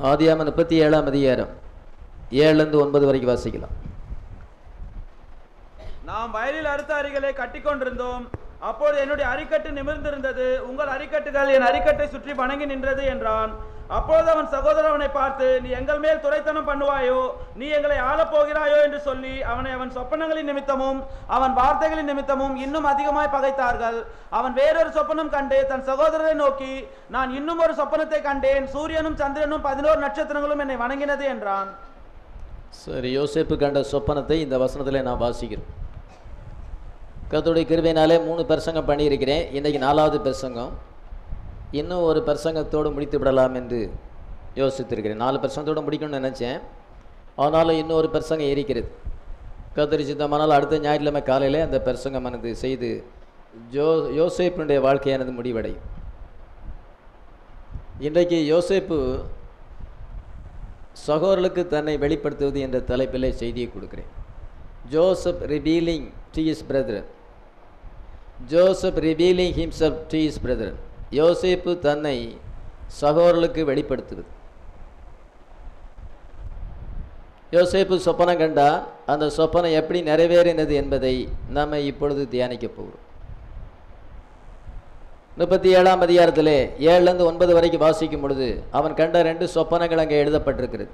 ஆதியாகமம் 37ஆம் அதிகாரம் 7-9 வரைக்கும் வாசிக்கலாம். நாம் வயலில் அறுத்த அரிகளை கட்டிக்கொண்டிருந்தோம். அப்போது என்னுடைய அரிக்கட்டு நிமிர்ந்திருந்தது, உங்கள் அரிக்கட்டுகள் என் அரிக்கட்டை சுற்றி வணங்கி நின்றது என்றான். அப்போது அவன் சகோதரன் அவனை பார்த்து, நீ எங்கள் மேல் துரைத்தனம் பண்ணுவாயோ, நீ எங்களை ஆளப் போகிறாயோ என்று சொல்லி அவனை அவன் சொப்பனங்களின் நிமித்தமும் அவன் வார்த்தைகளின் நிமித்தமும் இன்னும் அதிகமாய் பகைத்தார்கள். அவன் வேறொரு சொப்பனம் கண்டு தன் சகோதரரை நோக்கி, நான் இன்னும் ஒரு சொப்பனத்தை கண்டேன், சூரியனும் சந்திரனும் 11 நட்சத்திரங்களும் என்னை வணங்கினது என்றான். சரி, யோசேப்பு கண்ட சொப்பனத்தை இந்த வசனத்தில் நான் வாசிக்கிறேன். கர்த்தருடைய கிருபையினாலே 3 பிரசங்கம் பண்ணியிருக்கிறேன். இன்றைக்கி 4வது பிரசங்கம். இன்னும் ஒரு பிரசங்கத்தோடு முடித்து விடலாம் என்று யோசித்திருக்கிறேன். 4 பிரசங்கத்தோடு முடிக்கணும்னு நினச்சேன். ஆனாலும் இன்னொரு பிரசங்கம் இருக்கிறது. கர்த்தர் சித்தமானால் அடுத்த ஞாயிற்றுக்கிழமை காலையில் அந்த பிரசங்கமானது செய்து யோசேப்பினுடைய வாழ்க்கையானது முடிவடையும். இன்றைக்கு யோசேப்பு சகோதரர்களுக்கு தன்னை வெளிப்படுத்துவது என்ற தலைப்பிலே செய்தியை கொடுக்கிறேன். Joseph revealing to his brother. Joseph revealing himself to his brother. யோசேப்பு தன்னை சகோதரர்களுக்கு வெளிப்படுத்துவது. யோசேப்பு சொப்பனம் கண்டார். அந்த சொப்பனம் எப்படி நிறைவேறினது என்பதை நாம் இப்பொழுது தியானிக்க போகிறோம். 37ஆம் அதிகாரத்திலே 7-9 வரைக்கும் வாசிக்கும் பொழுது அவன் கண்ட 2 சொப்பனங்கள் அங்கே எழுதப்பட்டிருக்கிறது.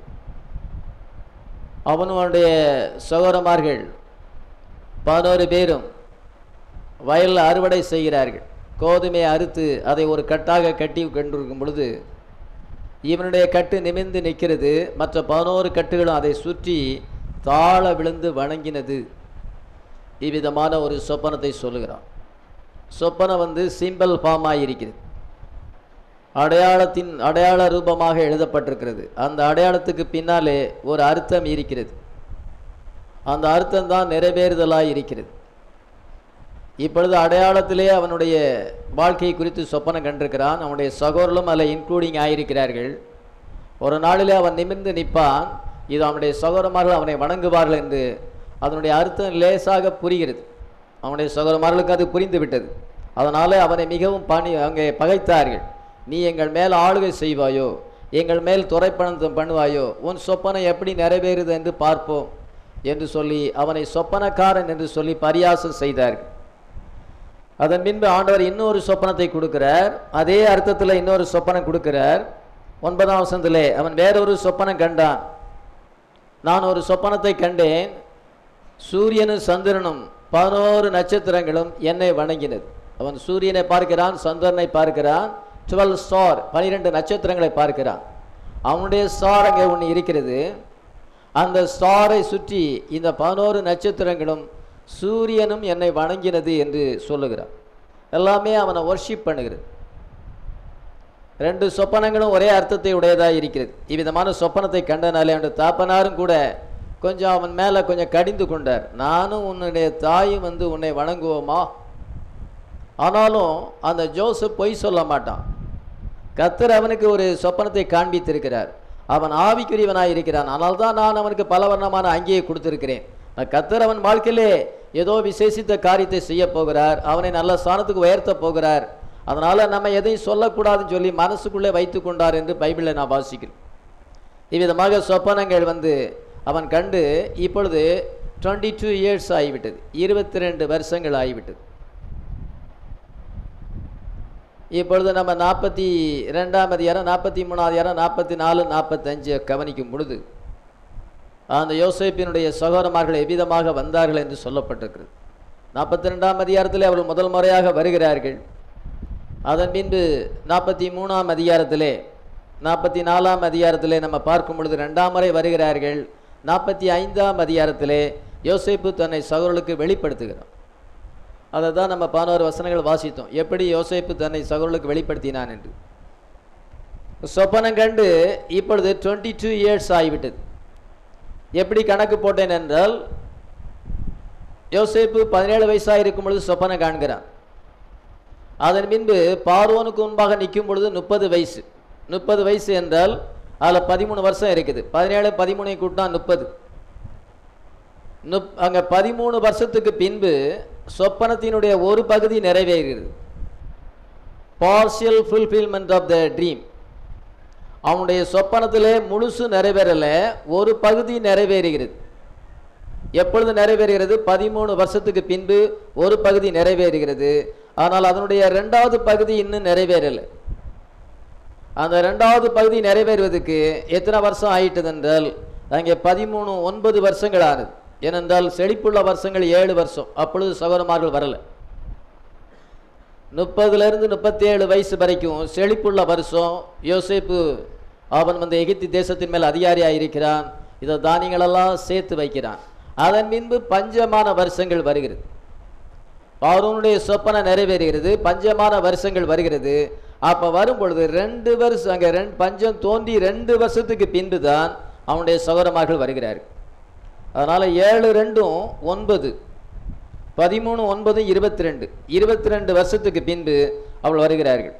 அவனுடைய சகோதரமார்கள் 11 பேரும் வயலில் அறுவடை செய்கிறார்கள். கோதுமையை அறுத்து அதை ஒரு கட்டாக கட்டி கொண்டிருக்கும் பொழுது இவனுடைய கட்டு நிமிர்ந்து நிற்கிறது. மற்ற 11 கட்டுகளும் அதை சுற்றி தாழ விழுந்து வணங்கினது. இவ்விதமான ஒரு சொப்பனத்தை சொல்லுகிறான். சொப்பனம் சிம்பிள் ஃபார்மாக இருக்கிறது. அடையாள ரூபமாக எழுதப்பட்டிருக்கிறது. அந்த அடையாளத்துக்கு பின்னாலே ஒரு அர்த்தம் இருக்கிறது. அந்த அர்த்தம் தான் நிறைவேறுதலாக இருக்கிறது. இப்பொழுது அடையாளத்திலே அவனுடைய வாழ்க்கை குறித்து சொப்பனம் கண்டிருக்கிறான். அவனுடைய சகோதரர்களும் அதில் இன்க்ளூடிங் ஆகியிருக்கிறார்கள். ஒரு நாளிலே அவன் நிமிர்ந்து நிற்பான். இது அவனுடைய சகோதரமார்கள் அவனை வணங்குவார்கள் என்று அதனுடைய அர்த்தம் லேசாக புரிகிறது. அவனுடைய சகோதரமார்களுக்கு அது புரிந்து விட்டது. அதனால் அவனை மிகவும் அங்கே பகைத்தார்கள். நீ எங்கள் மேல் ஆளுகை செய்வாயோ, எங்கள் மேல் துரைப்பணம் பண்ணுவாயோ, உன் சொப்பனை எப்படி நிறைவேறுது என்று பார்ப்போம் என்று சொல்லி அவனை சொப்பனக்காரன் என்று சொல்லி பரியாசம் செய்தார்கள். அதன் பின்பு ஆண்டவர் இன்னொரு சொப்பனத்தை கொடுக்கிறார். அதே அர்த்தத்தில் இன்னொரு சொப்பனம் கொடுக்கிறார். 9ஆம் வசனத்திலே அவன் வேறொரு சொப்பனம் கண்டான். நான் ஒரு சொப்பனத்தை கண்டேன், சூரியனும் சந்திரனும் 11 நட்சத்திரங்களும் என்னை வணங்கினது. அவன் சூரியனை பார்க்கிறான், சந்திரனை பார்க்கிறான், 12 ஸ்டார் 12 நட்சத்திரங்களை பார்க்கிறான். அவனுடைய ஸ்டார் அங்கே ஒன்று இருக்கிறது. அந்த ஸ்டாரை சுற்றி இந்த 11 நட்சத்திரங்களும் சூரியனும் என்னை வணங்கினது என்று சொல்லுகிறான். எல்லாமே அவனை வர்ஷிப் பண்ணுகிறது. 2 சொப்பனங்களும் ஒரே அர்த்தத்தை உடையதாக இருக்கிறது. இவ்விதமான சொப்பனத்தை கண்டனாலே அவனுடைய தாப்பனாரும் கூட கொஞ்சம் அவன் மேலே கொஞ்சம் கடிந்து கொண்டார். நானும் உன்னுடைய தாயும் உன்னை வணங்குவோமா? ஆனாலும் அந்த ஜோசப் பொய் சொல்ல மாட்டான். கர்த்தர் அவனுக்கு ஒரு சொப்பனத்தை காண்பித்திருக்கிறார். அவன் ஆவிக்குரியவனாக இருக்கிறான். ஆனால் தான் நான் அவனுக்கு பல வண்ணமான அங்கேயே கொடுத்திருக்கிறேன். கர்த்தர் அவன் வாழ்க்கையிலே ஏதோ விசேஷித்த காரியத்தை செய்ய போகிறார். அவனை நல்ல ஸ்தானத்துக்கு உயர்த்த போகிறார். அதனால் நம்ம எதையும் சொல்லக்கூடாதுன்னு சொல்லி மனசுக்குள்ளே வைத்து கொண்டார் என்று பைபிளை நான் வாசிக்கிறேன். இவ்விதமாக சொப்பனங்கள் அவன் கண்டு இப்பொழுது 22 இயர்ஸ் ஆகிவிட்டது. 22 வருஷங்கள் ஆகிவிட்டது. இப்பொழுது நம்ம 42ஆம் அதிகாரம், 43ஆம் அதிகாரம், 44, 45 கவனிக்கும் பொழுது அந்த யோசேப்பினுடைய சகோதரமார்கள் எவ்விதமாக வந்தார்கள் என்று சொல்லப்பட்டிருக்கிறது. 42ஆம் அதிகாரத்திலே அவர்கள் முதல் முறையாக வருகிறார்கள். அதன் பின்பு 43ஆம் அதிகாரத்திலே 44ஆம் அதிகாரத்திலே நம்ம பார்க்கும் பொழுது 2ஆம் முறை வருகிறார்கள். 45ஆம் அதிகாரத்திலே யோசேப்பு தன்னை சகோதரர்களுக்கு வெளிப்படுத்துகிறான். அதை தான் நம்ம 11 வசனங்கள் வாசித்தோம். எப்படி யோசேப்பு தன்னை சகோதரர்களுக்கு வெளிப்படுத்தினான் என்று. சொப்பனம் கண்டு இப்பொழுது 22 இயர்ஸ் ஆகிவிட்டது. எப்படி கணக்கு போட்டேன் என்றால், யோசேப்பு 17 வயசாக இருக்கும் பொழுது சொப்பனம் காண்கிறான். அதன் பின்பு பார்வோனுக்கு முன்பாக நிற்கும் பொழுது 30 வயசு. 30 வயசு என்றால் அதில் 13 வருஷம் இருக்குது. 17 13 கூட்டினா 30. அங்கே 13 வருஷத்துக்கு பின்பு சொப்பனத்தினுடைய ஒரு பகுதி நிறைவேறுகிறது. Partial fulfilment of the dream. அவனுடைய சொப்பனத்திலே முழுசு நிறைவேறல, ஒரு பகுதி நிறைவேறுகிறது. எப்பொழுது நிறைவேறுகிறது? 13 வருஷத்துக்கு பின்பு ஒரு பகுதி நிறைவேறுகிறது. ஆனால் அதனுடைய 2வது பகுதி இன்னும் நிறைவேறலை. அந்த 2வது பகுதி நிறைவேறுவதற்கு எத்தனை வருஷம் ஆயிட்டது என்றால் அங்கே 9 வருஷங்கள் ஆனது. ஏனென்றால் செழிப்புள்ள வருஷங்கள் 7 வருஷம். அப்பொழுது சகோதரமார்கள் வரல. 30லிருந்து 37 வயசு வரைக்கும் செழிப்புள்ள வருஷம். யோசேப்பு அவன் வந்து எகிப்து தேசத்தின் மேல் அதிகாரியாக இருக்கிறான். இதை தானியங்களெல்லாம் சேர்த்து வைக்கிறான். அதன் பின்பு பஞ்சமான வருஷங்கள் வருகிறது. பார்வோனுடைய சொப்பனை நிறைவேறுகிறது, பஞ்சமான வருஷங்கள் வருகிறது. அப்ப வரும் பொழுது 2 வருஷம் அங்கே பஞ்சம் தோன்றி 2 வருஷத்துக்கு பின்பு தான் அவனுடைய சகோதரமார்கள் வருகிறார்கள். அதனால 7 2 9 13 9 22 22 வருஷத்துக்கு பின்பு அவள் வருகிறார்கள்.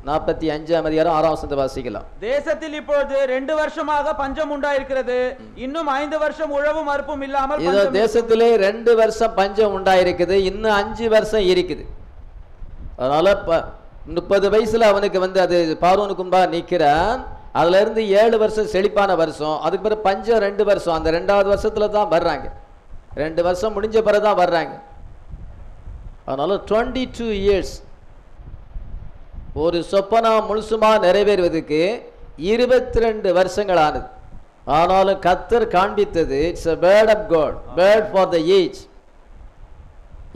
45ஆம் அதிகாரம் 6ஆம் வசனத்தை வாசிக்கலாம். தேசத்தில் இப்பொழுது 2 வருஷமாக பஞ்சம் உண்டாயிருக்கிறது, இன்னும் 5 வருஷம் உழவும் அறுப்பும் இல்லாமல். இதோ தேசத்திலே 2 வருஷம் பஞ்சம் உண்டாயிருக்குது, இன்னும் 5 வருஷம் இருக்குது. அதனால 30 வயசுல அவனுக்கு வந்து அது பார்வோனுக்கு முன்பா நிற்கிறான். அதுல இருந்து 7 வருஷம் செழிப்பான வருஷம், அதுக்கு பிறகு பஞ்சம் 2 வருஷம். அந்த 2வது வருஷத்துல தான் வர்றாங்க. 2 வருஷம் முடிஞ்ச பிறகுதான் வர்றாங்க. அதனால 22 இயர்ஸ் ஒரு சொப்பனா முழுசுமா நிறைவேறுவதற்கு 22 வருஷங்கள் ஆனது. ஆனாலும் கர்த்தர் காண்பித்தது it's a word of God, word for the age.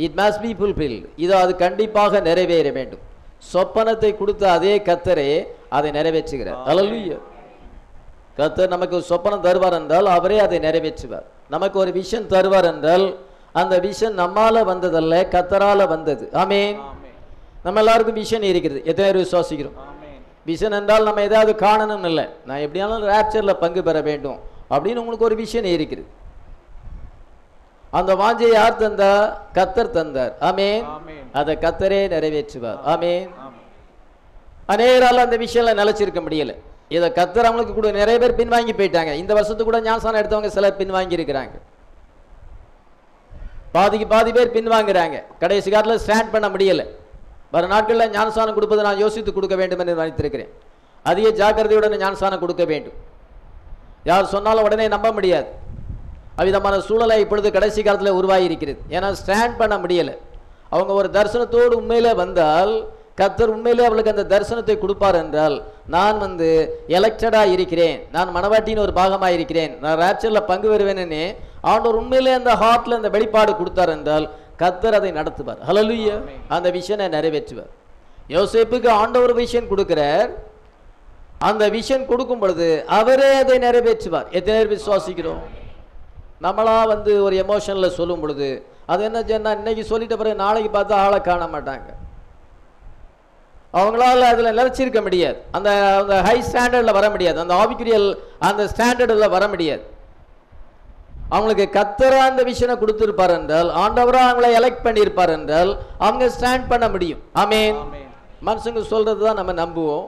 It must be fulfilled. இது அது கண்டிப்பாக நிறைவேற வேண்டும். சொப்பனத்தை கொடுத்த அதே கர்த்தரே அதை நிறைவேற்றுகிறார். அல்லேலூயா. கர்த்தர் நமக்கு ஒரு சொப்பனம் தருவார் என்றால் அவரே அதை நிறைவேற்றுவார். நமக்கு ஒரு விஷன் தருவார் என்றால் அந்த விஷன் நம்மால வந்ததல்ல, கர்த்தரால வந்தது. ஆமென். நம்ம எல்லாருக்கும் விஷன் இருக்கிறது. எத்தனை பேர் விசுவாசிக்கிறோம்? விஷன் என்றால் நம்ம ஏதாவது காணணும் இல்லை, நான் எப்படியாலும் ராப்சர்ல பங்கு பெற வேண்டும் அப்படின்னு உங்களுக்கு ஒரு விஷன் இருக்கிறது. அந்த வாஞ்சையை யார் தந்தா? கர்த்தர் தந்தார். ஆமென். அதை கர்த்தரே நிறைவேற்றுவார். ஆமென். அநேகரால் அந்த விஷயம்ல நிலைச்சிருக்க முடியல. இதை கர்த்தர் அவங்களுக்கு கூட நிறைய பேர் பின்வாங்கி போயிட்டாங்க. இந்த வருஷத்துக்கு கூட ஞானஸ்நானம் எடுத்தவங்க சிலர் பின்வாங்கி இருக்கிறாங்க. பாதிக்கு பாதி பேர் பின்வாங்குறாங்க. கடைசி காலத்தில் ஸ்டாண்ட் பண்ண முடியல. வர நாட்களில் ஞானஸ்நானம் கொடுப்பதை நான் யோசித்து கொடுக்க வேண்டும் என்று நினைத்திருக்கிறேன். அதிக ஜாக்கிரதையுடன் ஞானஸ்நானம் கொடுக்க வேண்டும். யார் சொன்னாலும் உடனே நம்ப முடியாது. அவ்விதமான சூழலை இப்பொழுது கடைசி காலத்தில் உருவாகி இருக்கிறது. ஏன்னா ஸ்டாண்ட் பண்ண முடியல. அவங்க ஒரு தரிசனத்தோடு உண்மையிலே வந்தால் கர்த்தர் உண்மையிலே அவளுக்கு அந்த தரிசனத்தை கொடுப்பார் என்றால், நான் வந்து எலெக்டடா இருக்கிறேன், நான் மனவாட்டியின் ஒரு பாகமாக இருக்கிறேன், நான் ராப்சர்ல பங்கு பெறுவேன்னு ஆண்டவர் உண்மையிலே அந்த ஹார்ட்ல அந்த வெளிப்பாடு கொடுத்தார் என்றால் கர்த்தர் அதை நடத்துவார். ஹல்லேலூயா. அந்த விஷனை நிறைவேற்றுவார். யோசேப்புக்கு ஆண்டவர் விஷன் கொடுக்கிறார். அந்த விஷன் கொடுக்கும் பொழுது அவரே அதை நிறைவேற்றுவார். எத்தனை பேர் விசுவாசிக்கிறோம்? நம்மளா வந்து ஒரு எமோஷன்ல சொல்லும் பொழுது அது என்ன சொன்னா, இன்னைக்கு சொல்லிட்ட பிறகு நாளைக்கு பார்த்தா ஆளை காண மாட்டாங்க. அவங்களால அதுல நிலைச்சிருக்க முடியாது. அந்த அந்த ஹை ஸ்டாண்டர்ட்ல வர முடியாது. அந்த ஆபிக்குரியல் அந்த ஸ்டாண்டர்ட்ல வர முடியாது. அவங்களுக்கு கர்த்தரா அந்த விஷனை கொடுத்திருப்பார் என்றால், ஆண்டவரா அவங்களை எலெக்ட் பண்ணியிருப்பார் என்றால் அவங்க ஸ்டாண்ட் பண்ண முடியும். ஆமென். மனுஷங்க சொல்றது தான் நம்ம நம்புவோம்.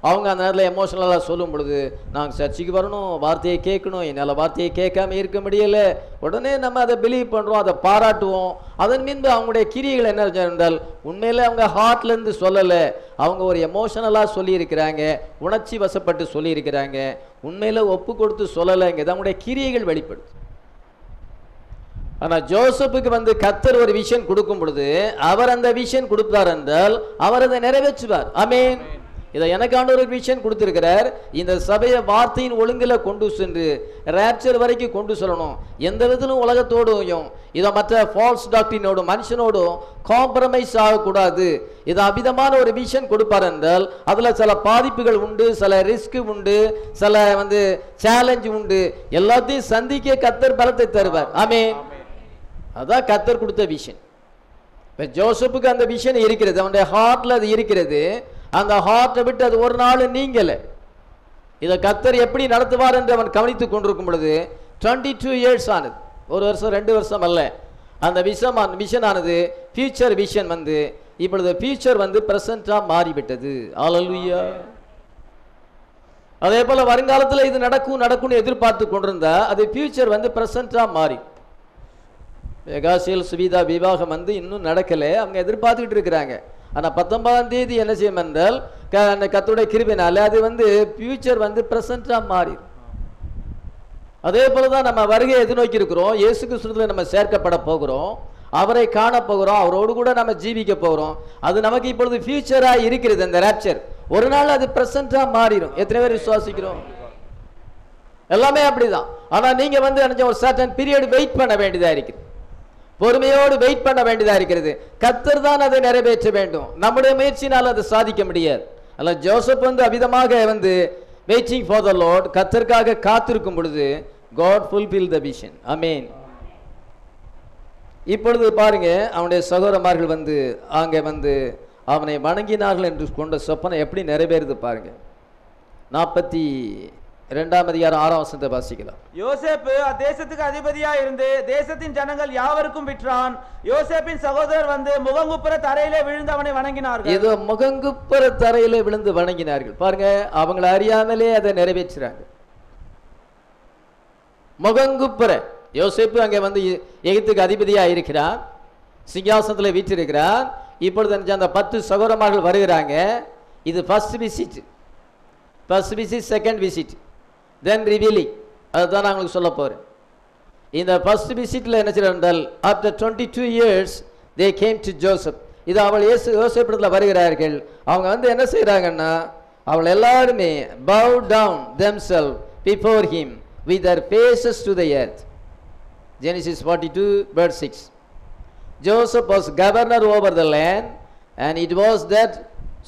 அவங்க அந்த நேரத்தில் எமோஷனலாக சொல்லும் பொழுது நாங்கள் சர்ச்சைக்கு வரணும், வார்த்தையை கேட்கணும், என்னால் வார்த்தையை கேட்காம இருக்க முடியலை, உடனே நம்ம அதை பிலீவ் பண்ணுறோம், அதை பாராட்டுவோம். அதன் மீது அவங்களுடைய கிரியைகள் என்ன என்றால் உண்மையிலே அவங்க ஹார்ட்லேருந்து சொல்லலை, அவங்க ஒரு எமோஷனலாக சொல்லியிருக்கிறாங்க, உணர்ச்சி வசப்பட்டு சொல்லியிருக்கிறாங்க, உண்மையில் ஒப்பு கொடுத்து சொல்லலைங்க. அவங்களுடைய கிரியைகள் வெளிப்படுது. ஆனால் ஜோசப்புக்கு வந்து கர்த்தர் ஒரு விஷன் கொடுக்கும் பொழுது அவர் அந்த விஷன் கொடுத்தார் என்றால் அவர் அதை நிறைவேற்றுவார். ஆமென். இதை எனக்கான ஒரு விஷன் கொடுத்திருக்கிறார். இந்த சபையை வார்த்தையின் ஒழுங்குல கொண்டு சென்று ராப்சர் வரைக்கும் கொண்டு சொல்லணும். எந்த விதத்திலும் உலகத்தோடும் இதை மற்ற ஃபால்ஸ் டாக்டரினோடும் மனுஷனோடும் காம்ப்ரமைஸ் ஆகக்கூடாது. இது அபிதமான ஒரு விஷன் கொடுப்பார் என்றால் அதுல சில பாதிப்புகள் உண்டு, சில ரிஸ்க் உண்டு, சில வந்து சேலஞ்ச் உண்டு. எல்லாத்தையும் சந்திக்க கர்த்தர் பலத்தை தருவார். ஆமென். அதான் கர்த்தர் கொடுத்த விஷன். இப்ப ஜோசப்புக்கு அந்த விஷன் இருக்கிறது, அவனுடைய ஹார்ட்ல அது இருக்கிறது. அந்த ஹார்ட்டை விட்டு அது ஒரு நாள் நீங்கல. இதை கர்த்தர் எப்படி நடத்துவார் என்று அவன் கவனித்துக் கொண்டிருக்கும் பொழுது 22 இயர்ஸ் ஆனது. ஒரு வருஷம் 2 வருஷம் அல்ல. அந்த விஷன் ஆனது ஃபியூச்சர் விஷன் வந்து இப்பொழுது ஃபியூச்சர் வந்து பிரசன்டா மாறிவிட்டது. ஹல்லேலூயா. அதே போல வருங்காலத்தில் இது நடக்கும்னு எதிர்பார்த்து கொண்டிருந்தா அது ஃபியூச்சர் வந்து பிரசன்டா மாறி. மெகாசியல் சுவிதா விவாகம் வந்து இன்னும் நடக்கல, அவங்க எதிர்பார்த்துக்கிட்டு இருக்கிறாங்க. ஆனால் 19ஆம் தேதி என்ன செய்யும் என்றால் கர்த்தருடைய கிருபையினால அது வந்து ஃபியூச்சர் வந்து ப்ரெசென்ட்டாக மாறிடும். அதே போல தான் நம்ம வருகையை எதிர்நோக்கி இருக்கிறோம். இயேசு கிறிஸ்துவில் நம்ம சேர்க்கப்பட போகிறோம், அவரை காண போகிறோம், அவரோடு கூட நம்ம ஜீவிக்க போகிறோம். அது நமக்கு இப்பொழுது ஃபியூச்சராக இருக்கிறது. அந்த ராப்சர் ஒரு நாள் அது ப்ரெசென்ட்டாக மாறிடும். எத்தனை பேர் விசுவாசிக்கிறோம்? எல்லாமே அப்படிதான். ஆனால் நீங்க வந்து ஒரு சர்டன் பீரியட் வெயிட் பண்ண வேண்டியதா இருக்கிறது, பொறுமையோடு வெயிட் பண்ண வேண்டியதா இருக்கிறது. கர்த்தர் தான் அதை நிறைவேற்ற வேண்டும், நம்முடைய முயற்சினால் அதை சாதிக்க முடியாது. அல்ல ஜோசப் வந்து அவிதமாக வந்து வெயிட்டிங் ஃபார் த லார்ட், கர்த்தருக்காக காத்திருக்கும் பொழுது God fulfilled the vision. ஆமென். இப்பொழுது பாருங்க, அவனுடைய சகோதரமார்கள் வந்து அங்கே வந்து அவனை வணங்கினார்கள் என்று கொண்ட சொப்பனை எப்படி நிறைவேறுது பாருங்க. 42ஆம் அதிகாரம் 6ஆம் வசனத்தை வாசிக்கலாம். யோசேப்பு அத்தேசத்துக்கு அதிபதியா இருந்து தேசத்தின் ஜனங்கள் யாவருக்கும் விற்றான். யோசேப்பின் சகோதரர் வந்து முகங்குப்புற தரையிலே விழுந்து அவனை வணங்கினார்கள். ஏதோ முகங்குப்புற தரையிலே விழுந்து வணங்கினார்கள். பாருங்க, அவங்களை அறியாமலே அதை நிறைவேற்றுறாங்க. முகங்குப்புற யோசேப்பு அங்கே வந்து எகிப்துக்கு அதிபதியா இருக்கிறான், சிங்காசனத்தில் வீற்றிருக்கிறான். இப்பொழுது அந்த 10 சகோதரமார்கள் வருகிறாங்க. இது ஃபர்ஸ்ட் விசிட், செகண்ட் விசிட், தென் ரிவீலிங். அதுதான் நான் உங்களுக்கு சொல்ல போறேன். இந்த ஃபர்ஸ்ட் விசிட்ல என்ன செய்யறால், after 22 years they came to Joseph. இது அவள் யோசேப்பிடத்தில் வருகிறார்கள். அவங்க வந்து என்ன செய்யறாங்கன்னா, அவள் எல்லாருமே bow down themselves before him with their faces to the earth. Genesis 42 verse 6. Joseph was governor over the land, and it was that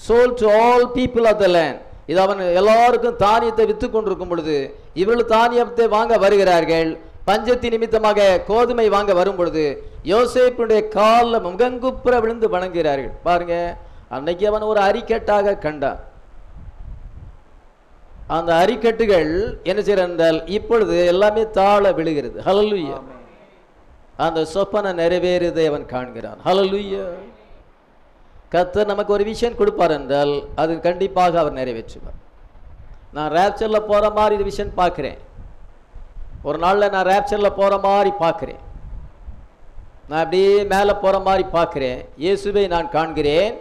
sold to all people of the land. இது அவன் எல்லாருக்கும் தானியத்தை வித்து கொண்டிருக்கும் பொழுது இவர்கள் தானியத்தை வாங்க வருகிறார்கள். பஞ்சத்தின் நிமித்தமாக கோதுமை வாங்க வரும் பொழுது யோசேப்புடைய காலில் முகங்குப்புற விழுந்து வணங்குகிறார்கள். பாருங்க, அன்னைக்கு அவன் ஒரு அரிக்கட்டாக கண்டான். அந்த அரிக்கட்டுகள் என்ன செய்யறால் இப்பொழுது எல்லாமே தாழ விழுகிறது. ஹல்லேலூயா. அந்த சொப்பனை நிறைவேறுதை அவன் காண்கிறான். ஹல்லேலூயா. கர்த்தர் நமக்கு ஒரு விஷயம் கொடுப்பார் என்றால் அது கண்டிப்பாக அவர் நிறைவேற்றுவார். நான் ரேப்சரில் போகிற மாதிரி இது விஷயம் பார்க்குறேன். ஒரு நாளில் நான் ரேப்சரில் போகிற மாதிரி பார்க்குறேன். நான் அப்படியே மேலே போகிற மாதிரி பார்க்குறேன். இயேசுவை நான் காண்கிறேன்.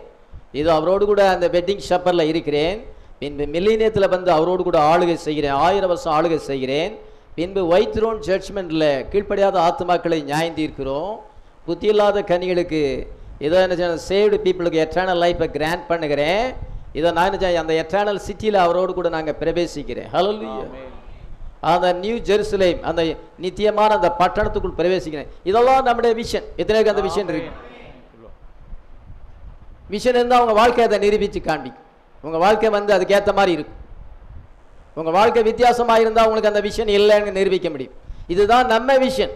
இது அவரோடு கூட அந்த வெட்டிங் ஷப்பரில் இருக்கிறேன். பின்பு மில்லினியத்தில் வந்து அவரோடு கூட ஆளுகை செய்கிறேன். 1000 வருஷம் ஆளுகை செய்கிறேன். பின்பு ஒயிட் த்ரோன் ஜட்ஜ்மெண்ட்டில் கீழ்ப்படியாத ஆத்மாக்களை நியாயம் தீர்க்கிறோம். புத்தி இல்லாத கனிகளுக்கு இதை என்ன சேவ்டு பீப்புளுக்கு எட்டர்னல் லைஃப்பை கிராண்ட் பண்ணுகிறேன். இதை நான் அந்த எட்டர்னல் சிட்டியில் அவரோடு கூட நாங்கள் பிரவேசிக்கிறேன். ஹல்லேலூயா. அந்த நியூ ஜெருசலேம், அந்த நித்தியமான அந்த பட்டணத்துக்குள் பிரவேசிக்கிறேன். இதெல்லாம் நம்முடைய விஷன். எத்தனைக்கு அந்த விஷன் இருக்கு? விஷன் இருந்தால் அவங்க வாழ்க்கை அதை நிரூபித்து காண்பிக்கும். உங்கள் வாழ்க்கை வந்து அதுக்கேற்ற மாதிரி இருக்கும். உங்கள் வாழ்க்கை வித்தியாசமாக இருந்தால் உங்களுக்கு அந்த விஷன் இல்லைன்னு நிரூபிக்க முடியும். இதுதான் நம்ம விஷன்.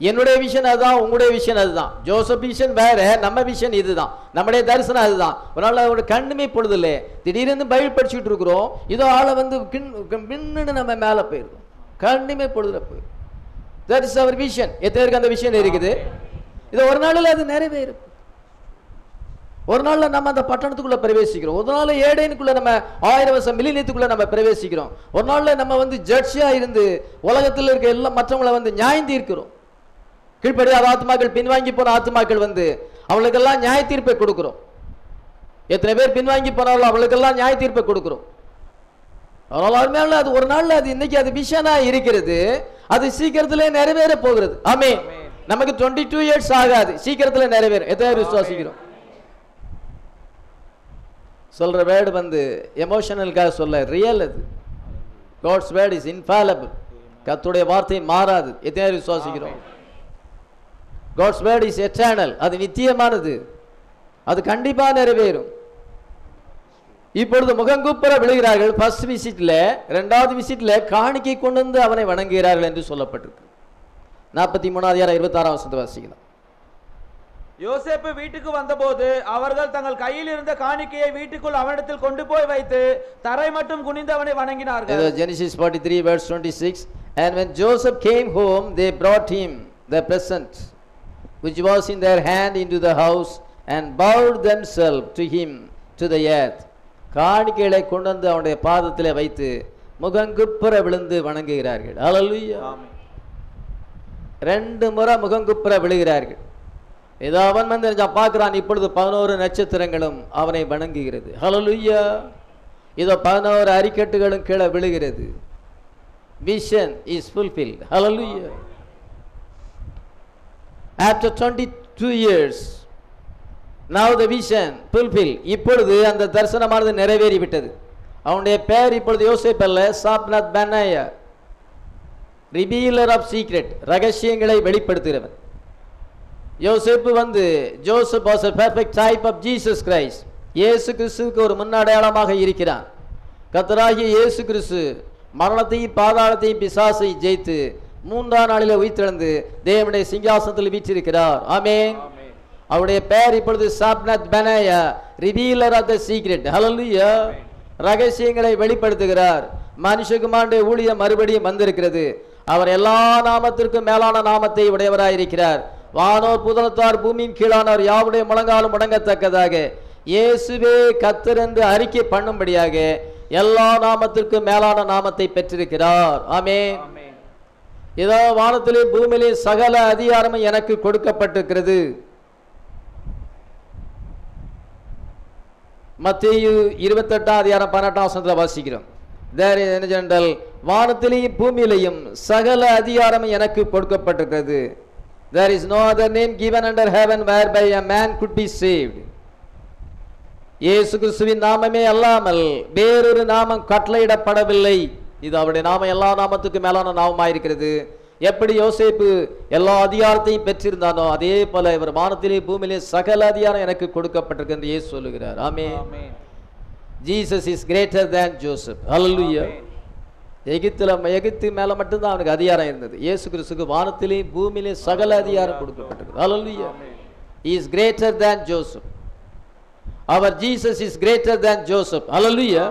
என்னுடைய விஷன் அதுதான், உங்களுடைய விஷன் அதுதான். ஜோசப் விஷன் வேற, நம்ம விஷன் இதுதான். நம்முடைய தரிசனம் அதுதான். ஒரு நாள் அவரோட கண்ணுமே பொழுதுல திடீர்னு பைபிள் படிச்சுட்டு இருக்கிறோம். இதோ ஆளை வந்து பின்னு நம்ம மேலே போயிருக்கோம். கண்ணுமே பொழுதுல போயிடும். That is our vision. எத்தனைக்கு அந்த விஷன் இருக்குது? இது ஒரு நாளில் அது நிறைவேறும். ஒரு நாளில் நம்ம அந்த பட்டணத்துக்குள்ள பிரவேசிக்கிறோம். ஒரு நாள் ஏடேனுக்குள்ள நம்ம 1000 வருஷம் மில்லினியத்துக்குள்ள நம்ம பிரவேசிக்கிறோம். ஒரு நாளில் நம்ம வந்து ஜட்ஜியா இருந்து உலகத்தில் இருக்க எல்லாம் மற்றவங்களை வந்து நியாயம் தீர்க்கிறோம். கீழ்ப்படியாத ஆத்மாக்கள், பின்வாங்கி போன ஆத்மாக்கள் வந்து அவளுக்கெல்லாம் நியாய தீர்ப்பை கொடுக்கிறோம். எத்தனை பேர் பின்வாங்கி போனாலும் அவளுக்கெல்லாம் நியாய தீர்ப்பை கொடுக்கிறோம். அதனால அது ஒரு நாள்ல அது இன்னைக்கு அது விஷனா இருக்கிறது. அது சீக்கிரத்திலே நிறைவேற போகிறது. ஆமென். நமக்கு 22 years ஆகாது, சீக்கிரத்தில் நிறைவேறும். எத்தனை பேர் விசுவாசிக்கிறோம்? சொல்ற வேர்டு வந்து எமோஷனலுக்காக சொல்ல, ரியல். அது காட்ஸ் வேர்ட் இஸ் இன்ஃபாலபிள். கர்த்தருடைய வார்த்தை மாறாது. எத்தனை பேர் விசுவாசிக்கிறோம்? God's word is eternal. அது நித்தியமானது. அது கண்டிப்பாக நிறைவேறும். இப்பொழுது முகங்குப்புற விழுகிறார்கள். ஃபர்ஸ்ட் விசிட்ல, இரண்டாவது விசிட்ல காணிக்கை கொண்டு வந்து அவனை வணங்குகிறார்கள் என்று சொல்லப்பட்டிருக்கு. 43ஆம் அதிகாரம் 26ஆம் வசனத்தை வாசிக்கலாம். யோசேப்பு வீட்டுக்கு வந்தபோது அவர்கள் தங்கள் கையில் இருந்த காணிக்கையை வீட்டுக்குள் அவனிடத்தில் கொண்டு போய் வைத்து தரை மட்டும் குனிந்து அவனை வணங்கினார்கள். Genesis 43 verse 26. And when Joseph came home, they brought him the present which was in their hand into the house and bowed themselves to him to the earth. காணிக்கைகளை கொண்டு வந்து அவனுடைய பாதத்திலே வைத்து முகங்குப்புற விழுந்து வணங்குகிறார்கள். ஹல்லேலூயா. 2 முறை முகங்குப்புற விழுகிறார்கள். ஏதோ அவன் வந்து பார்க்கிறான், இப்பொழுது 11 நட்சத்திரங்களும் அவனை வணங்குகிறது. ஹல்லேலூயா. இதோ 11 அரிக்கட்டுகளும் கீழே விழுகிறது. Vision is fulfilled. Hallelujah. After 22 years, now the vision fulfilled. இப்பொழுது அந்த தரிசனமானது நிறைவேறிவிட்டது. அவனுடைய பெயர் இப்பொழுது யோசேப்பு அல்ல, சாப்நாத் பெனாயா, ரிவீலர் ஆஃப் சீக்ரெட், ரகசியங்களை வெளிப்படுத்துகிறவன். யோசேப்பு வந்து Joseph was a perfect type of Jesus Christ. இயேசு கிறிஸ்துவுக்கு ஒரு முன்னடையாளமாக இருக்கிறான். கர்த்தராகிய இயேசு கிறிஸ்து மரணத்தையும் பாதாளத்தையும் பிசாசை ஜெயித்து 3ஆம் நாளிலே உயிர்த்தெழுந்து தேவனுடைய சிங்காசனத்தில் வீற்றிருக்கிறார். ஆமென். அவருடைய பெயர் இப்பொழுது Zaphnath Paaneah, revealer of the secret. ஹல்லேலூயா. ரகசியங்களை வெளிப்படுத்துகிறார். மனுஷகுமாரனுடைய ஊழியம் மறுபடியும் வந்திருக்கிறது. அவர் எல்லா நாமத்திற்கும் மேலான நாமத்தை உடையவராயிருக்கிறார். வானோர் புதனத்தார் பூமியின் கீழானோர் யாவுடைய முழங்காலும் முடங்கத்தக்கதாக இயேசுவே கர்த்தர் என்று அறிக்கை பண்ணும்படியாக எல்லா நாமத்திற்கும் மேலான நாமத்தை பெற்றிருக்கிறார். ஆமென். இதோ வானத்திலே பூமியிலே சகல அதிகாரமும் எனக்கு கொடுக்கப்பட்டிருக்கிறது. மத்தேயு 28ஆம் அதிகாரம் 18ஆம் வசனத்தில் வாசிக்கிறோம். தேர் இஸ் ஜெனரல், வானத்திலேயும் பூமியிலேயும் சகல அதிகாரமும் எனக்கு கொடுக்கப்பட்டிருக்கிறது. There is no other name given under heaven whereby a man could be saved. இயேசு கிறிஸ்துவின் நாமமே அல்லாமல் வேறொரு நாமம் கட்டளையிடப்படவில்லை. இது அவருடைய நாமம் எல்லா நாமத்துக்கும் மேலான நாமமாயிருக்கிறது. எப்படி யோசேப்பு எல்லா அதிகாரத்தையும் பெற்றிருந்தானோ அதே போல இவர் வானத்திலே பூமியிலே சகல அதிகாரம் எனக்கு கொடுக்கப்பட்டிருக்கு என்று இயேசு சொல்லுகிறார். ஆமென். Jesus is greater than Joseph. Hallelujah. எகிப்து மேல மட்டும்தான் அவனுக்கு அதிகாரம் இருந்தது. இயேசு கிறிஸ்துக்கு வானத்திலே பூமியிலே சகல அதிகாரம் கொடுக்கப்பட்டிருக்கு. Hallelujah. He is greater than Joseph. Our Jesus is greater than Joseph. Hallelujah.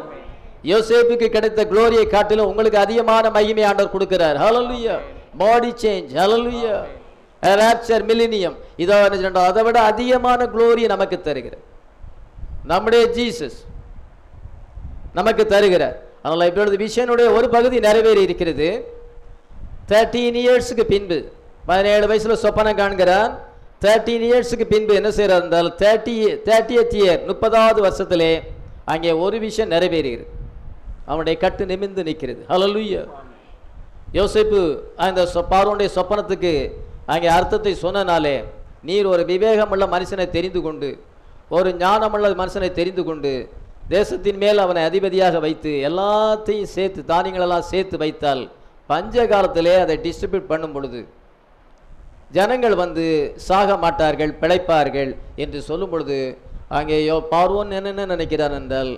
யோசேப்புக்கு கிடைத்த குளோரியை காட்டிலும் உங்களுக்கு அதிகமான மகிமை ஆண்டவர் கொடுக்கிறார். Hallelujah. Body change. Hallelujah. Rapture millennium. இதோ அதை விட அதிகமான குளோரியை நமக்கு தருகிறார். நம்முடைய ஜீசஸ் நமக்கு தருகிறார். அதனால் இப்பொழுது விஷயனுடைய ஒரு பகுதி நிறைவேறி இருக்கிறது. 13 இயர்ஸுக்கு பின்பு 17 வயசுல சொப்பனம் காண்கிறான். 13 இயர்ஸுக்கு பின்பு என்ன செய்யறார் என்றால் 30th இயர் 30வது வருஷத்திலே அங்கே ஒரு விஷயம் நிறைவேறுகிறது. அவனுடைய கட்டு நிமிர்ந்து நிற்கிறது. ஹல்லேலூயா. யோசேப்பு அந்த பார்வோனுடைய சொப்பனத்துக்கு அங்கே அர்த்தத்தை சொன்னனாலே, நீர் ஒரு விவேகமுள்ள மனுஷனை தெரிந்து கொண்டு ஒரு ஞானமுள்ள மனுஷனை தெரிந்து கொண்டு தேசத்தின் மேல் அவனை அதிபதியாக வைத்து எல்லாத்தையும் சேர்த்து தானியங்களெல்லாம் சேர்த்து வைத்தால் பஞ்ச காலத்திலே அதை டிஸ்ட்ரிபியூட் பண்ணும் பொழுது ஜனங்கள் வந்து சாக மாட்டார்கள், பிழைப்பார்கள் என்று சொல்லும் பொழுது அங்கே பார்வோன் என்னென்ன நினைக்கிறான் என்றால்,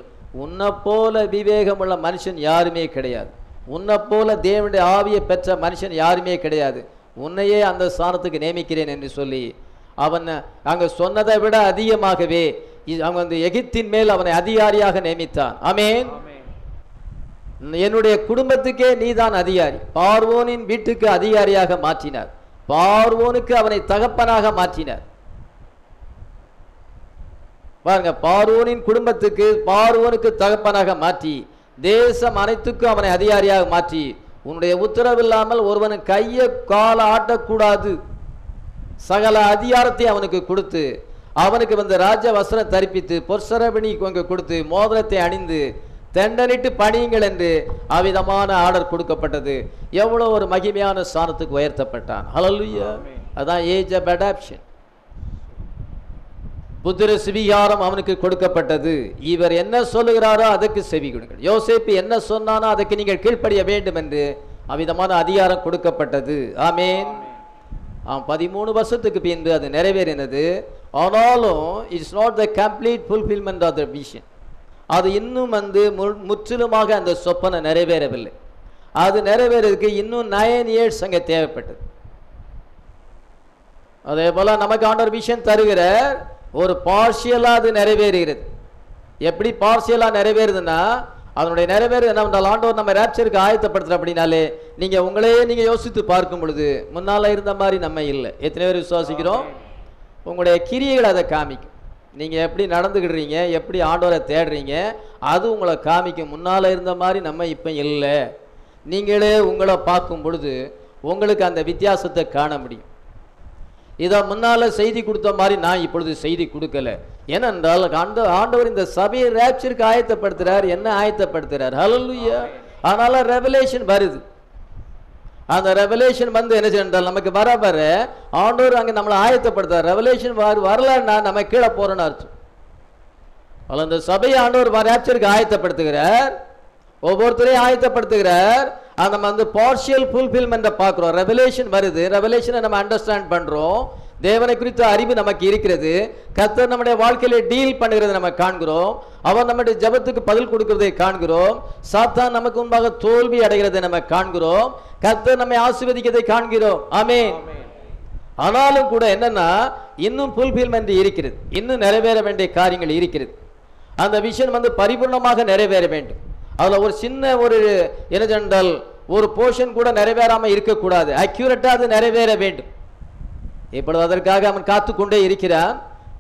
உன்னை போல விவேகமுள்ள மனுஷன் யாருமே கிடையாது, உன்னை போல தேவனுடைய ஆவியை பெற்ற மனுஷன் யாருமே கிடையாது, உன்னையே அந்த ஸ்தானத்துக்கு நியமிக்கிறேன் என்று சொல்லி அவன் அங்கே சொன்னதை விட அதிகமாகவே அவன் வந்து எகிப்தின் மேல் அவனை அதிகாரியாக நியமித்தான். ஆமென். என்னுடைய குடும்பத்துக்கே நீதான் அதிகாரி. பார்வோனின் வீட்டுக்கு அதிகாரியாக மாற்றினார். பார்வோனுக்கு அவனை தகப்பனாக மாற்றினார். பாருங்க, பார்வோனின் குடும்பத்துக்கு பார்வோனுக்கு தகப்பனாக மாற்றி தேசம் அனைத்துக்கும் அவனை அதிகாரியாக மாற்றி, உன்னுடைய உத்தரவில்லாமல் ஒருவன் கையை கால ஆட்டக்கூடாது சகல அதிகாரத்தை அவனுக்கு கொடுத்து, அவனுக்கு வந்து ராஜ வஸ்திரம் தரிப்பித்து பொற்சரபணி கொடுத்து மோதிரத்தை அணிந்து தண்டனிட்டு பணியுங்கள் என்று அவ்விதமான ஆர்டர் கொடுக்கப்பட்டது. எவ்வளவு ஒரு மகிமையான ஸ்தானத்துக்கு உயர்த்தப்பட்டான். ஹல்லேலூயா. அதான் ஏஜ் ஆஃப் அடாப்ஷன். புத்திர சுவிகாரம் அவனுக்கு கொடுக்கப்பட்டது. இவர் என்ன சொல்லுகிறாரோ அதற்கு செவி கொடுங்கள், யோசேப்பு என்ன சொன்னானோ அதற்கு நீங்கள் கீழ்ப்படிய வேண்டும் என்று அவ்விதமான அதிகாரம் கொடுக்கப்பட்டது. ஆமென். 13 வருஷத்துக்கு பின்பு அது நிறைவேறினது. ஆனாலும் it's not the complete fulfilment of the vision. அது இன்னும் வந்து முற்றிலுமாக அந்த சொப்பனை நிறைவேறவில்லை. அது நிறைவேறதுக்கு இன்னும் 9 இயர்ஸ் அங்கே தேவைப்பட்டது. அதே போல நமக்கு ஆண்டவர் விஷன் தருகிற ஒரு பார்ஷியலா அது நிறைவேறுகிறது. எப்படி பார்ஷியலா நிறைவேறுதுன்னா, அதனுடைய நிறைவேறு என்னவென்றால் ஆண்டவர் நம்ம ராப்சருக்கு ஆயத்தப்படுத்துற அப்படின்னாலே நீங்க யோசித்து பார்க்கும் பொழுது முன்னால இருந்த மாதிரி நம்ம இல்லை. எத்தனை பேர் விசுவாசிக்கிறோம்? உங்களுடைய கிரியைகள் அதை காமிக்கும். நீங்க எப்படி நடந்துக்கிடுறீங்க, எப்படி ஆண்டவரை தேடுறீங்க, அது உங்களை காமிக்கும். முன்னால இருந்த மாதிரி நம்ம இப்ப இல்லை. நீங்களே உங்களை பார்க்கும் பொழுது உங்களுக்கு அந்த வித்தியாசத்தை காண முடியும். இதை முன்னால செய்தி கொடுத்த மாதிரி நான் இப்பொழுது செய்தி கொடுக்கல. ஏனென்றால் ஆண்டவர் இந்த சபையை ரேப்சருக்கு ஆயத்தப்படுத்துறார். என்ன ஆயத்தப்படுத்துறார்? ஹல்லேலூயா. அதனால ரெவலேஷன் வருது. அந்த ரெவலேஷன் வந்து என்ன செய்யறால் நமக்கு வர ஆண்டவர் அங்கே நம்மளை ஆயத்தப்படுத்தார். ரெவலேஷன் வரலன்னா நம்ம கீழே போறோம்னு அர்த்தம். அந்த சபையை ஆண்டவர் ரேப்சருக்கு ஆயத்தப்படுத்துகிறார். ஒவ்வொருத்தரையும் ஆயத்தப்படுத்துகிறார். நம்ம வந்து பார்ஷியல் ஃபுல்ஃபில்மெண்ட்டை பார்க்குறோம். ரெவலேஷன் வருது. ரெவலேஷனை நம்ம அண்டர்ஸ்டாண்ட் பண்ணுறோம். தேவனை குறித்த அறிவு நமக்கு இருக்கிறது. கர்த்தர் நம்முடைய வாழ்க்கையில டீல் பண்ணுகிறதை நம்ம காண்கிறோம். அவர் நம்முடைய ஜெபத்துக்கு பதில் கொடுக்கிறதை காண்கிறோம். சாத்தான் நமக்கு முன்பாக தோல்வி அடைகிறதை நம்ம காண்கிறோம். கர்த்தர் நம்மை ஆசீர்வதிக்கிறதை காண்கிறோம். ஆமென். ஆனாலும் கூட என்னன்னா இன்னும் ஃபுல்ஃபில்மெண்ட் இருக்கிறது. இன்னும் நிறைவேற வேண்டிய காரியங்கள் இருக்கிறது. அந்த விஷயம் வந்து பரிபூர்ணமாக நிறைவேற வேண்டும். அதில் ஒரு சின்ன ஒரு என்னென்றால் ஒரு போர்ஷன் கூட நிறைவேறாமல் இருக்கக்கூடாது. அக்யூரேட்டாக அது நிறைவேற வேண்டும். இப்பொழுது அதற்காக அவன் காத்து கொண்டே இருக்கிறான்.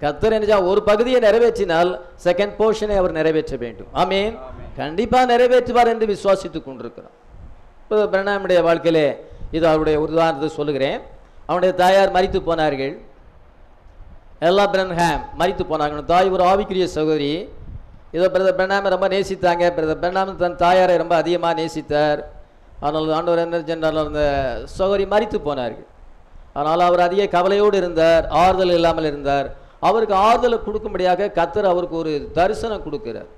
கர்த்தர் என்ன ஒரு பகுதியை நிறைவேற்றினால் செகண்ட் போர்ஷனை அவர் நிறைவேற்ற வேண்டும். ஆமென். கண்டிப்பாக நிறைவேற்றுவார் என்று விசுவாசித்துக் கொண்டிருக்கிறான். இப்போ பிரணாமுடைய வாழ்க்கையிலே இது அவருடைய உதாரணத்தை சொல்லுகிறேன். அவனுடைய தாயார் மரித்து போனார்கள். எல்லா பிரன்ஹாம் மரித்து போனாங்க. தாய் ஒரு ஆவிக்குரிய சகோதரி. இதை பிரதர் பிரணாமை ரொம்ப நேசித்தாங்க. பிரதர் பிரணாம் தன் தாயாரை ரொம்ப அதிகமாக நேசித்தார். ஆனால் ஆண்டவர் என்ன சென்றால் அந்த சகோதரி மரித்து போனார்கள். ஆனால் அவர் அதிக கவலையோடு இருந்தார். ஆறுதல் இல்லாமல் இருந்தார். அவருக்கு ஆறுதலை கொடுக்கும்படியாக கர்த்தர் அவருக்கு ஒரு தரிசனம் கொடுக்கிறார்.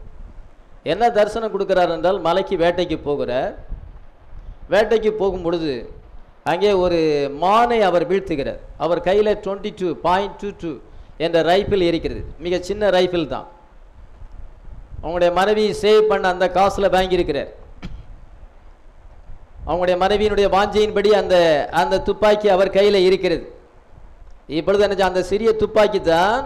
என்ன தரிசனம் கொடுக்கிறார் என்றால் மலைக்கு வேட்டைக்கு போகிறார். வேட்டைக்கு போகும் பொழுது அங்கே ஒரு மானை அவர் வீழ்த்துகிறார். அவர் கையில் 22.22 என்ற ரைஃபிள் இருக்கிறது. மிக சின்ன ரைஃபிள் தான். அவங்களுடைய மனைவி சேவ் பண்ண அந்த காசில் வாங்கியிருக்கிறார். அவங்களுடைய மனைவியினுடைய வாஞ்சையின்படி அந்த துப்பாக்கி அவர் கையில் இருக்கிறது. இப்பொழுது என்ன அந்த சிறிய துப்பாக்கி தான்.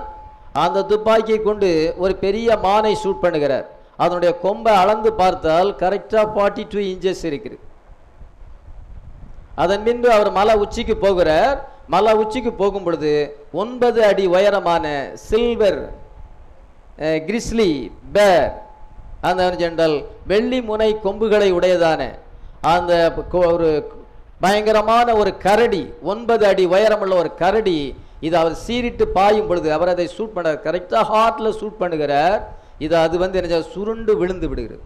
அந்த துப்பாக்கியை கொண்டு ஒரு பெரிய மானை ஷூட் பண்ணுகிறார். அதனுடைய கொம்பை அளந்து பார்த்தால் கரெக்டாக 42 இன்ச்சஸ் இருக்குது. அதன் பின்பு அவர் மலை உச்சிக்கு போகிறார். மலை உச்சிக்கு போகும் பொழுது 9 அடி உயரமான சில்வர் கிரிஸ்லி பேர் அந்த ஜெண்டல் வெள்ளி முனை கொம்புகளை உடையதான அந்த ஒரு பயங்கரமான ஒரு கரடி 9 அடி உயரமுள்ள ஒரு கரடி இது அவர் சீரிட்டு பாயும் பொழுது அவர் அதை ஷூட் பண்ண கரெக்டாக ஹார்ட்டில் ஷூட் பண்ணுகிறார். இது அது வந்து என்ன சுருண்டு விழுந்து விடுகிறது.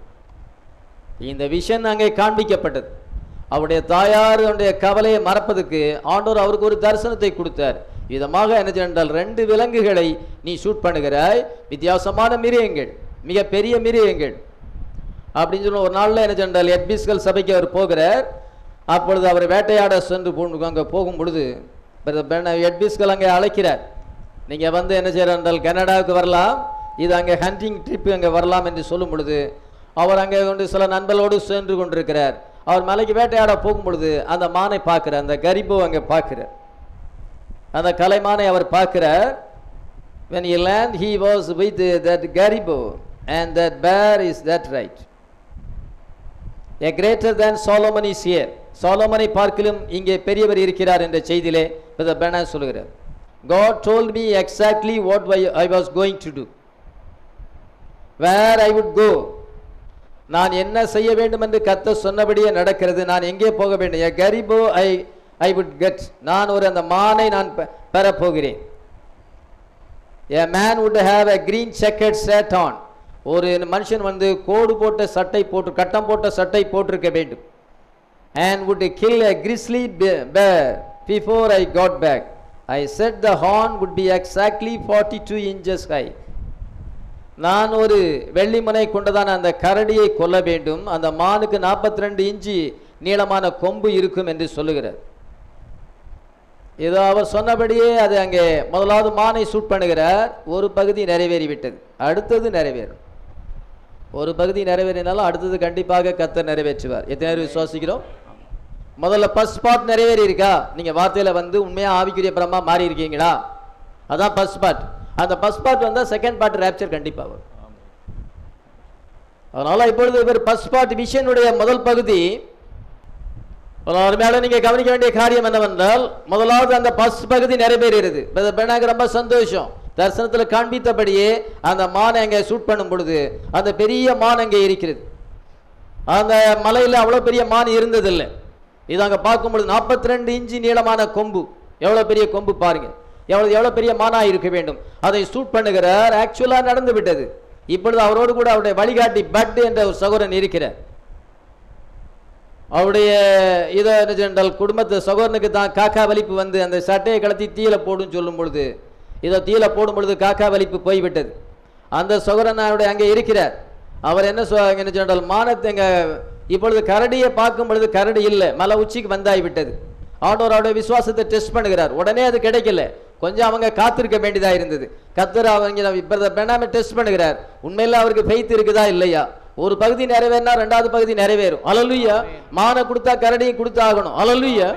இந்த விஷயம் அங்கே காண்பிக்கப்பட்டது. அவருடைய தாயாருடைய கவலையை மறப்பதற்கு ஆண்டவர் அவருக்கு ஒரு தரிசனத்தை கொடுத்தார். விதமாக என்ன சென்றால் 2 விலங்குகளை நீ ஷூட் பண்ணுகிறாய். வித்தியாசமான மிருகங்கள், மிக பெரிய மிருகங்கள் அப்படின்னு சொல்லி ஒரு நாளில் என்ன சென்றால் எட்பிஸ்கல் சபைக்கு அவர் போகிறார். அப்பொழுது அவர் வேட்டையாட சென்று அங்கே போகும் பொழுது எட்பிஸ்கல் அங்கே அழைக்கிறார். நீங்கள் வந்து என்ன செய்கிறால் கனடாவுக்கு வரலாம், இது அங்கே ஹண்டிங் ட்ரிப்பு அங்கே வரலாம் என்று சொல்லும் பொழுது அவர் அங்கே கொண்டு சில நண்பர்களோடு சென்று கொண்டிருக்கிறார். அவர் மலைக்கு வேட்டையாட போகும் பொழுது அந்த மானை பார்க்கிறார். அந்த கரிபோ அங்கே பார்க்கிறார். அந்த கலைமானை அவர் பார்க்கிறார். when he land he was with that garibo and that bear is that right. a greater than Solomon is here. சாலோமனை பார்க்கிலும் இங்கே பெரியவர் இருக்கிறார் என்ற செய்தியிலே பிரதர் பிரணாம் சொல்கிறார். God told me exactly what I was going to do, where I would go. நான் என்ன செய்ய வேண்டும் என்று கர்த்தர் சொன்னபடியே நடக்கிறது. நான் எங்கே போக வேண்டும்? a garibo I would get. நான் ஒரு அந்த மானை நான் பெறப்போகிறேன். a man would have a green checkered shirt on. ஒரு மனுஷன் வந்து கோடு போட்ட சட்டை போட்டு கட்டம் போட்ட சட்டை போட்டிருக்க வேண்டும். and would kill a grizzly bear before I got back. I said the horn would be exactly 42 inches high. நான் ஒரு வெள்ளிமனை கொண்டதான அந்த கரடியை கொல்ல வேண்டும். அந்த மானுக்கு 42 இன்ச்சு நீளமான கொம்பு இருக்கும் என்று சொல்லுகிறார். ஏதோ அவர் சொன்னபடியே அது அங்கே முதலாவது மானை ஷூட் பண்ணுகிறார். ஒரு பகுதி நிறைவேறிவிட்டது, அடுத்தது நிறைவேறும். ஒரு பகுதி நிறைவேறினாலும் அடுத்தது கண்டிப்பாக கர்த்தர் நிறைவேற்றுவார். எத்தனை பேர் விசுவாசிக்கிறோம்? முதல்ல ஃபர்ஸ்ட் பார்ட் நிறைவேறி இருக்கா? நீங்க வார்த்தையில வந்து உண்மையா ஆவிக்குரிய பிரமா மாறி இருக்கீங்களா? அதான் ஃபர்ஸ்ட் பார்ட். அந்த ஃபர்ஸ்ட் பார்ட் வந்தா செகண்ட் பார்ட் ரேப்சர் கண்டிப்பா வரும். அதனால இப்பொழுது இவர் ஃபர்ஸ்ட் பார்ட் விஷனுடைய முதல் பகுதி மேல நீங்க கவனிக்க வேண்டிய காரியம் என்னவென்றால் முதலாவது அந்த ஃபர்ஸ்ட் பகுதி நிறைவேறுகிறது. பெண்ணாக ரொம்ப சந்தோஷம். தரிசனத்தில் காண்பித்தபடியே அந்த மானை அங்கே ஷூட் பண்ணும் பொழுது அந்த பெரிய மான் அங்கே இருக்கிறது. அந்த மலையில் அவ்வளோ பெரிய மான் இருந்ததில்லை. இது அங்கே பார்க்கும் பொழுது 42 இன்ச்சு நீளமான கொம்பு எவ்வளோ பெரிய கொம்பு பாருங்க, எவ்வளோ பெரிய மானா இருக்க வேண்டும். அதை சூட் பண்ணுகிறார். ஆக்சுவலாக நடந்து விட்டது. இப்பொழுது அவரோடு கூட அவருடைய வழிகாட்டி பட் என்ற ஒரு சகோதரன் இருக்கிறார். அவருடைய இதை என்றால் குடும்பத்து சகோதரனுக்கு தான் காக்கா வலிப்பு வந்து அந்த சட்டையை கலத்தி தீயில போடும் சொல்லும் பொழுது, இதை தீயில போடும் பொழுது காக்கா வலிப்பு போய்விட்டது. அந்த சகோதரன் அவருடைய அங்கே இருக்கிறார். அவர் என்ன சொன்னால் மானத்தை இப்பொழுது கரடியை பார்க்கும் பொழுது கரடி இல்லை, மலை உச்சிக்கு வந்தாய் விட்டது. ஆண்டவர் அவருடைய விசுவாசத்தை டெஸ்ட் பண்ணுகிறார். உடனே அது கிடைக்கல, கொஞ்சம் அவங்க காத்திருக்க வேண்டியதா இருந்தது. கத்தர் அவங்க டெஸ்ட் பண்ணுகிறார். உண்மையில அவருக்கு ஃபெய்த் இருக்குதா இல்லையா? ஒரு பகுதி நிறைவேறினா ரெண்டாவது பகுதி நிறைவேறும். அல்லேலூயா. மான கொடுத்தா கரடியும் கொடுத்தாகணும். அல்லேலூயா.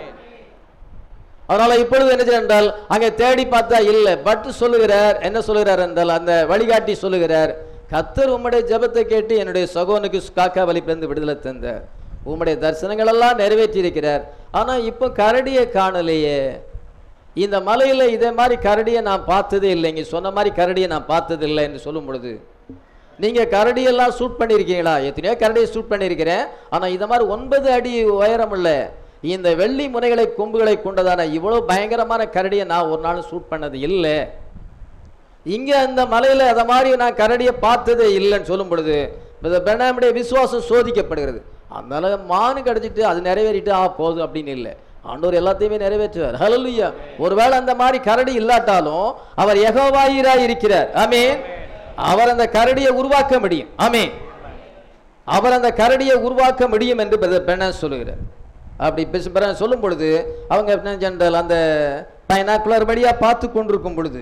அதனால இப்பொழுது என்ன என்றால் அங்கே தேடி பார்த்தா இல்லை. பட் சொல்லுகிறார், என்ன சொல்லுகிறார் என்றால் அந்த வழிகாட்டி சொல்லுகிறார், கத்தர் உம்முடைய ஜெபத்தை கேட்டு என்னுடைய சகோனுக்கு காக்கா வலிப்பிலிருந்து விடுதலை தந்தார், உம்முடைய தரிசனங்கள் எல்லாம் நிறைவேற்றி இருக்கிறார். ஆனா இப்போ கரடியை காணலையே. இந்த மலையில இதே மாதிரி கரடியை நான் பார்த்ததே இல்லை, இங்க சொன்ன மாதிரி கரடியை நான் பார்த்தது இல்லை என்று சொல்லும் பொழுது, நீங்க கரடியெல்லாம் ஷூட் பண்ணியிருக்கீங்களா? எத்தனையோ கரடியை ஷூட் பண்ணியிருக்கிறேன், ஆனா இந்த மாதிரி 9 அடி உயரம் உள்ள இந்த வெள்ளி முனைகளை கொம்புகளை கொண்டதான இவ்வளவு பயங்கரமான கரடியை நான் ஒரு நாள் ஷூட் பண்ணது இல்லை. இங்க அந்த மலையில அத மாதிரி நான் கரடியை பார்த்ததே இல்லைன்னு சொல்லும் பொழுது பெர்னாமுடைய விசுவாசம் சோதிக்கப்படுகிறது. அதனால மானு கிடைச்சிட்டு அது நிறைவேறிட்டு போதும் அப்படின்னு இல்லை, ஆண்டவர் எல்லாத்தையுமே நிறைவேற்றுவார். ஹல்லேலூயா. ஒருவேளை அந்த மாதிரி கரடி இல்லாட்டாலும் அவர் யெகோவாயிராய் இருக்கிறார். ஆமென். அவர் அந்த கரடியை உருவாக்க முடியும். ஆமென். அவர் அந்த கரடியை உருவாக்க முடியும் என்று பெர்னாஸ் சொல்லுகிறார். அப்படி சொல்லும் பொழுது அவங்க அந்த பைனாக்குலர் வழியா பார்த்து கொண்டிருக்கும் பொழுது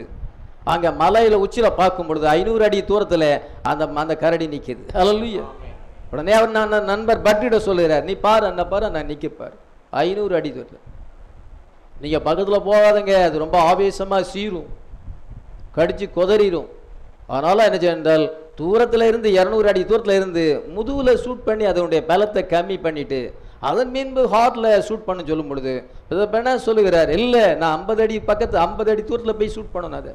அங்க மலையில உச்சில பார்க்கும் பொழுது 500 அடி தூரத்துல அந்த கரடி நிக்குது. ஹல்லேலூயா. உடனே அவர் நண்பர் பட்டிட சொல்லுகிறார், நீ பாரு என்ன பாரு, நான் நிற்கப்பார் 500 அடி தூரத்தில். நீங்க பக்கத்துல போகாதங்க, அது ரொம்ப ஆவேசமா சீரும், கடிச்சு கொதறிடும். அதனால என்ன செய்தால் தூரத்துல இருந்து 200 அடி தூரத்துல இருந்து முதுகுல ஷூட் பண்ணி அதனுடைய பலத்தை கம்மி பண்ணிட்டு அதன் மீன்பு ஹார்ட்ல ஷூட் பண்ண சொல்லும் பொழுது என்ன சொல்லுகிறார், இல்ல நான் 50 அடி பக்கத்து 50 அடி தூரத்துல போய் ஷூட் பண்ணணும். அது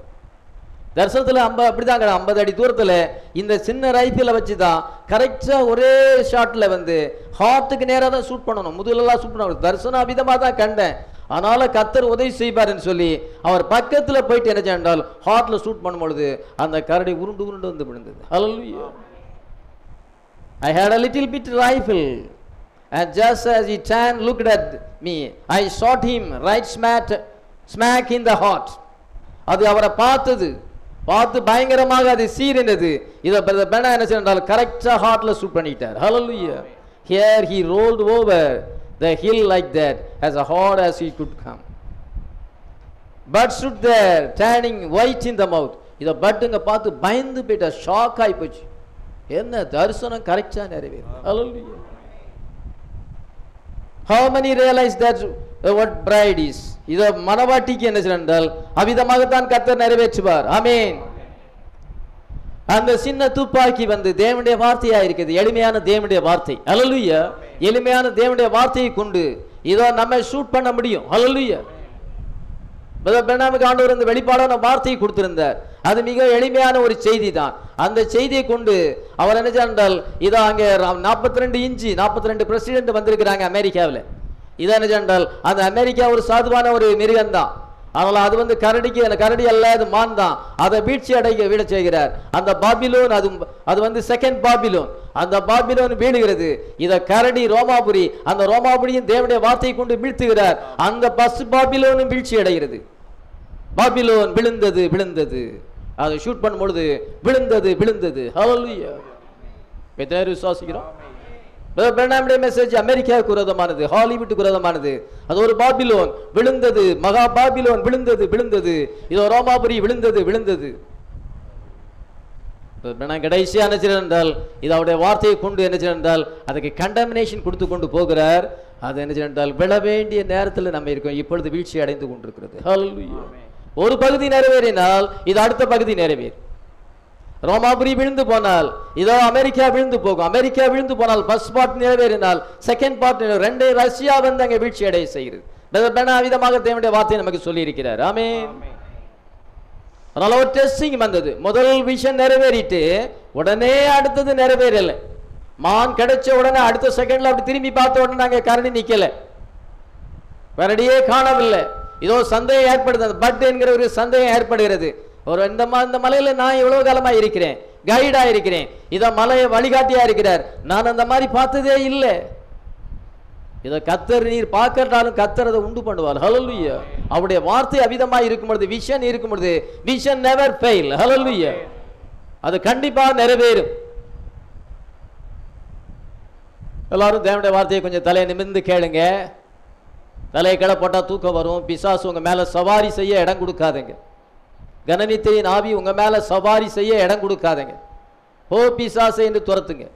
தர்சனத்துல அப்படிதாங்க 50 அடி தூரத்துல இந்த சின்ன ரைஃபிளை வச்சுதான் கரெக்டா ஒரே ஷாட்ல வந்து ஹார்ட்டுக்கு நேரா தான் ஷூட் பண்ணணும், முதுகுலாம் ஷூட் பண்ணணும். தரிசனம் அபிதமா தான் கண்டேன், அதனால கத்தர் உதவி செய்வார்னு சொல்லி அவர் பக்கத்துல போயிட்டு என்ன சென்றால் ஹார்ட்ல ஷூட் பண்ணும் பொழுது அந்த கரடி உருண்டு உருண்டு வந்து விழுந்தது. ஹல்லேலூயா. I had a little bit rifle and just as he turned looked at me I shot him right smack in the heart. அது அவரை பார்த்து பயங்கரமாக அது சீறினது. இத பெனா என்ன சென்றால் கரெக்டா ஹார்ட்ல ஷூட் பண்ணிட்டார். ஹல்லேலூயா. Here he rolled over the hill like that as hard as he could come. But stood there turning white in the mouth. இத பட்டுங்க பார்த்து பயந்து போயிட்ட, ஷாக் ஆகி போச்சு. என்ன தரிசனம் கரெக்டா நிறைவேறும். Hallelujah. How many realize that what bride is? இத மனவாட்டிக்கு என்ன சென்றால் அவிதமாகத்தான் கர்த்தர் நிறைவேற்றுவார். ஆமென். அந்த சின்ன துப்பாக்கி வந்து தேவனுடைய வார்த்தையா இருக்குது, எளிமையான தேவனுடைய வார்த்தை. ஹல்லேலூயா. எளிமையான தேவனுடைய வார்த்தையை கொண்டு இதோ நம்ம ஷூட் பண்ண முடியும். ஹல்லேலூயா. பெர்னாமுக்கு ஆண்டவர் இந்த வெளிப்பாடான வார்த்தையை கொடுத்திருந்தார். அது மிக எளிமையான ஒரு செய்தி தான். அந்த செய்தியை கொண்டு அவர் என்ன சென்றால் இதோ அங்கே 42 இன்ச்சு 42 பிரசிடென்ட் வந்திருக்கிறாங்க அமெரிக்காவில். இதை என்ன சென்றால் அந்த அமெரிக்கா ஒரு சாதுவான ஒரு மிருகம் தான். அதனால அது வந்து கரடி அல்ல, அது மான் தான். அதை வீழ்ச்சி விட செய்கிறார். அந்த பாபிலோன் அது வந்து செகண்ட் பாபிலோன். அந்த பாபிலோன் வீழுகிறது. இத கரடி ரோமாபுரி, அந்த ரோமாபுரியின் தேவனுடைய வார்த்தையை கொண்டு வீழ்த்துகிறார். அந்த பஸ் பாபிலோனும் வீழ்ச்சி அடைகிறது. பாபிலோன் விழுந்தது. அதை ஷூட் பண்ணும் பொழுது விழுந்தது. ஹல்லேலூயா. எத்தனை விசுவாசிக்கிறோம்? பெர்னாமுடைய மெசேஜ் அமெரிக்காவுக்கு விரோதமானது, ஹாலிவுட்டுக்கு விரோதமானது. அது ஒரு பாபிலோன் விழுந்தது, மகா பாபிலோன் விழுந்தது. இதோ ரோமாபுரி விழுந்தது. கடைசியா என்ன என்றால் இது அவருடைய வார்த்தையை கொண்டு என்ன என்றால் அதுக்கு கண்டமினேஷன் கொடுத்து கொண்டு போகிறார். அது என்ன என்றால் விழ வேண்டிய நேரத்தில் நம்ம இருக்கோம். இப்பொழுது வீழ்ச்சி அடைந்து கொண்டிருக்கிறது. ஹல்லேலூயா. ஒரு பகுதி நிறைவேறினால் இது அடுத்த பகுதி நிறைவேறும். ரோமாபுரி விழுந்து போனால் இதோ அமெரிக்கா விழுந்து போகும். அமெரிக்கா விழுந்து போனால் ஃபர்ஸ்ட் பார்ட் நிறைவேறினால் செகண்ட் பார்ட் ரெண்டே ரஷ்யா வந்து அங்கே வீழ்ச்சி அடைய செய்கிறது. விதமாக தேவனுடைய வார்த்தை நமக்கு சொல்லி இருக்கிறார். ஆமென். அதனால ஒரு டெஸ்டிங் வந்தது. முதல் விஷயம் நிறைவேறிட்டு உடனே அடுத்தது நிறைவேறல. மான் கிடைச்ச உடனே அடுத்த செகண்ட்ல அப்படி திரும்பி பார்த்த உடனே நாங்க கரடி நிக்கல, கரடியே காணவில்லை. இதோ சந்தேகம் ஏற்படுது, பட் என்கிற ஒரு சந்தேகம் ஏற்படுகிறது. ஒரு இந்த மலையில நான் எவ்வளவு காலமா இருக்கிறேன், கைடா இருக்கிறேன், இத மலையை வழிகாட்டியா இருக்கிறார், நான் அந்த மாதிரி பார்த்ததே இல்லை. இதை கத்தர் நீர் பார்க்கட்டாலும் கத்தர் அதை உண்டு பண்ணுவார். ஹல்லேலூயா. அவருடைய வார்த்தை அவிதமா இருக்கும் பொழுது, விஷன் இருக்கும் பொழுது, விஷன் நெவர் ஃபெயில். ஹல்லேலூயா. அது கண்டிப்பா நிறைவேறும். எல்லாரும் தேவனுடைய வார்த்தையை கொஞ்சம் தலையை நிமிர்ந்து கேளுங்க. தலையை கிளை போட்டா தூக்கம் வரும். பிசாசு உங்க மேல சவாரி செய்ய இடம் கொடுக்காதீங்க. கனநித்தையின் ஆவி உங்க மேல சவாரி செய்ய இடம் கொடுக்காதீங்க. போ பிசாசை என்று துரத்துங்க.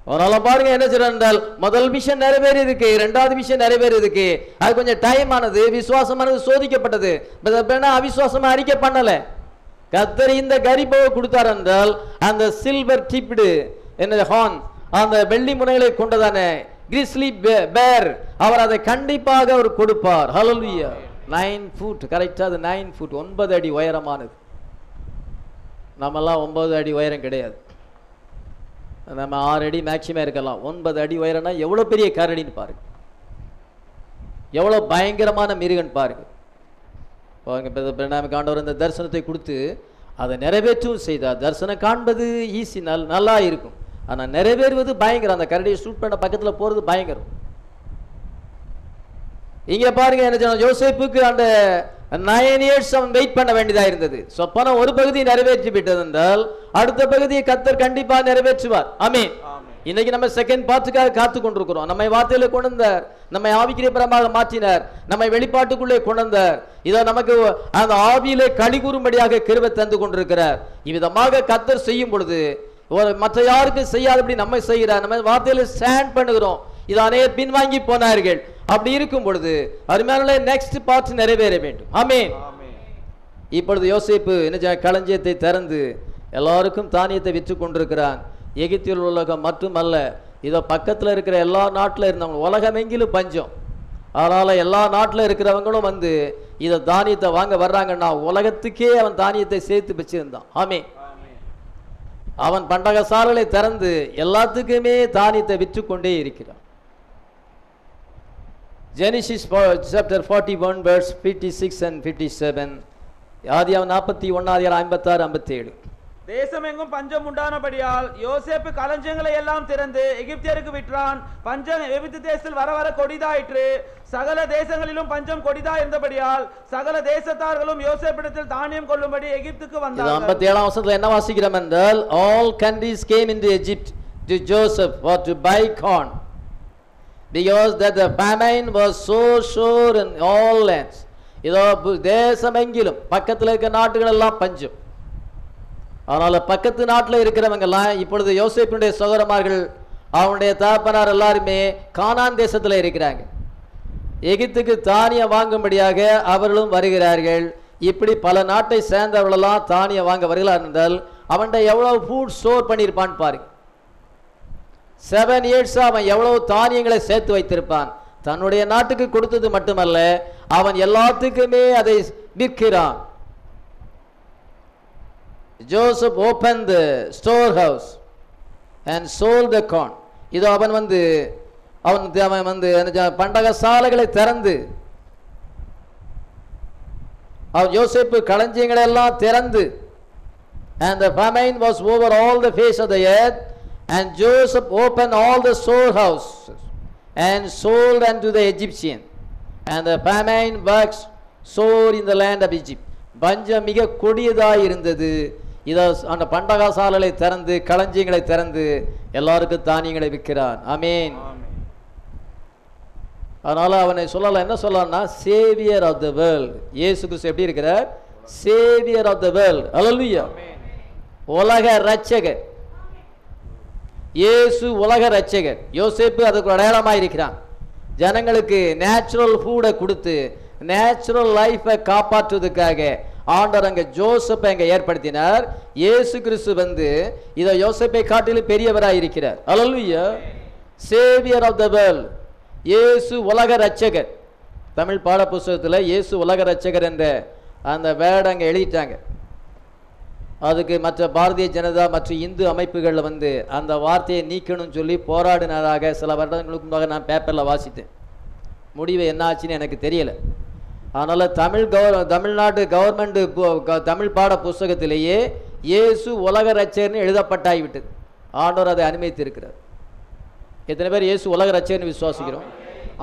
அதனால பாருங்க என்ன சொல்றால், முதல் விஷயம் நிறைவேறி இருக்கு, இரண்டாவது விஷயம் நிறைவேறி இருக்கு. அது கொஞ்சம் டைம் ஆனது, விசுவாசமானது சோதிக்கப்பட்டது. அவிசுவாசமா அறிக்கை பண்ணல. கத்தர் இந்த கரிபவை கொடுத்தார் என்றால் அந்த சில்வர் டிப்டு என்ன ஹார்ன், அந்த வெள்ளி முனைகளை கொண்டதான கிரிஸ்லி பேர், அவர் அதை கண்டிப்பாக அவர் கொடுப்பார். ஹல்லேலூயா. 9 ஃபுட் கரெக்டா, அது 9 ஃபுட் 9 அடி உயரமானது. நம்மெல்லாம் 9 அடி உயரம் கிடையாது, நம்ம 6 அடி மேக்சிமம் இருக்கலாம். 9 அடி உயரம்னா எவ்வளவு பெரிய கரடின்னு பாருங்க, எவ்வளவு பயங்கரமான மிருகன் பாருங்க. நமக்கு ஆண்டவர் இந்த தரிசனத்தை கொடுத்து அதை நிறைவேற்றவும் செய்தார். தரிசனம் காண்பது ஈஸி, நல்லா இருக்கும், ஆனா நிறைவேறுவது பயங்கரம். அந்த கரடியை ஷூட் பண்ண பக்கத்துல போறது பயங்கரம். இங்க பாருங்க என்ன சொன்ன, யோசேப்புக்கு அந்த 9 இயர்ஸ் அவன் வெயிட் பண்ண வேண்டியதா இருந்தது. சொப்பனம் ஒரு பகுதி நிறைவேற்றி விட்டது என்றால் அடுத்த பகுதியை கத்தர் கண்டிப்பா நிறைவேற்றுவார். ஆமென். இன்னைக்கு நம்ம செகண்ட் பார்ட்டுக்காக காத்து கொண்டிருக்கிறோம். நம்மை வார்த்தையில கொண்டு வந்தார், நம்மை ஆவிக்குரியபரமாக மாற்றினார், நம்மை வெளிப்பாட்டுக்குள்ளே கொண்டு வந்தார். இதை நமக்கு அந்த ஆவியிலே களி கூறும்படியாக கிருபை தந்து கொண்டிருக்கிறார். இவ்விதமாக கத்தர் செய்யும் பொழுது மற்ற யாருக்கும் செய்யாதபடி நம்ம செய்கிறார். நம்ம வார்த்தையில ஸ்டாண்ட் பண்ணுகிறோம். இது அநேகர் பின்வாங்கி போனார்கள். அப்படி இருக்கும் பொழுது அருமையான நெக்ஸ்ட் பார்ட் நிறைவேற வேண்டும். ஆமென். இப்பொழுது யோசேப்பு என்ன களஞ்சியத்தை திறந்து எல்லாருக்கும் தானியத்தை விற்று கொண்டிருக்கிறான். எகிப்தில் உலகம் மட்டுமல்ல, இதோ பக்கத்தில் இருக்கிற எல்லா நாட்டில் இருந்தவங்க, உலகம் எங்கிலும் பஞ்சம். அதனால எல்லா நாட்டில் இருக்கிறவங்களும் வந்து இதை தானியத்தை வாங்க வர்றாங்கன்னா உலகத்துக்கே அவன் தானியத்தை சேர்த்து வச்சிருந்தான். ஆமென். அவன் பண்டகசாலைகளை திறந்து எல்லாத்துக்குமே தானியத்தை விற்று கொண்டே இருக்கிறான். Genesis chapter 41 verse 56 and 57. ஆதியாகமம் 41 56 57. தேசமெங்கும் பஞ்சம் உண்டானபடியால் யோசேப்பு களஞ்சியங்களை எல்லாம் திறந்து எகிப்தியருக்கு விற்றான். பஞ்சம் எகிப்து தேசத்தில் வர வர கொடிதாயிற்று. சகல தேசங்களிலும் பஞ்சம் கொடிதா இருந்தபடியால் சகல தேசத்தார்களும் யோசேப்பிடத்தில் தானியம் கொள்ளும்படி எகிப்துக்கு வந்தார்கள். 57ஆம் வசனத்துல என்ன வாசிக்கிறோம் என்றால், all countries came into Egypt to Joseph for to buy corn, because that the famine was so sure in all lands. இதோ தேசமெங்கிலும் பக்கத்தில் இருக்கிற நாட்டுகள் எல்லாம் பஞ்சம். அதனால பக்கத்து நாட்டில் இருக்கிறவங்க எல்லாம் இப்பொழுது யோசேப்பினுடைய சகோதரமார்கள், அவனுடைய தகப்பனார் எல்லாருமே கானான் தேசத்தில் இருக்கிறாங்க. எகிப்துக்கு தானியம் வாங்கும்படியாக அவர்களும் வருகிறார்கள். இப்படி பல நாட்டை சேர்ந்தவர்களெல்லாம் தானியம் வாங்க வருகிறார் என்றால் அவன்கிட்ட எவ்வளவு ஃபுட் ஸ்டோர் பண்ணியிருப்பான்னு பாருங்க. 7 இயர்ஸ் அவன் எவ்வளவு தானியங்களை சேர்த்து வைத்திருப்பான். தன்னுடைய நாட்டுக்கு கொடுத்தது மட்டுமல்ல, அவன் எல்லாத்துக்குமே அதை விற்கிறான். Joseph opened the storehouse and sold the corn. இதோ அவன் வந்து பண்டக சாலைகளை திறந்து, அவன் யோசேப்பு களஞ்சியங்களை எல்லாம் திறந்து, and the famine was over all the face of the earth, and Joseph opened all the storehouses and sold unto the Egyptian, and the famine was sore in the land of Egypt. பஞ்சம் மிக கொடியதாய் இருந்தது. இதோ அந்த பண்டகசாலைகளை திறந்து களஞ்சியங்களை திறந்து எல்லாருக்கும் தானியங்களை விற்கிறான். ஆமென். அதனால அவனை சொல்லலாம், என்ன சொல்லலாம்னா சேவியர் ஆஃப் த வேர்ல்ட். இயேசு கிறிஸ்து எப்படி இருக்கிறார்? Saviour of the world. ஹல்லேலூயா. உலக ரட்சகர் இயேசு, உலக ரட்சகர். யோசேப்பு அதுக்கு அடையாளமாக இருக்கிறான். ஜனங்களுக்கு நேச்சுரல் ஃபுட்டை கொடுத்து நேச்சுரல் லைஃபை காப்பாற்றுவதற்காக ஆண்டவர் அங்கே ஜோசப்பை அங்கே ஏற்படுத்தினார். இயேசு கிறிஸ்து வந்து இதை யோசேப்பை காட்டிலும் பெரியவராக இருக்கிறார். ஹல்லேலூயா. Saviour of the world. இயேசு உலக ரட்சகர். தமிழ் பாட புஸ்தகத்தில் இயேசு உலக ரட்சகர் என்ற அந்த வேர்டை அங்கே எழுதிட்டாங்க. அதுக்கு மற்ற பாரதிய ஜனதா மற்ற இந்து அமைப்புகளில் வந்து அந்த வார்த்தையை நீக்கணும்னு சொல்லி போராடினதாக சில வருடங்களுக்கு முன்பாக நான் பேப்பரில் வாசித்தேன். முடிவு என்ன ஆச்சுன்னு எனக்கு தெரியலை. அதனால் தமிழ்நாடு கவர்மெண்ட் தமிழ் பாட புஸ்தகத்திலேயே இயேசு உலக ரட்சகர்னு எழுதப்பட்டாகிவிட்டது. ஆண்டவர் அதை அனுமதித்திருக்கிறார். எத்தனை பேர் இயேசு உலக ரட்சகர்னு விசுவாசிக்கிறோம்?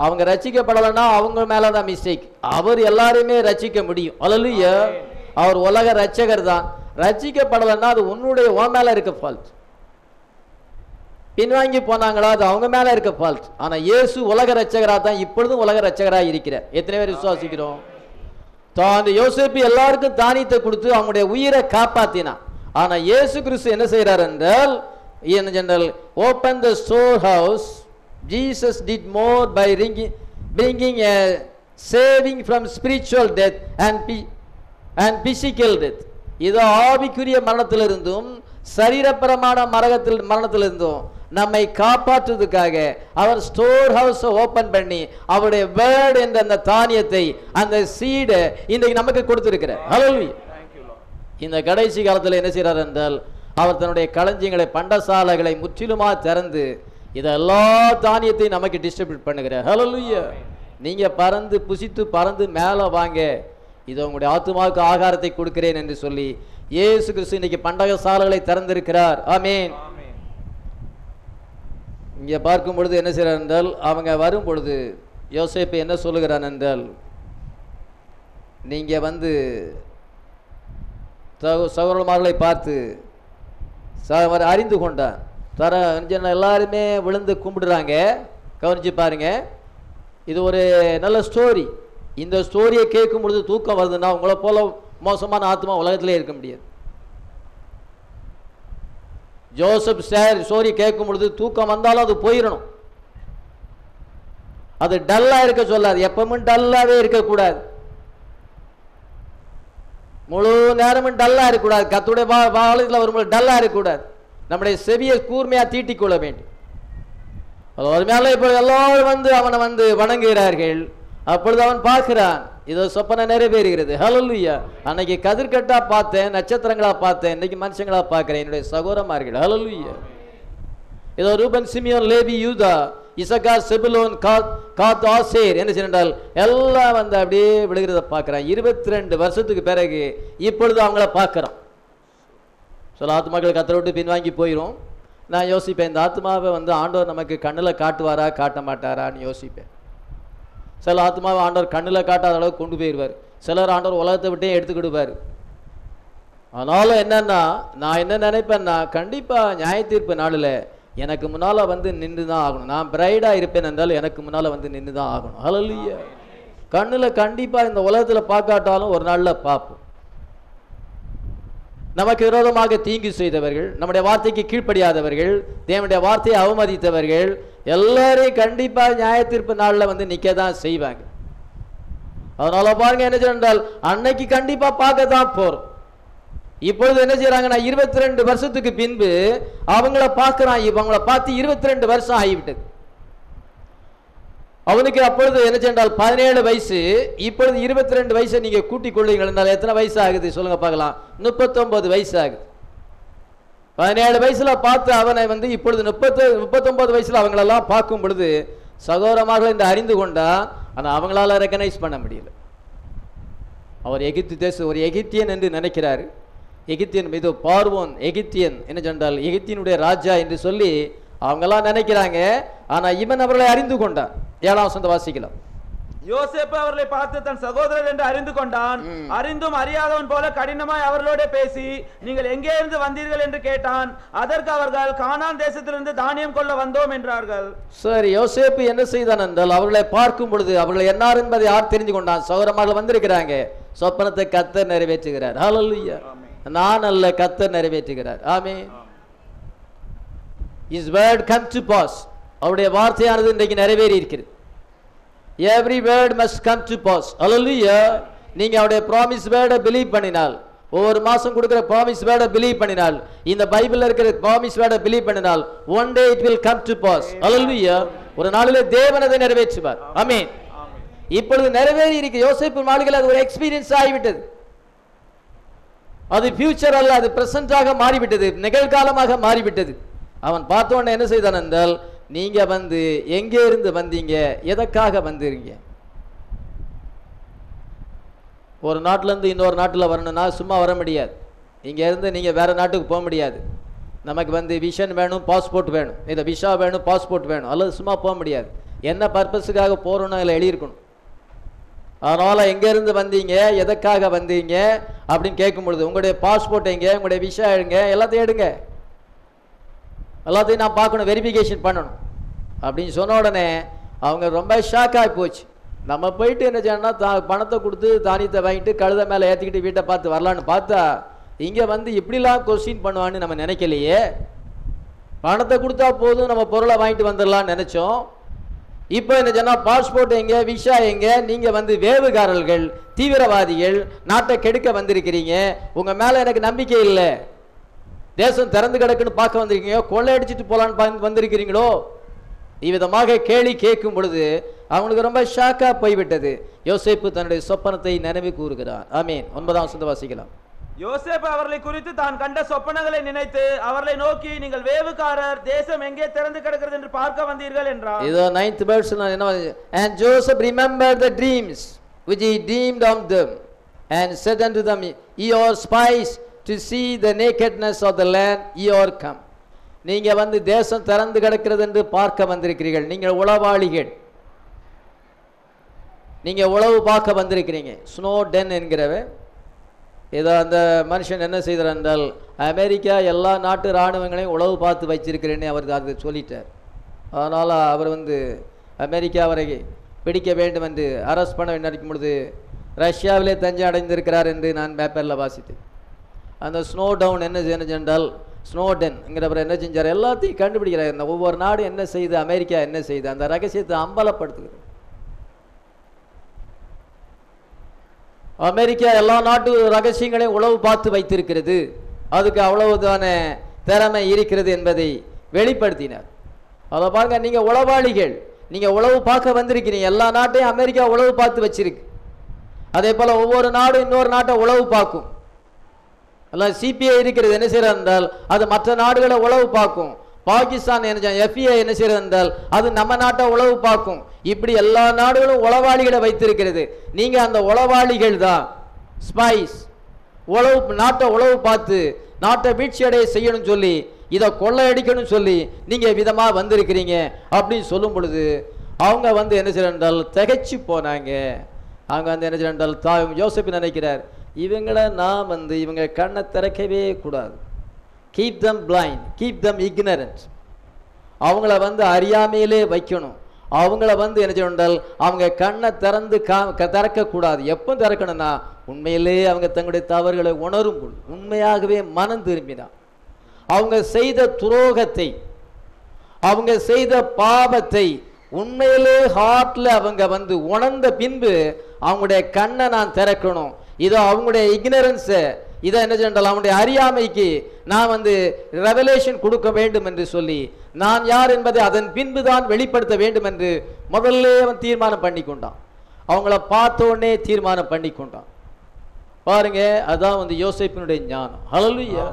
அவங்க ரட்சிக்கப்படலைன்னா அவங்க மேலே தான் மிஸ்டேக். அவர் எல்லாரையுமே ரட்சிக்க முடியும். அல்லேலூயா. அவர் உலக ரட்சகர் தான். ரட்சிக்கப்படலைன்னா அது உன் மேலே இருக்க ஃபால்ட். பின்வாங்கி போனாங்களா அது அவங்க மேலே இருக்க ஃபால்ட். ஆனால் இயேசு உலக ரட்சகராக தான் இப்பொழுதும் உலக ரட்சகராக இருக்கிறார். எத்தனை பேர் விசுவாசிக்கிறோம்? தான் யோசேப்பு எல்லாருக்கும் தானியத்தை கொடுத்து அவங்களுடைய உயிரை காப்பாற்றினான். ஆனால் இயேசு கிறிஸ்து என்ன செய்கிறார் என்றால், open the storehouse. Jesus did more by bringing a saving from spiritual death and physical death. இது ஆவிக்குரிய மரணத்திலிருந்தும் சரீரபரமான மரணத்திலிருந்தும் நம்மை காப்பாற்றுவதற்காக அவர் ஸ்டோர் ஹவுஸை ஓபன் பண்ணி அவருடைய வேர்ட் என்ற அந்த தானியத்தை, அந்த சீடை இன்றைக்கு நமக்கு கொடுத்திருக்கிறார். ஹல்லேலூயா. இந்த கடைசி காலத்தில் என்ன செய்கிறார் என்றால், அவர் தன்னுடைய களஞ்சியங்களை பண்டசாலைகளை முற்றிலுமாக திறந்து இதை எல்லா தானியத்தையும் நமக்கு டிஸ்ட்ரிபியூட் பண்ணுகிறார். ஹல்லேலூயா. நீங்க பறந்து புசித்து பறந்து மேலே வாங்க, இது உங்களுடைய ஆத்துமாவுக்கு ஆகாரத்தை கொடுக்கிறேன் என்று சொல்லி இயேசு கிறிஸ்து இன்னைக்கு பண்டகசாலைகளை திறந்திருக்கிறார். ஆமென். இங்கே பார்க்கும் பொழுது என்ன செய்கிறார் என்றால், அவங்க வரும் பொழுது யோசேப்பு என்ன சொல்லுகிறான் என்றால், நீங்கள் சகோதரர்களை பார்த்து அறிந்து கொண்டான். எல்லாருமே விழுந்து கும்பிடுறாங்க. கவனிச்சு பாருங்க, இது ஒரு நல்ல ஸ்டோரி. இந்த ஸ்டோரியை கேட்கும் பொழுது தூக்கம் வருதுன்னா உங்களை போல மோசமான ஆத்மா உலகத்திலே இருக்க முடியாது. ஜோசப் ஸ்டோரி கேட்கும் பொழுது தூக்கம் வந்தாலும் அது போயிடணும். அது டல்லா இருக்க சொல்லாது. எப்பவும் டல்லாவே இருக்கக்கூடாது. முழு நேரமும் டல்லா இருக்கக்கூடாது. கத்துடைய வாழ்க்கையில் வரும்போது டல்லா இருக்கக்கூடாது. நம்முடைய செவியை கூர்மையா தீட்டிக் கொள்ள வேண்டும். அது மேல இப்போ எல்லாரும் அவனை வணங்குகிறார்கள். அப்பொழுது அவன் பார்க்கிறான், இதோ சொப்பனை நிறைவேறுகிறது. ஹல்லேலூயா. அன்னைக்கு கதிர்கட்டா பார்த்தேன், நட்சத்திரங்களா பார்த்தேன், இன்னைக்கு மனுஷங்களா பார்க்கிறேன், என்னுடைய சகோதரமார்கள். ஹல்லேலூயா. இதோ ரூபன், சிமியோன், லேவி, யூதா, இசக்கார், செபுலோன், காத், ஆசேர் என்ன செய்தால் எல்லாம் அப்படியே விழுகிறத பார்க்கிறான். 22 வருஷத்துக்கு பிறகு இப்பொழுது அவங்கள பார்க்கிறான். சில ஆத்மாக்கள் கத்தரை விட்டு பின்வாங்கி போயிடும். நான் யோசிப்பேன், இந்த ஆத்மாவை ஆண்டவர் நமக்கு கண்ணில் காட்டுவாரா காட்ட மாட்டாரான்னு யோசிப்பேன். சில ஆத்மாவை ஆண்டவர் கண்ணில் காட்டாத அளவுக்கு கொண்டு போயிடுவார். சிலர் ஆண்டவர் உலகத்தை விட்டே எடுத்துக்கிடுவார். அதனால என்னன்னா, நான் என்ன நினைப்பேன்னா, கண்டிப்பாக நியாய தீர்ப்பு நாளில் எனக்கு முன்னால் நின்று தான் ஆகணும். நான் பிரைடாக இருப்பேன் என்றால் எனக்கு முன்னால் நின்று தான் ஆகணும். ஹல்லேலூயா. கண்ணில் கண்டிப்பாக இந்த உலகத்தில் பார்க்காட்டாலும் ஒரு நாளில் பார்ப்போம். நமக்கு விரோதமாக தீங்கு செய்தவர்கள், நம்முடைய வார்த்தைக்கு கீழ்ப்படியாதவர்கள், தேவனுடைய வார்த்தையை அவமதித்தவர்கள் எல்லாரையும் கண்டிப்பாக நியாய தீர்ப்பு நாளில் நிற்க தான் செய்வாங்க. அதனால பாருங்க, என்ன செய்யறால் அன்னைக்கு கண்டிப்பா பார்க்க தான் போறோம். இப்பொழுது என்ன செய்யறாங்கன்னா, 22 வருஷத்துக்கு பின்பு அவங்கள பார்க்கிறான். அவங்கள பார்த்து 22 வருஷம் ஆகிவிட்டது. அவனுக்கு அப்பொழுது என்ன சென்றால் 17 வயசு. இப்பொழுது 22 வயசை நீங்க கூட்டிக் கொள்ளுங்கள் என்றால் எத்தனை வயசு ஆகுது சொல்லுங்க பார்க்கலாம்? 39 வயசு ஆகுது. 17 வயசுல பார்த்து அவனை இப்பொழுது 39 வயசுல அவங்களெல்லாம் பார்க்கும் பொழுது சகோதரமாக என்று அறிந்து கொண்டா, ஆனால் அவங்களால ரெக்கனைஸ் பண்ண முடியல. அவர் எகிப்து தேசம் ஒரு எகிப்தியன் என்று நினைக்கிறாரு. எகிப்தியன் மீது பார்வோன் எகிப்தியன் என்ன சொன்னால் எகிப்தியனுடைய ராஜா என்று சொல்லி அவங்கெல்லாம் நினைக்கிறாங்க. ஆனா இவன் அவர்களை அறிந்து கொண்டான். 7ஆம் வசனத்தை வாசிக்கலாம். யோசேப்பு அவர்களை பார்த்து தன் சகோதரர் என்று அறிந்து கொண்டான். அறிந்தும் அறியாதவன் போல கடினமாய் அவர்களோட பேசி, நீங்கள் எங்கே இருந்து வந்தீர்கள் என்று கேட்டான். அதற்கு அவர்கள், கானான் தேசத்திலிருந்து தானியம் கொள்ள வந்தோம் என்றார்கள். சரி, யோசேப்பு என்ன செய்தான் என்றால், அவர்களை பார்க்கும் பொழுது அவர்கள் என்னார் என்பதை யார் தெரிந்து கொண்டான்? சகோதரர்கள் வந்திருக்கிறாங்க. சொப்பனத்தை கர்த்தர் நிறைவேற்றுகிறார். ஹல்லேலூயா. நான் அல்ல, கர்த்தர் நிறைவேற்றுகிறார். ஆமென். His word come to pass. அவருடைய வார்த்தையானது இன்றைக்கு நிறைவேறி இருக்கிறது. Every word must come to pass. Hallelujah. நீங்க அவருடைய promise word believe பண்ணினால், ஒவ்வொரு மாசம் கொடுக்கிற promise word believe பண்ணினால், இந்த பைபிள்ல இருக்கிற promise word believe பண்ணினால், one day it will come to pass. Hallelujah. ஒரு நாளிலே தேவன் அதை நிறைவேற்றுவார். ஆமென். இப்பொழுது நிறைவேறி இருக்கு. யோசேப்பு நாளில் அது ஒரு எக்ஸ்பீரியன்ஸ் ஆகிவிட்டது. அது ஃபியூச்சர் அல்ல, அது பிரசன்டாக மாறிவிட்டது, நிகழ்காலமாக மாறிவிட்டது. அவன் பார்த்த உடனே என்ன செய்தான் என்றால், நீங்க எங்கே இருந்து வந்தீங்க, எதற்காக வந்தீங்க? ஒரு நாட்டிலேருந்து இன்னொரு நாட்டில் வரணும்னா சும்மா வர முடியாது. இங்கேருந்து நீங்கள் வேறு நாட்டுக்கு போக முடியாது. நமக்கு வந்து விஷன் வேணும், பாஸ்போர்ட் வேணும், இல்லை விஷா வேணும், பாஸ்போர்ட் வேணும், அல்லது சும்மா போக முடியாது. என்ன பர்பஸுக்காக போகிறோன்னு அதில் எழுதியிருக்கணும். அதனால் எங்கேருந்து வந்தீங்க, எதற்காக வந்தீங்க அப்படின்னு கேட்கும் பொழுது உங்களுடைய பாஸ்போர்ட் எங்கே, உங்களுடைய விஷா எங்க, எல்லாத்தையும் எடுங்க, எல்லாத்தையும் நான் பார்க்கணும், வெரிஃபிகேஷன் பண்ணணும் அப்படின்னு சொன்ன உடனே அவங்க ரொம்ப ஷாக் ஆகி போச்சு. நம்ம போயிட்டு என்ன செய்யணும்னா பணத்தை கொடுத்து தானியத்தை வாங்கிட்டு கழுதை மேலே ஏற்றிக்கிட்டு வீட்டை பார்த்து வரலான்னு பார்த்தா இங்கே வந்து இப்படிலாம் கொஸ்டின் பண்ணுவான்னு நம்ம நினைக்கலையே. பணத்தை கொடுத்தா போதும், நம்ம பொருளை வாங்கிட்டு வந்துடலான்னு நினச்சோம். இப்போ என்ன சொன்னால் பாஸ்போர்ட் எங்கே, விஷா எங்கே, நீங்கள் வந்து வேவுகாரர்கள், தீவிரவாதிகள், நாட்டை கெடுக்க வந்திருக்கிறீங்க, உங்கள் மேலே எனக்கு நம்பிக்கை இல்லை, தேசம் திறந்து கிடக்குன்னு பார்க்க வந்திருக்கீங்க, கொள்ளையடிச்சிட்டு போகலான்னு வந்திருக்கிறீங்களோ, இவ்விதமாக கேள்வி கேட்கும் பொழுது அவங்களுக்கு ரொம்ப ஷாக்காக போய்விட்டது. யோசேப்பு தன்னுடைய சொப்பனத்தை நினைவு கூறுகிறார். ஆமீன். 9ஆம் வசனத்தை வாசிக்கலாம். யோசேப்பு அவர்களை குறித்து தான் கண்ட சொப்பனங்களை நினைத்து அவர்களை நோக்கி, நீங்கள் வேவுக்காரர், தேசம் எங்கே திறந்து கிடக்கிறது என்று பார்க்க வந்தீர்கள் என்றார். இதோ 9th verse என்ன, and Joseph remembered the dreams which he dreamed of them and said unto them, ye are spies to see the nakedness of the land, ye are come. நீங்க வந்து தேசம் திறந்து கிடக்கிறது என்று பார்க்க வந்திருக்கிறீர்கள், நீங்கள் உளவாளிகள், நீங்க உளவு பார்க்க வந்திருக்கிறீங்க. ஸ்னோடென் என்கிறவன் ஏதோ அந்த மனுஷன் என்ன செய்தார் என்றால், அமெரிக்கா எல்லா நாட்டு இராணுவங்களையும் உளவு பார்த்து வச்சிருக்கிறேன்னு அவர் அது சொல்லிட்டார். அதனால் அவர் வந்து அமெரிக்கா அவரை பிடிக்க வேண்டும் என்று அரெஸ்ட் பண்ண நினைக்கும் பொழுது ரஷ்யாவிலே தஞ்சம் அடைந்திருக்கிறார் என்று நான் பேப்பரில் வாசித்தேன். அந்த ஸ்னோ டவுன் என்ன சென்றால், ஸ்னோடென்ங்கிறவர் என்ன செஞ்சார், எல்லாத்தையும் கண்டுபிடிக்கிறார். இந்த ஒவ்வொரு நாடும் என்ன செய்து, அமெரிக்கா என்ன செய்து, அந்த ரகசியத்தை அம்பலப்படுத்துகிறது. அமெரிக்கா எல்லா நாட்டு ரகசியங்களையும் உளவு பார்த்து வைத்திருக்கிறது, அதுக்கு அவ்வளவுதான திறமை இருக்கிறது என்பதை வெளிப்படுத்தினார். அதை பாருங்க, நீங்க உளவாளிகள், நீங்க உளவு பார்க்க வந்திருக்கிறீங்க, எல்லா நாட்டையும் அமெரிக்கா உளவு பார்த்து வச்சிருக்கு. அதே போல ஒவ்வொரு நாடும் இன்னொரு நாட்டை உளவு பார்க்கும். எல்லாம் சிபிஐ இருக்கிறது என்ன செய்யறது என்றால் அது மற்ற நாடுகளை உளவு பார்க்கும். பாகிஸ்தான் என்ன எஃப்ஐ என்ன செய்யறது என்றால் அது நம்ம நாட்டை உளவு பார்க்கும். இப்படி எல்லா நாடுகளும் உளவாளிகளை வைத்திருக்கிறது. நீங்க அந்த உளவாளிகள் தான், ஸ்பைஸ். உளவு, நாட்டை உளவு பார்த்து நாட்டை வீழ்ச்சி அடைய செய்யணும் சொல்லி, இதை கொள்ளையடிக்கணும் சொல்லி நீங்க விதமா வந்திருக்கிறீங்க அப்படின்னு சொல்லும் பொழுது அவங்க வந்து என்ன செய்யறது என்றால் திகைச்சு போனாங்க. அவங்க வந்து என்ன செய்யறது என்றால் யோசேப்பு நினைக்கிறார், இவங்களை நான் வந்து இவங்க கண்ணை திறக்கவே கூடாது. Keep them blind, keep them ignorant. அவங்கள வந்து அறியாமையிலே வைக்கணும். அவங்கள வந்து என்ன செய்யணும், அவங்க கண்ணை திறக்கக்கூடாது. எப்போ திறக்கணும்னா உண்மையிலே அவங்க தங்களுடைய தவறுகளை உணரும் பொழுது, உண்மையாகவே மனம் திரும்பினா, அவங்க செய்த துரோகத்தை, அவங்க செய்த பாவத்தை உண்மையிலே ஹார்ட்ல அவங்க வந்து உணர்ந்த பின்பு அவங்களுடைய கண்ணை நான் திறக்கணும். இதோ அவங்களுடைய இக்னரன்ஸ், இதை என்ன செய்யணும், அவனுடைய அறியாமைக்கு நான் வந்து ரெவலேஷன் கொடுக்க வேண்டும் என்று சொல்லி, நான் யார் என்பதை அதன் பின்பு தான் வெளிப்படுத்த வேண்டும் என்று முதல்ல அவன் தீர்மானம் பண்ணி கொண்டான். அவங்கள பார்த்த உடனே தீர்மானம் பண்ணி கொண்டான். பாருங்க, அதான் வந்து யோசேப்பினுடைய ஞானம். ஹல்லேலூயா.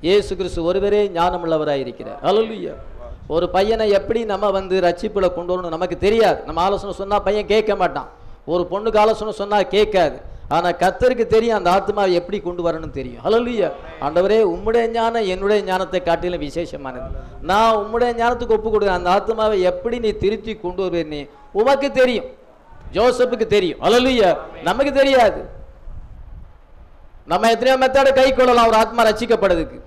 இயேசு கிறிஸ்து ஒருவரே ஞானம் உள்ளவராய் இருக்கிறார். ஹல்லேலூயா. ஒரு பையனை எப்படி நம்ம வந்து ரட்சிப்புல கொண்டு வரணும் நமக்கு தெரியாது. நம்ம ஆலோசனை சொன்னா பையன் கேட்க மாட்டான். ஒரு பொண்ணுக்கு ஆலோசனை சொன்னா கேட்காது. ஆனா கர்த்தருக்கு தெரியும் அந்த ஆத்மாவை எப்படி கொண்டு வரணும் தெரியும். ஹல்லேலூயா. ஆண்டவரே, உம்முடைய ஞானம் என்னுடைய ஞானத்தை காட்டிலும் விசேஷமானது. நான் உம்முடைய ஞானத்துக்கு ஒப்பு கொடுக்குறேன். அந்த ஆத்மாவை எப்படி நீ திருத்தி கொண்டு வருவேன்னு உமக்கு தெரியும். ஜோசப்புக்கு தெரியும். ஹல்லேலூயா. நமக்கு தெரியாது. நம்ம எத்தனையோ மெத்தடை கை கொள்ளலாம் ஒரு ஆத்மா ரட்சிக்கப்படுறதுக்கு.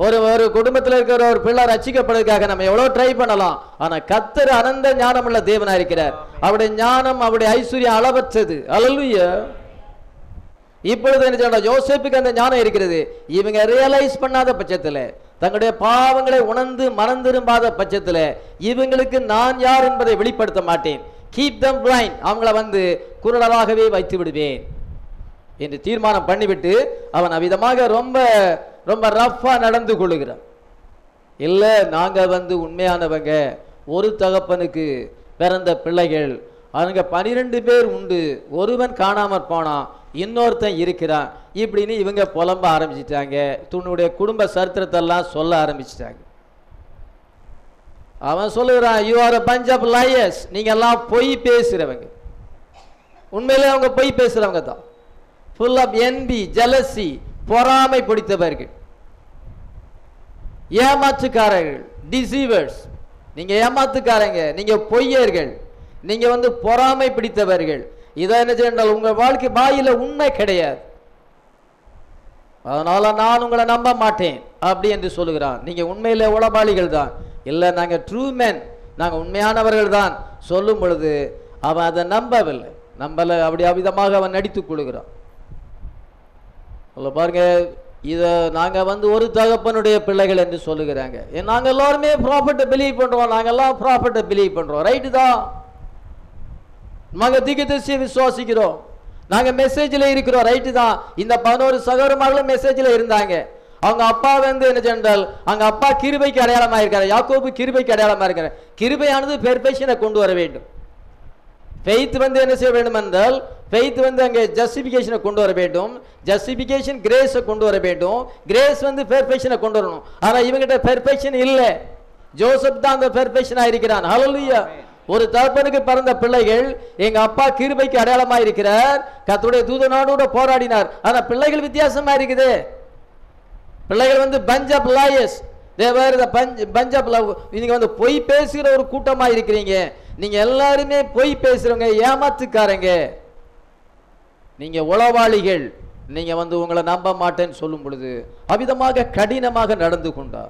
ஒரு குடும்பத்தில் இருக்கிற ஒரு பிள்ளை ரட்சிக்கப்படுறதுக்காக நம்ம எவ்வளவு ட்ரை பண்ணலாம். ஆனா கர்த்தர் அனந்த ஞானம் உள்ள தேவனா இருக்கிறார். அவருடைய ஞானம், அவருடைய ஐஸ்வர்யம் அளவற்றது. ஹல்லேலூயா. இப்பொழுது என்ன சொல்ற, யோசேப்புக்கு அந்த ஞானம் இருக்கிறது. இவங்க ரியலைஸ் பண்ணாத பட்சத்துல, தங்களுடைய பாவங்களை உணர்ந்து மனம் திரும்பாத பட்சத்துல இவங்களுக்கு நான் யார் என்பதை வெளிப்படுத்த மாட்டேன். கீப் தம் பிளைண்ட், அவங்கள வந்து குருடராகவே வைத்து விடுவேன் என்று தீர்மானம் பண்ணிவிட்டு அவன் அவ்விதமாக ரொம்ப ரொம்ப ரஃபா நடந்து கொள்ளுகிறான். இல்ல, நாங்க வந்து உண்மையானவங்க, ஒரு தகப்பனுக்கு பிறந்த பிள்ளைகள், அவங்க 12 பேர் உண்டு, ஒருவன் காணாமற் போனான், இன்னொருத்தன் இருக்கிறான், இப்படின்னு இவங்க புலம்ப ஆரம்பிச்சிட்டாங்க. தன்னுடைய குடும்ப சரித்திரத்தெல்லாம் சொல்ல ஆரம்பிச்சிட்டாங்க. அவன் சொல்லுகிறான், you are a bunch of liars, நீங்க எல்லாம் பொய் பேசுறவங்க. உண்மையிலே அவங்க பொய் பேசுறவங்க தான். full of envy, jealousy, பொறாமை பிடித்தவர்கள், ஏமாற்றுக்காரர்கள், deceivers. நீங்க ஏமாத்துக்காரங்க, நீங்க பொய்யர்கள், நீங்க பொறாமை பிடித்தவர்கள். இதை என்ன செய்தால் உங்க வாழ்க்கை வாயில உண்மை கிடையாது, அதனால நான் உங்களை நம்ப மாட்டேன் அப்படி என்று சொல்லுகிறான். நீங்க உண்மையில உளவாளிகள் தான், இல்ல நாங்க ட்ரூ மென், நாங்க உண்மையானவர்கள் தான் சொல்லும் பொழுது அவன் அதை நம்பவில்லை, நம்பல. அப்படி அவிதமாக அவன் நடித்துக் கொள்கிறான். பாருங்க, இத நாங்க ஒரு தகப்பனுடைய பிள்ளைகள் என்று சொல்லுகிறாங்க. நாங்க எல்லாருமே ப்ராஃபட்டை பிலீவ் பண்றோம், நாங்க எல்லாம் ப்ராஃபட்டை பிலீவ் பண்றோம், ரைட்டு தான். நாங்க தீர்க்கதரிசியை விசுவாசிக்கிறோம், நாங்க மெசேஜ்ல இருக்கிறோம், ரைட்டு தான். இந்த 11 சகோதரர்களும் மெசேஜ்ல இருந்தாங்க. அவங்க அப்பா என்ன சென்றால் அவங்க அப்பா கிருபைக்கு அடையாளமா இருக்காரு, யாக்கோபு கிருபைக்கு அடையாளமா இருக்காரு. கிருபையானது பெர்ஃபெக்ஷனை கொண்டு வர வேண்டும். ஃபெய்த் என்ன செய்ய வேண்டும் என்றால் ஃபெய்த் அங்கே ஜஸ்டிஃபிகேஷனை கொண்டு வர வேண்டும், ஜஸ்டிஃபிகேஷன் கிரேஸை கொண்டு வர வேண்டும், கிரேஸ் பெர்ஃபெக்ஷனை கொண்டு வரணும். ஆனா இவங்கிட்ட பெர்ஃபெக்ஷன் இல்லை. ஜோசப் தான் அந்த பெர்ஃபெக்ஷனா இருக்கிறான். ஹல்லேலூயா. ஒரு தகப்பனுக்கு பிறந்த பிள்ளைகள், எங்க அப்பா கிருபைக்கு அடையாளமா இருக்கிறார், கர்த்தருடைய தூதனோடு போராடினார். ஆனா பிள்ளைகள் வித்தியாசமா இருக்குது. பிள்ளைகள் bunch of lawyers, bunch of love. நீங்க பொய் பேசுகிற ஒரு கூட்டமா இருக்கிறீங்க. நீங்க எல்லாருமே பொய் பேசுறவங்க, ஏமாத்துக்காரங்க, நீங்க உளவாளிகள். நீங்க உங்களை நம்ப மாட்டேன்னு சொல்லும் பொழுது அவிதமாக கடினமாக நடந்து கொண்டா.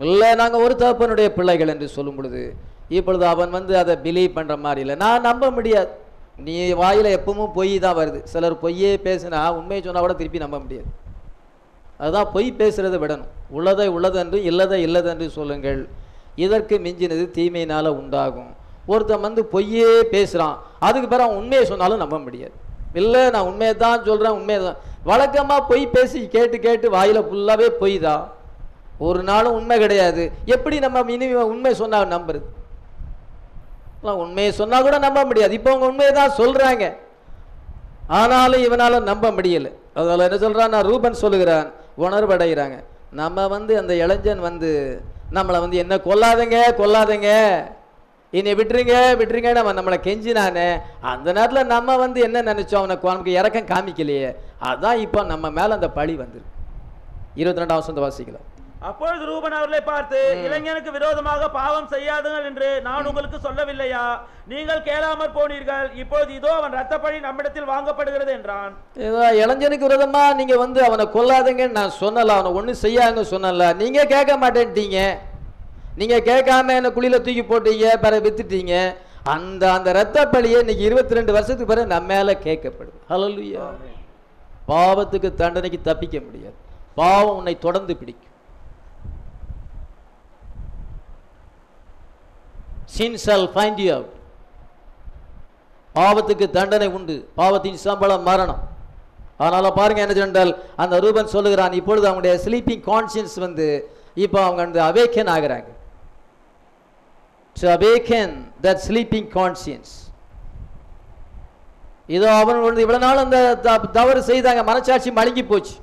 இல்ல நாங்க ஒரு தகப்பனுடைய பிள்ளைகள் என்று சொல்லும் பொழுது இப்பொழுது அவன் அதை பிலீவ் பண்ற மாதிரி இல்லை. நான் நம்ப முடியாது. நீ வாயில எப்பவும் பொய் தான் வருது. சிலர் பொய்யே பேசினா உண்மையை சொன்னா கூட திருப்பி நம்ப முடியாது. அதுதான் பொய் பேசுறதை விடணும். உள்ளதை உள்ளதென்று இல்லதை இல்லதென்று சொல்லுங்கள், இதற்கு மிஞ்சினது தீமையினால உண்டாகும். ஒருத்தன் பொய்யே பேசுறான், அதுக்கு பிறகு அவன் உண்மையை சொன்னாலும் நம்ப முடியாது. இல்லை நான் உண்மையை தான் சொல்றேன், உண்மையை தான். வழக்கமா பொய் பேசி கேட்டு கேட்டு வாயில ஃபுல்லாவே பொய் தான், ஒரு நாளும் உண்மை கிடையாது. எப்படி நம்ம இனி உண்மை சொன்னா நம்புறது? உண்மையை சொன்னா கூட நம்ப முடியாது. இப்போ அவங்க உண்மையை தான் சொல்றாங்க, ஆனாலும் இவனால நம்ப முடியல. அதனால என்ன சொல்றான், நான் ரூபன் சொல்லுகிறான், உணர்வடைகிறாங்க. நம்ம அந்த இளைஞன் நம்மளை என்ன கொல்லாதங்க கொல்லாதங்க, இனி விட்டுருங்க விட்டுருங்க நம்மளை கெஞ்சினானே, அந்த நேரத்தில் நம்ம என்ன நினைச்சோம், அவனுக்கு இறக்கம் காமிக்கலையே, அதான் இப்போ நம்ம மேல அந்த பழி வந்துருக்கு. 22ஆம் வசனத்தை வாசிக்கலாம். அப்பொழுது ரூபன் அவர்களை பார்த்து, இளைஞனுக்கு விரோதமாக பாவம் செய்யாதுங்கள் என்று நான் உங்களுக்கு சொல்லவில்லையா? நீங்கள் கேளாமற் போனீர்கள். இப்பொழுது இதோ அவன் ரத்தப்பழி நம்மிடத்தில் வாங்கப்படுகிறது என்றான். இளைஞனுக்கு விரோதமா நீங்க அவனை கொல்லாதங்கன்னு நான் சொன்னல, அவனை ஒன்னும் செய்யாங்க சொன்னல, நீங்க கேட்க மாட்டேன்ட்டீங்க. நீங்க கேட்காம என்ன குழியில தூக்கி போட்டீங்க, பிறகு வித்துட்டீங்க. அந்த அந்த ரத்தப்பழியை இன்னைக்கு 22 வருஷத்துக்கு பிறகு நம்ம மேல கேட்கப்படுது. ஹல்லேலூயா. பாவத்துக்கு தண்டனைக்கு தப்பிக்க முடியாது. பாவம் உன்னை தொடர்ந்து பிடிக்கும். Sin shall find you out. பாவத்துக்கு தண்டனை உண்டு, பாவத்தின் சம்பளம் மரணம். அதனால பாருங்க என்ன சொன்னால் அந்த ரூபன் சொல்லுகிறான், இப்பொழுது அவங்களுடைய ஸ்லீப்பிங் கான்சியன்ஸ் இப்போ அவங்க அவேக்கன் ஆகிறாங்க. To awaken that sleeping conscience. இதோ அவன் இவ்வளவு நாள் அந்த தவறு செய்தாங்க, மனசாட்சி மழுங்கி போச்சு.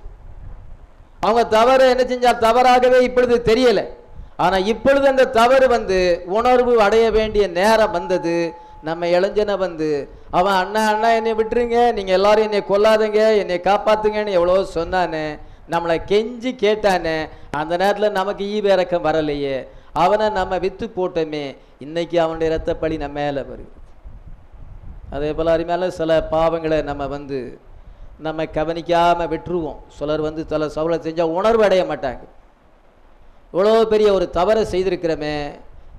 அவங்க தவறு என்ன செஞ்சால் தவறாகவே இப்பொழுது தெரியல. ஆனா இப்பொழுது அந்த தவறு உணர்வு அடைய வேண்டிய நேரம் வந்தது. நம்ம இளைஞனை அவன் அண்ணா அண்ணா என்னை விட்டுருங்க, நீங்க எல்லாரும் என்னை கொல்லாதங்க, என்னை காப்பாத்துங்கன்னு எவ்வளோ சொன்னானே, நம்மளை கெஞ்சி கேட்டானே, அந்த நேரத்தில் நமக்கு ஈவிரக்கம் வரலையே, அவனை நம்ம வித்து போட்டோமே, இன்னைக்கு அவனுடைய இரத்த பழி நம்ம மேல வருது. அதே போல அருமையால சில பாவங்களை நம்ம நம்ம கவனிக்காம விட்டுருவோம். சிலர் சில சவுளை செஞ்சா உணர்வு அடைய மாட்டாங்க. இவ்வளோ பெரிய ஒரு தவறை செய்திருக்கிறோமே,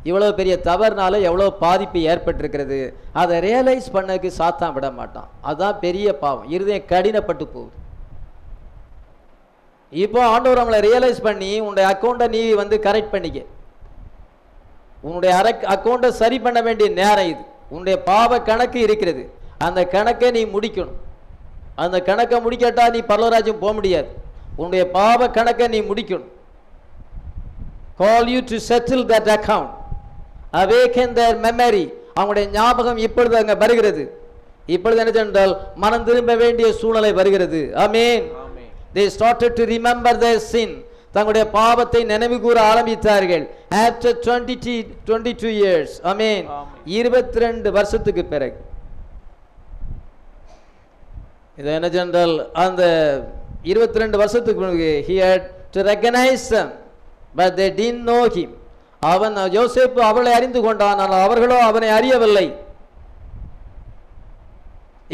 இவ்வளோ பெரிய தவறுனால எவ்வளோ பாதிப்பு ஏற்பட்டிருக்கிறது, அதை ரியலைஸ் பண்ணக்கு சாத்தான் விட மாட்டான். அதுதான் பெரிய பாவம், இருதயம் கடினப்பட்டு போகுது. இப்போ ஆண்டவர் அவங்களை ரியலைஸ் பண்ணி உன்னுடைய அக்கௌண்ட்டை நீ கரெக்ட் பண்ணிக்க, உன்னுடைய அக்கௌண்ட்டை சரி பண்ண வேண்டிய நேரம் இது. உன்னுடைய பாவ கணக்கு இருக்கிறது, அந்த கணக்கை நீ முடிக்கணும். அந்த கணக்கை முடிக்கட்டா நீ பரலோகராஜ்யம் போக முடியாது. உன்னுடைய பாவ கணக்கை நீ முடிக்கணும். Call you to settle that account. Awaken their memory. அவங்களுடைய ஞாபகம் இப்பொழுது அங்க வருகிறது. இப்பொழுது என்ன சொன்னால் மனம் திரும்ப வேண்டிய சூழ்நிலை வருகிறது. ஆமென். They started to remember their sin. தங்களுடைய பாவத்தை நினைவு கூற ஆரம்பித்தார்கள். After 22 years. ஆமென். 22 வருஷத்துக்கு பிறகு இது என்ன சொன்னால் அந்த 22 வருஷத்துக்கு முன்பு he had to recognize them but they didn't know him. அவன் யோசேப்பு அவளை அறிந்து கொண்டான், ஆனால் அவர்களோ அவனை அறியவில்லை.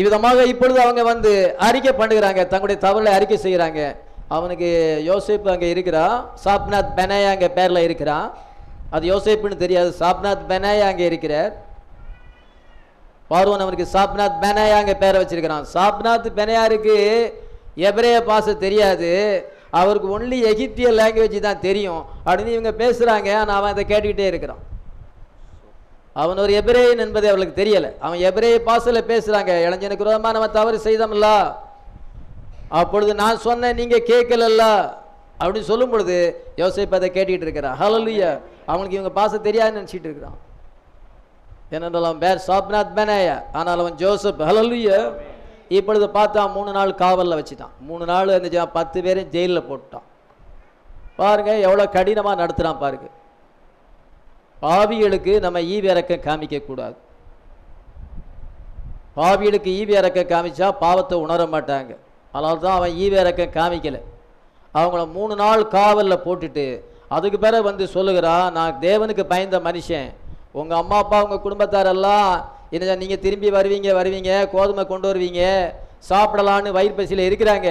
இவ்விதமாக இப்பொழுது அவங்க வந்து அறிக்கை பண்ணுகிறாங்க, தங்களுடைய தவறுகளை அறிக்கை செய்கிறாங்க. அவனுக்கு யோசேப்பு அங்கே இருக்கிறான், சாப்நாத் பெனாயா அங்கே பேரில் இருக்கிறான். அது யோசேப்புன்னு தெரியாது, சாப்நாத் பெனாயா அங்கே இருக்கிறார். பார்வோன் அவனுக்கு சாப்நாத் பெனாயா அங்கே பேரை வச்சிருக்கிறான். சாப்நாத் பெனாயாருக்கு எபிரேய பாஷை தெரியாது, அவருக்கு ஒன்லி எகிப்திய லாங்குவேஜ் தான் தெரியும் அப்படின்னு இவங்க பேசுகிறாங்க. ஆனால் அவன் அதை கேட்டுக்கிட்டே இருக்கிறான். அவன் ஒரு எபிரேயன் என்பதை அவளுக்கு தெரியலை. அவன் எபிரேய பாஷையில் பேசுகிறாங்க. இளைஞனுக்கு விரோதமாக நம்ம தவறு செய்தோம்ல, அப்பொழுது நான் சொன்னேன் நீங்க கேட்கலல்ல அப்படின்னு சொல்லும் பொழுது யோசேப்பு அதை கேட்டுக்கிட்டு இருக்கிறான். ஹல்லேலூயா. அவனுக்கு இவங்க பாச தெரியாதுன்னு நினைச்சிட்டு இருக்கிறான். ஏனென்றால் அவன் பேர் சாப்நாத் பெனாயா, ஆனால் அவன் ஜோசப். ஹல்லேலூயா. இப்பொழுது பார்த்தா 3 நாள் காவலில் வச்சுட்டான். 3 நாள் அந்த 10 பேரையும் ஜெயிலில் போட்டுட்டான். பாருங்க எவ்வளோ கடினமாக நடத்துகிறான் பாருங்க. பாவிகளுக்கு நம்ம ஈவு இறக்கம் காமிக்க கூடாது. பாவிகளுக்கு ஈவு இறக்கம் காமிச்சா பாவத்தை உணர மாட்டாங்க. அதனால தான் அவன் ஈவு இறக்கம் காமிக்கலை. அவங்கள 3 நாள் காவலில் போட்டுட்டு அதுக்கு பிறகு வந்து சொல்லுகிறான், நான் தேவனுக்கு பயந்த மனுஷன், உங்கள் அம்மா அப்பா உங்கள் குடும்பத்தாரெல்லாம் என்ன நீங்கள் திரும்பி வருவீங்க கோதுமை கொண்டு வருவீங்க சாப்பிடலான்னு வயிறு பசியில் இருக்கிறாங்க.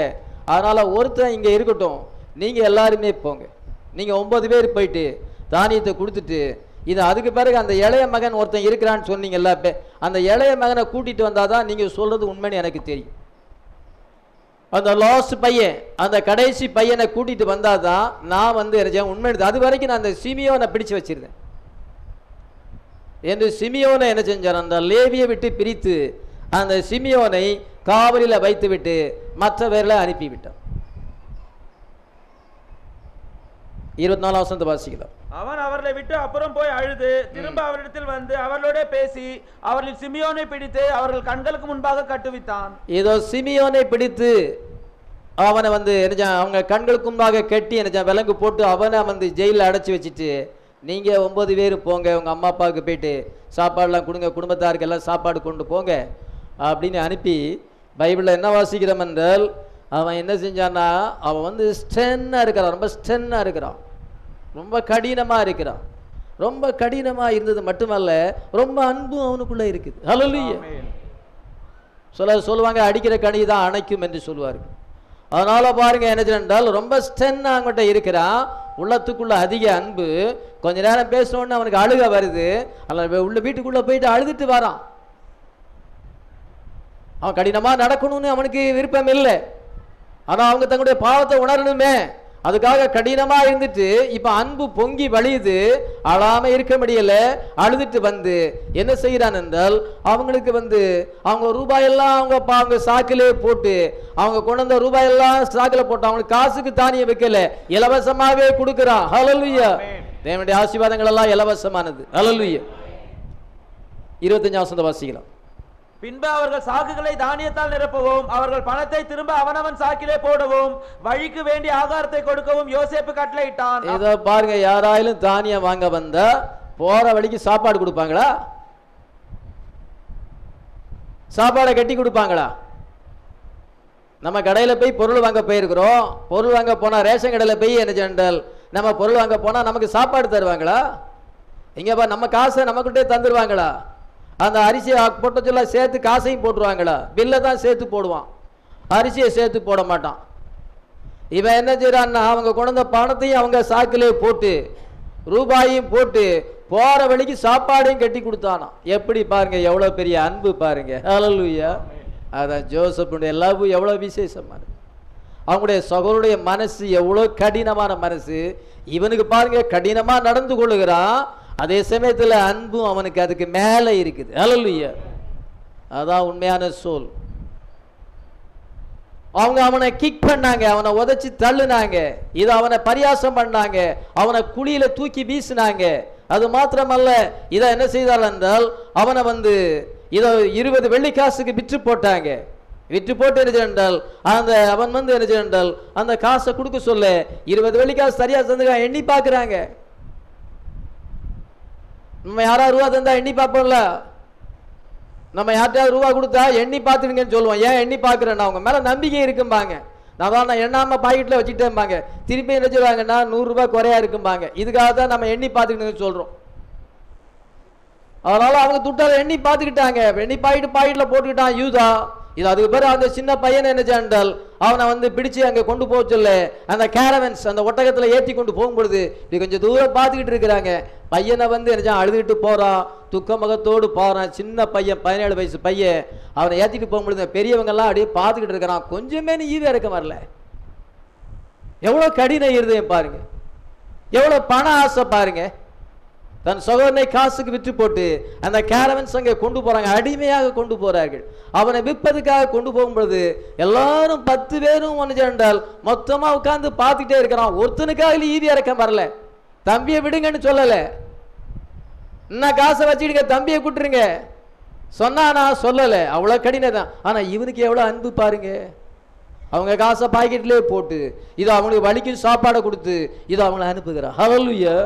அதனால் ஒருத்தன் இங்கே இருக்கட்டும், நீங்கள் எல்லாருமே போங்க. நீங்கள் 9 பேர் போயிட்டு தானியத்தை கொடுத்துட்டு இது அதுக்கு பிறகு அந்த இளைய மகன் ஒருத்தன் இருக்கிறான்னு சொன்னீங்கல்ல, அந்த இளைய மகனை கூட்டிகிட்டு வந்தால் தான் நீங்கள் சொல்கிறது உண்மைன்னு எனக்கு தெரியும். அந்த லாஸ்ட் பையன், அந்த கடைசி பையனை கூட்டிகிட்டு வந்தால் தான் நான் வந்து உண்மை. அது வரைக்கும் நான் அந்த சிமியோனை பிடிச்சு வச்சிருந்தேன் என்று சிமியோனை என்ன செஞ்சான், அந்த லேவியை விட்டு பிரித்து அந்த சிமியோனை காவலில் வைத்து விட்டு மற்ற பேரில் அனுப்பிவிட்டான். 24 வசனத்தை வாசிக்கலாம். அவன் அவர்களை விட்டு அப்புறம் போய் அழுது திரும்ப அவரிடத்தில் வந்து அவர்களோட பேசி அவர்கள் சிமியோனை பிடித்து அவர்கள் கண்களுக்கு முன்பாக கட்டுவித்தான். ஏதோ சிமியோனை பிடித்து அவனை வந்து அவங்க கண்களுக்கு முன்பாக கட்டி விலங்கு போட்டு அவனை வந்து ஜெயிலில் அடைச்சி வச்சுட்டு நீங்கள் 9 பேர் போங்க, உங்கள் அம்மா அப்பாவுக்கு போயிட்டு சாப்பாடுலாம் கொடுங்க, குடும்பத்தாருக்கு எல்லாம் சாப்பாடு கொண்டு போங்க அப்படின்னு அனுப்பி, பைபிளில் என்ன வாசிக்கிறோம் என்றால் அவன் என்ன செஞ்சான்னா அவன் வந்து ஸ்டென்னாக இருக்கிறான், ரொம்ப ஸ்டென்னாக இருக்கிறான், ரொம்ப கடினமாக இருக்கிறான். ரொம்ப கடினமாக இருந்தது மட்டுமல்ல, ரொம்ப அன்பும் அவனுக்குள்ளே இருக்குது. ஹல்லேலூயா. சொல்லுவாங்க அடிக்கிற கனி தான் அணைக்கும் என்று சொல்லுவார்கள். அதனால பாருங்க என்ன என்றால் ரொம்ப ஸ்டென்னாக அவங்ககிட்ட இருக்கிறான், உள்ளத்துக்குள்ள அதிக அன்பு. கொஞ்ச நேரம் பேசணுன்னு அவனுக்கு அழுக வருது, அல்ல உள்ள வீட்டுக்குள்ளே போயிட்டு அழுதுட்டு வரான். அவன் கடினமாக நடக்கணும்னு அவனுக்கு விருப்பம் இல்லை, ஆனால் அவங்க தங்களுடைய பாவத்தை உணரணுமே, அதுக்காக கடினமா இருந்துட்டு இப்ப அன்பு பொங்கி வழியுது, அழாம இருக்க முடியல, அழுதுட்டு வந்து என்ன செய்யறான் என்றால் அவங்களுக்கு வந்து அவங்க ரூபாயெல்லாம் அவங்க சாக்கிலே போட்டு அவங்க கொண்டு வந்த ரூபாயெல்லாம் சாக்கில போட்டு அவங்களுக்கு காசுக்கு தானியம் வைக்கல, இலவசமாவே கொடுக்கிறான். ஹல்லேலூயா. தேவனுடைய ஆசீர்வாதங்கள் எல்லாம் இலவசமானது. ஹல்லேலூயா. 25 வசனத்தை வாசிக்கலாம். பின்பு அவர்கள் சாக்குகளை தானியத்தால் நிரப்பவும் அவர்கள் பணத்தை திரும்ப அவனவன் சாக்கிலே போடவும் வழிக்கு வேண்டிய ஆகாரத்தை கொடுக்கவும் யோசேப்பு கட்டளையிட்டான். இதோ பாருங்க, யாராயிலும் தானியம் வாங்க வந்தா போற வழிக்கு சாப்பாடு கொடுப்பாங்களா? சாப்பாடை கட்டி கொடுப்பாங்களா? நம்ம கடையில் போய் பொருள் வாங்க போயிருக்கிறோம், பொருள் வாங்க போனா ரேஷன் கடையில் போய் என்ன ஜென்ரல் நம்ம பொருள் வாங்க போனா நமக்கு சாப்பாடு தருவாங்களா? இங்க நம்ம காசை நமக்கிட்டே தந்துருவாங்களா? அந்த அரிசியை போட்ட சொல்ல சேர்த்து காசையும் போட்டுருவாங்களா? பில்லை தான் சேர்த்து போடுவான், அரிசியை சேர்த்து போட மாட்டான். இவன் என்ன செய்யறான்னா அவங்க கொண்ட பணத்தையும் அவங்க சாக்கிலே போட்டு ரூபாயும் போட்டு போற வழிக்கு சாப்பாடையும் கட்டி கொடுத்தானா. எப்படி பாருங்க, எவ்வளவு பெரிய அன்பு பாருங்க. ஹல்லேலூயா. அதான் ஜோசப்புடைய லவ் எவ்வளவு விசேஷமானது. அவங்களுடைய சகோதரருடைய மனசு எவ்வளவு கடினமான மனசு. இவனுக்கு பாருங்க கடினமா நடந்து கொள்ளுகிறான், அதே சமயத்தில் அன்பும் அவனுக்கு அதுக்கு மேலே இருக்குது. ஹல்லேலூயா. அதான் உண்மையான சோல். அவங்க அவனை கிக் பண்ணாங்க, அவனை உதைச்சி தள்ளுனாங்க, இதை அவனை பரியாசம் பண்ணாங்க, அவனை குழியில தூக்கி வீசினாங்க. அது மாத்திரமல்ல, இதை என்ன செய்தால் என்றால் அவனை வந்து இதை 20 வெள்ளிக்காசுக்கு விற்று போட்டாங்க. விற்று போட்டு என்றால் அந்த அவன் வந்து என்ன என்றால் அந்த காசை கொடுக்க சொல்ல 20 வெள்ளிக்காசு சரியா தந்து எண்ணி பார்க்குறாங்க. நம்ம யாராவது ரூபா தந்தா எண்ணி பார்ப்போம்ல, நம்ம யார்கிட்டயாவது ரூபா கொடுத்தா எண்ணி பார்த்துடுங்கன்னு சொல்லுவோம். ஏன் எண்ணி பார்க்குறேன்னா அவங்க மேலே நம்பிக்கை இருக்கும்பாங்க. நான் எண்ணாமல் பாக்கெட்டில் வச்சுட்டேன்பாங்க. திருப்பி என்ன செய்வாங்கன்னா 100 ரூபாய் குறையா இருக்கும்பாங்க. இதுக்காக தான் நம்ம எண்ணி பார்த்துக்கணுன்னு சொல்கிறோம். அதனால அவங்க துட்டால எண்ணி பார்த்துக்கிட்டாங்க. எண்ணி பாக்கெட்டில் போட்டுக்கிட்டான் யூதா. இது அதுக்கு பிறகு அந்த சின்ன பையனை என்ன செஞ்சால் அவனை வந்து பிடிச்சு அங்கே கொண்டு போக சொல்ல அந்த கேரவன்ஸ் அந்த ஒட்டகத்தில் ஏற்றி கொண்டு போகும்பொழுது இது கொஞ்சம் தூரம் பார்த்துக்கிட்டு இருக்கிறாங்க. பையனை வந்து என்ன அழுதுகிட்டு போகிறான், துக்க முகத்தோடு போகிறான். சின்ன பையன் 17 வயசு பையன். அவனை ஏற்றிட்டு போகும்பொழுது பெரியவங்கெல்லாம் அப்படியே பார்த்துக்கிட்டு இருக்கிறான். கொஞ்சமே நீ ஈவே இருக்க வரல. எவ்வளோ கடின இருதயம் பாருங்க, எவ்வளோ பண ஆசை பாருங்க. தன் சகோதரனை காசுக்கு விற்று போட்டு அந்த கேரவன்ஸ் அங்கே கொண்டு போறாங்க, அடிமையாக கொண்டு போறார்கள். அவனை விற்பதுக்காக கொண்டு போகும்பொழுது எல்லாரும் 10 பேரும் ஒன்று சேர்ந்தால் மொத்தமா உட்கார்ந்து பார்த்துக்கிட்டே இருக்கிறான். ஒருத்தனுக்காக ஈவி இறக்கம் வரல. தம்பியை விடுங்கன்னு சொல்லல, இன்னும் காசை வச்சுடுங்க, தம்பியை கூட்டுருங்க சொன்னா நான் சொல்லல. அவ்வளவு கடினம் தான். ஆனா இவனுக்கு எவ்வளவு அன்பு பாருங்க. அவங்க காசை பாக்கெட்லயே போட்டு இதை அவங்களுக்கு வலிக்கும் சாப்பாடை கொடுத்து இதை அவங்களை அனுப்புகிறான். ஹல்லேலூயா.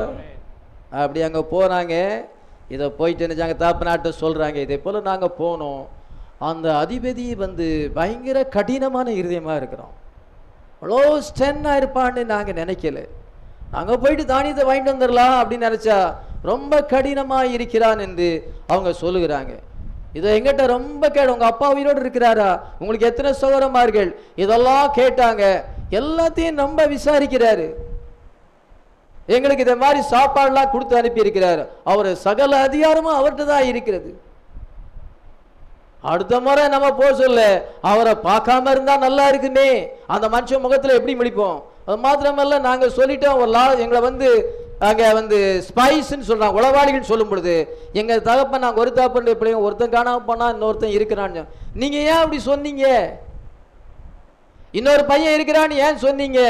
அப்படி அங்கே போகிறாங்க. இதை போயிட்டு நினைச்சாங்க தாப்பநாட்டை சொல்கிறாங்க, இதே போல் நாங்கள் போனோம். அந்த அதிபதி வந்து பயங்கர கடினமான இருதயமாக இருக்கிறோம். அவ்வளோ ஸ்டென்னாக இருப்பான்னு நாங்கள் நினைக்கல. நாங்கள் போயிட்டு தானியத்தை வாங்கிட்டு வந்துடலாம் அப்படின்னு நினச்சா ரொம்ப கடினமாக இருக்கிறான் என்று அவங்க சொல்லுகிறாங்க. இதை எங்கிட்ட ரொம்ப கேடு, உங்கள் அப்பா உயிரோடு இருக்கிறாரா, உங்களுக்கு எத்தனை சகோதரமார்கள், இதெல்லாம் கேட்டாங்க. எல்லாத்தையும் ரொம்ப விசாரிக்கிறாரு. எங்களுக்கு இந்த மாதிரி சாப்பாடுலாம் கொடுத்து அனுப்பி இருக்கிறார். அவர் சகல அதிகாரமும் அவர்கிட்ட தான் இருக்கிறது. அடுத்த முறை நம்ம போக சொல்ல அவரை பார்க்காம இருந்தா நல்லா இருக்குமே, அந்த மனுஷன் முகத்துல எப்படி முடிப்போம். அது மாத்திரமல்ல நாங்க சொல்லிட்டோம் ஒரு எங்களை வந்து அங்க வந்து ஸ்பைஸ்ன்னு சொல்றாங்க, உளவாளிகள் சொல்லும் பொழுது எங்க தகப்பன் நாங்க ஒரு தகப்பன் எப்படியும் ஒருத்தன் காணாம போனா இன்னொருத்தன் இருக்கிறான்னு நீங்க ஏன் அப்படி சொன்னீங்க, இன்னொரு பையன் இருக்கிறான்னு ஏன் சொன்னீங்க,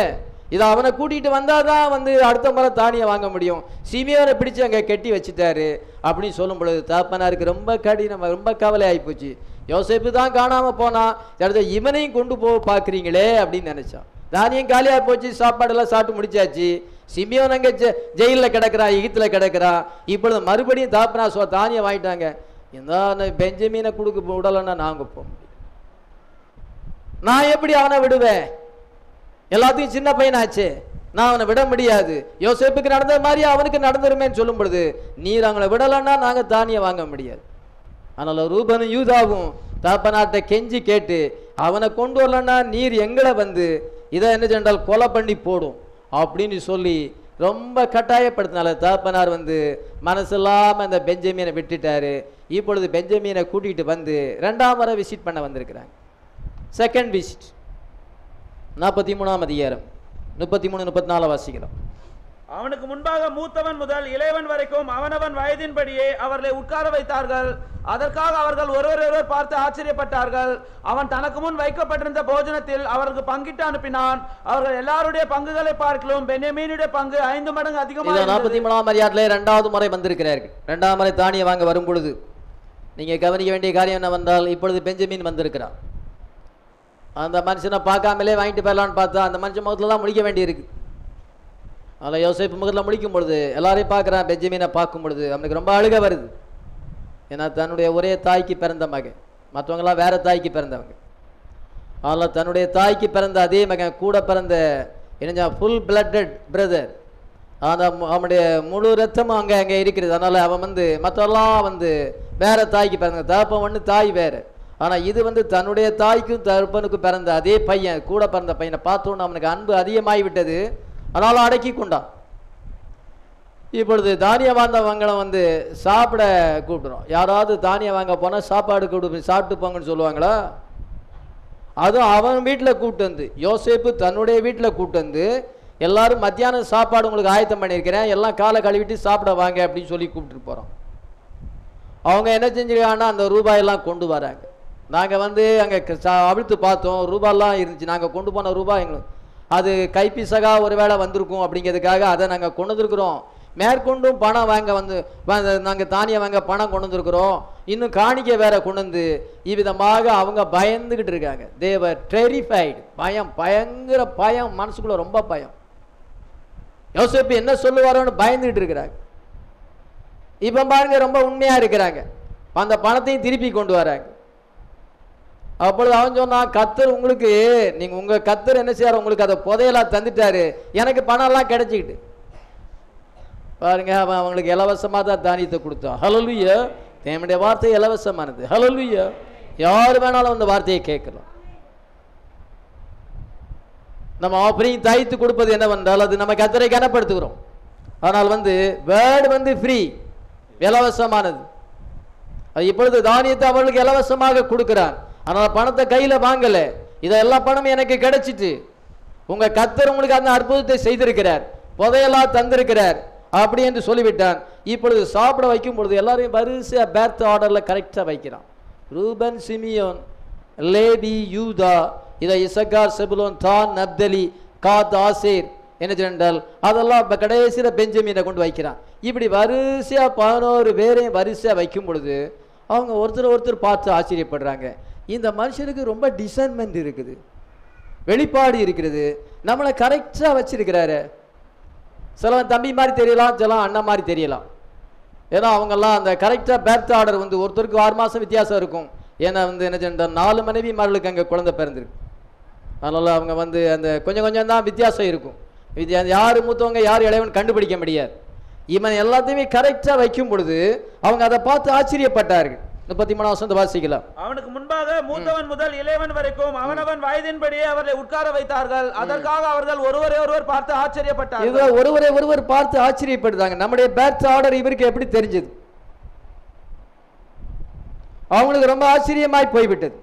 இதை அவனை கூட்டிகிட்டு வந்தாதான் வந்து அடுத்த முறை தானியை வாங்க முடியும். சிமியோனை பிடிச்சு அங்கே கட்டி வச்சுட்டாரு அப்படின்னு சொல்லும் பொழுது தகப்பனாருக்கு ரொம்ப கடினம், ரொம்ப கவலை ஆகிப்போச்சு. யோசேப்பு தான் காணாமல் போனான், அடுத்த இவனையும் கொண்டு போக பார்க்குறீங்களே அப்படின்னு நினச்சான். தானியம் காலியாக போச்சு, சாப்பாடெல்லாம் சாப்பிட்டு முடிச்சாச்சு. சிமியோன் அங்கே ஜெயிலில் கிடக்கிறான், எகிப்தில் கிடக்கிறான். இப்பொழுது மறுபடியும் தகப்பனா தானியம் வாங்கிட்டாங்க. இந்த பெஞ்சமீனை கொடுக்க விடலைன்னா நாங்கள் போக முடியும், நான் எப்படி அவனை விடுவேன், எல்லாத்தையும் சின்ன பையனாச்சு, நான் அவனை விட முடியாது. யோசேப்புக்கு நடந்த மாதிரி அவனுக்கு நடந்துருமேன்னு சொல்லும் பொழுது நீர் அவங்களை விடலைன்னா நாங்கள் தானியம் வாங்க முடியாது. அதனால ரூபனும் யூதாவும் தகப்பனாட்டை கெஞ்சி கேட்டு அவனை கொண்டு வரலன்னா நீர் எங்களை வந்து இதை என்ன சென்றால் கொலை பண்ணி போடும் அப்படின்னு சொல்லி ரொம்ப கட்டாயப்படுத்தினால தகப்பனார் வந்து மனசில்லாமல் அந்த பெஞ்சமீனை விட்டுட்டாரு. இப்பொழுது பெஞ்சமீனை கூட்டிகிட்டு வந்து 2ஆம் முறை விசிட் பண்ண வந்திருக்கிறாங்க. செகண்ட் விசிட் 43ஆம் அதிகாரம் 33-34 வாசிக்கிறோம். அவனுக்கு முன்பாக மூத்தவன் முதல் இளையவன் வரைக்கும் அவனவன் வயதின்படியே அவர்களை உட்கார வைத்தார்கள். அதற்காக அவர்கள் ஒருவரொருவர் பார்த்து ஆச்சரியப்பட்டார்கள். அவன் தனக்கு முன் வைக்கப்பட்டிருந்த போஜனத்தில் அவருக்கு பங்கிட்டு அனுப்பினான். அவர்கள் எல்லாருடைய பங்குகளை பார்க்கலும் பென்யமீனுடைய பங்கு 5 மடங்கு அதிகமாக. 43ஆம் அதிகாரத்திலே 2வது முறை வந்திருக்கிறார்கள். 2ஆம் முறை தானிய வாங்க வரும் பொழுது நீங்க கவனிக்க வேண்டிய காரியம் என்னவென்றால் இப்பொழுது பெஞ்சமீன் வந்திருக்கிறான். அந்த மனுஷனை பார்க்காமலே வாங்கிட்டு போயிடலான்னு பார்த்தா அந்த மனுஷன் முகத்துல தான் முடிக்க வேண்டியிருக்கு. அதில் யோசேப்பு முகத்தில் முடிக்கும் பொழுது எல்லாரையும் பார்க்குறான். பெஞ்சமீனை பார்க்கும் பொழுது அவனுக்கு ரொம்ப அழுக வருது. ஏன்னா தன்னுடைய ஒரே தாய்க்கு பிறந்த மகன், மற்றவங்களாம் வேற தாய்க்கு பிறந்தவங்க. அதில் தன்னுடைய தாய்க்கு பிறந்த அதே மகன் கூட பிறந்த என்ன ஃபுல் பிளட்டட் பிரதர், அந்த அவனுடைய முழு ரத்தமும் அங்கே அங்கே இருக்கிறது. அதனால் அவன் வந்து மற்றெல்லாம் வந்து வேற தாய்க்கு பிறந்த, தகப்பன் ஒன்று தாய் வேறு. ஆனால் இது வந்து தன்னுடைய தாய்க்கும் தகப்பனுக்கும் பிறந்த அதே பையன், கூட பிறந்த பையனை பார்த்தோன்னு அவனுக்கு அன்பு அதிகமாகி விட்டது. அதனால் அடக்கி கொண்டான். இப்பொழுது தானியம் வாங்கவங்களை வந்து சாப்பிட கூப்பிடுறோம். யாராவது தானியம் வாங்க போனால் சாப்பாடு கூப்பிட்டு சாப்பிட்டு போங்கன்னு சொல்லுவாங்களா? அதுவும் அவன் வீட்டில் கூப்பிட்டு வந்து, யோசேப்பு தன்னுடைய வீட்டில் கூப்பிட்டு வந்து எல்லாரும் மத்தியானம் சாப்பாடு உங்களுக்கு ஆயத்தம் பண்ணியிருக்கிறேன், எல்லாம் காலை கழுவிட்டு சாப்பிட வாங்க அப்படின்னு சொல்லி கூப்பிட்டு போகிறோம். அவங்க என்ன செஞ்சுருக்காங்கன்னா அந்த ரூபாயெல்லாம் கொண்டு வராங்க. நாங்கள் வந்து அங்கே அவிழ்த்து பார்த்தோம், ரூபாயெல்லாம் இருந்துச்சு. நாங்கள் கொண்டு போன ரூபாய் எங்களுக்கு அது கைப்பிசகா ஒரு வேளை வந்திருக்கும் அப்படிங்கிறதுக்காக அதை நாங்கள் கொண்டு வந்துருக்குறோம். மேற்கொண்டும் பணம் வாங்க வந்து நாங்கள் தானியம் வாங்க பணம் கொண்டு வந்துருக்குறோம். இன்னும் காணிக்கை வேற கொண்டு வந்து இவ்விதமாக அவங்க பயந்துக்கிட்டு இருக்காங்க. தேவர் டெரிஃபைடு, பயம், பயங்கர பயம், மனசுக்குள்ள ரொம்ப பயம். யோசேப்பு என்ன சொல்லுவாரோன்னு பயந்துகிட்டு இருக்கிறாங்க. இப்போ பாருங்க ரொம்ப உண்மையா இருக்கிறாங்க. அந்த பணத்தையும் திருப்பி கொண்டு வராங்க. அப்பொழுது அவன் சொன்னான், கர்த்தர் உங்களுக்கு நீங்க உங்க கர்த்தர் என்ன செய்யாரு, உங்களுக்கு அதை புதையலா தந்துட்டாரு, எனக்கு பணம் எல்லாம் கிடைச்சிக்கிட்டு. பாருங்க, அவன் அவங்களுக்கு இலவசமா தான் தானியத்தை கொடுத்தான். ஹல்லேலூயா. தேவனுடைய வார்த்தை இலவசமானது. ஹல்லேலூயா. யார் வேணாலும் அந்த வார்த்தையை கேட்கலாம். நம்ம ஆஃபரிங் தைத்து கொடுப்பது என்னவென்றால் அது நம்ம கர்த்தரை கனப்படுத்துகிறோம். ஆனால் வேர்டு ஃப்ரீ, இலவசமானது. அது இப்பொழுது தானியத்தை அவர்களுக்கு இலவசமாக கொடுக்கிறான். ஆனால் பணத்தை கையில வாங்கல. இதை எல்லா பணமும் எனக்கு கிடைச்சிட்டு, உங்க கர்த்தர் உங்களுக்கு அந்த அற்புதத்தை செய்திருக்கிறார், புதையலா தந்திருக்கிறார் அப்படி என்று சொல்லிவிட்டான். இப்பொழுது சாப்பிட வைக்கும் பொழுது எல்லாரையும் வரிசையா பேர்த் ஆர்டர்ல கரெக்டா வைக்கிறான். ரூபன், சிமியோன், லேவி, யூதா, இதை இசக்கார், செபுலோன், தான், நப்தலி, காத், ஆசேர் என்ன சொன்னால் அதெல்லாம் கடைசியில் பெஞ்சமீனை கொண்டு வைக்கிறான். இப்படி வரிசையா 11 பேரையும் வரிசையா வைக்கும் பொழுது அவங்க ஒருத்தர் பார்த்து ஆச்சரியப்படுறாங்க. இந்த மனுஷனுக்கு ரொம்ப டிசைன்மெண்ட் இருக்குது, வெளிப்பாடு இருக்கிறது, நம்மளை கரெக்டா வச்சிருக்கிறாரு. சிலவன் தம்பி மாதிரி தெரியலாம், சில அண்ணன் மாதிரி தெரியலாம். ஏன்னா அவங்கெல்லாம் அந்த கரெக்டா பேர்த் ஆர்டர் ஒருத்தருக்கு 6 மாசம் வித்தியாசம் இருக்கும். ஏன்னா என்ன சொன்னால் 4 மனைவிமார்களுக்கு அங்கே குழந்தை பிறந்திருக்கு. அதனால அவங்க அந்த கொஞ்சம் கொஞ்சம் தான் வித்தியாசம் இருக்கும். யாரு மூத்தவங்க யார் இளையவன் கண்டுபிடிக்க முடியாது. இவன் எல்லாத்தையுமே கரெக்டா வைக்கும் பொழுது அவங்க அதை பார்த்து ஆச்சரியப்பட்டார்கள். 33 வசனத்தை வாசிக்கலாம். அவனுக்கு முன்பாக மூத்தவன் முதல் இளையவன் வரைக்கும் அவனவன் வயதின்படியே அவர்களை உட்கார வைத்தார்கள். அதற்காக அவர்கள் ஒருவரை பார்த்து ஆச்சரியப்பட்டார்கள். இது ஒருவரை பார்த்து ஆச்சரியப்படுறாங்க. நம்முடைய பேர்த் ஆர்டர் இவருக்கு எப்படி தெரிஞ்சது? அவங்களுக்கு ரொம்ப ஆச்சரியமாய் போய்விட்டது.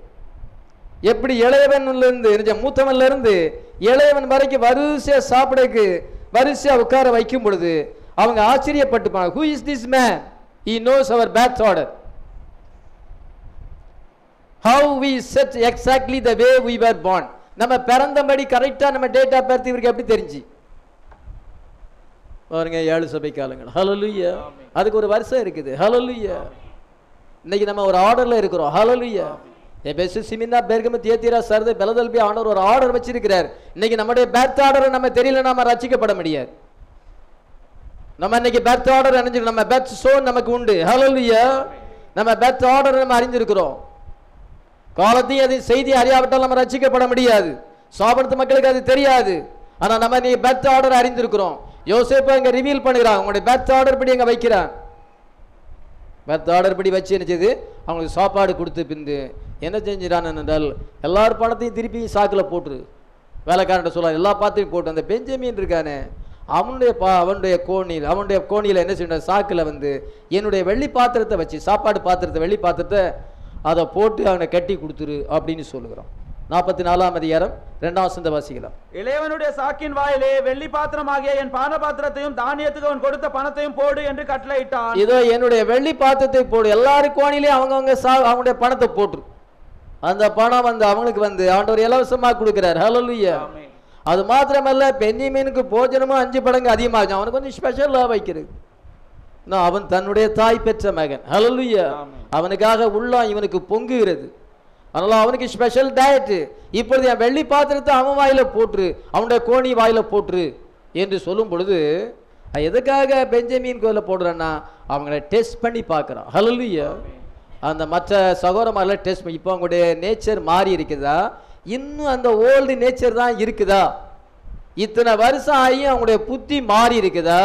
எப்படி இளையவன்ல இருந்து மூத்தவன்ல இருந்து இளையவன் வரைக்கும் வரிசையா சாப்பிடக்கு வரிசையா உட்கார வைக்கும் பொழுது அவங்க ஆச்சரியப்பட்டுப்பாங்க. Who is this man? He knows our birth order. How we set exactly the way we were born. நம்ம பிறந்தபடி கரெக்டா நம்ம டேட் ஆஃப் பர்த் இவருக்கு எப்படி தெரிஞ்சு? பாருங்க, 7 சபை காலங்கள். ஹல்லேலூயா. அதுக்கு ஒரு வருஷம் இருக்குது. ஹல்லேலூயா. இன்னைக்கு நம்ம ஒரு ஆர்டர்ல இருக்கிறோம். ஹல்லேலூயா. எபேசு, சிமினா, பெர்கமு, தியத்தீரா, சர்தை, பெலதெல்பியா ஆண்டவர் ஒரு ஆர்டர் வச்சிருக்கிறார். இன்னைக்கு நம்முடைய பேர்த் ஆர்டரை நம்ம தெரியல, நாம ரட்சிக்கப்பட முடியாது. நம்ம இன்னைக்கு பேர்த் ஆர்டர் அறிஞ்சிருக்கோம். நம்ம பேர்த் சோன் நமக்கு உண்டு. ஹல்லேலூயா. நம்ம பேர்த் ஆர்டர் நம்ம அறிஞ்சிருக்கிறோம். காலத்தையும் அது செய்தி அறியாவிட்டால் நம்ம ரட்சிக்கப்பட முடியாது. சாபனத்து மக்களுக்கு அது தெரியாது. ஆனா நம்ம நீ பேர்த் ஆர்டர் அறிந்திருக்கிறோம். யோசேப்பு அங்க ரிவீல் பண்ணுகிறான். உங்களுடைய பேர்த் ஆர்டர் படி அங்க வைக்கிறான். பேர்த் ஆர்டர் படி வச்சு என்ன செய்து அவங்களுக்கு சாப்பாடு கொடுத்து பிந்து என்ன செஞ்சிடான் என்றால் எல்லாரும் பணத்தையும் திருப்பி சாக்கில் போட்டுரு. வேலைக்காரன் சொல்ல எல்லா பாத்தையும் போட்டு அந்த பெஞ்சமீன் இருக்கானே அவனுடைய கோணியில் என்ன செய்ய சாக்கில் என்னுடைய வெள்ளி பாத்திரத்தை வச்சு சாப்பாடு பாத்திரத்தை வெள்ளி பாத்திரத்தை அதை போட்டு அவனை கட்டி கொடுத்துரு அப்படின்னு சொல்லுகிறான். 44ஆம் அதிகாரம் 2ஆம் வசனத்தை வாசிக்கலாம். இளையவனுடைய சாக்கின் வாயிலே வெள்ளி பாத்திரமாகிய என் பான பாத்திரத்தையும் தானியத்துக்கு அவன் கொடுத்த பணத்தையும் போடு என்று கட்டளையிட்டான். இதோ என்னுடைய வெள்ளி பாத்திரத்தை போடு. எல்லாரும் கோணிலே அவங்கவுங்க அவங்களுடைய பணத்தை போட்டு அந்த பணம் அவங்களுக்கு ஆண்டவர் இலவசமா கொடுக்கிறார். ஹல்லேலூயா. அது மாத்திரமல்ல, பென்யமீனுக்கு போஜனமும் 5 மடங்கு அதிகமாகும். அவனுக்கு கொஞ்சம் ஸ்பெஷலா வைக்கிறது. அவன் தன்னுடைய தாய் பெற்ற மகன். ஹல்லேலூயா. அவனுக்காக உள்ளம் இவனுக்கு பொங்குகிறது. அதனால அவனுக்கு ஸ்பெஷல் டயட். இப்பொழுது என் வெள்ளி பாத்திரத்தை அவன் வாயில போட்டுரு, அவனுடைய கோணி வாயில போட்டுரு என்று சொல்லும் பொழுது எதுக்காக பெஞ்சமீன் கோயில போடுறேன்னா அவங்களை டெஸ்ட் பண்ணி பார்க்குறான். ஹல்லேலூயா. அந்த மற்ற சகோதரமாரில் டெஸ்ட் பண்ணி இப்போ அவங்களுடைய நேச்சர் மாறி இருக்குதா, இன்னும் அந்த ஓல்டு நேச்சர் தான் இருக்குதா, இத்தனை வருஷம் ஆகி அவங்களுடைய புத்தி மாறி இருக்குதா,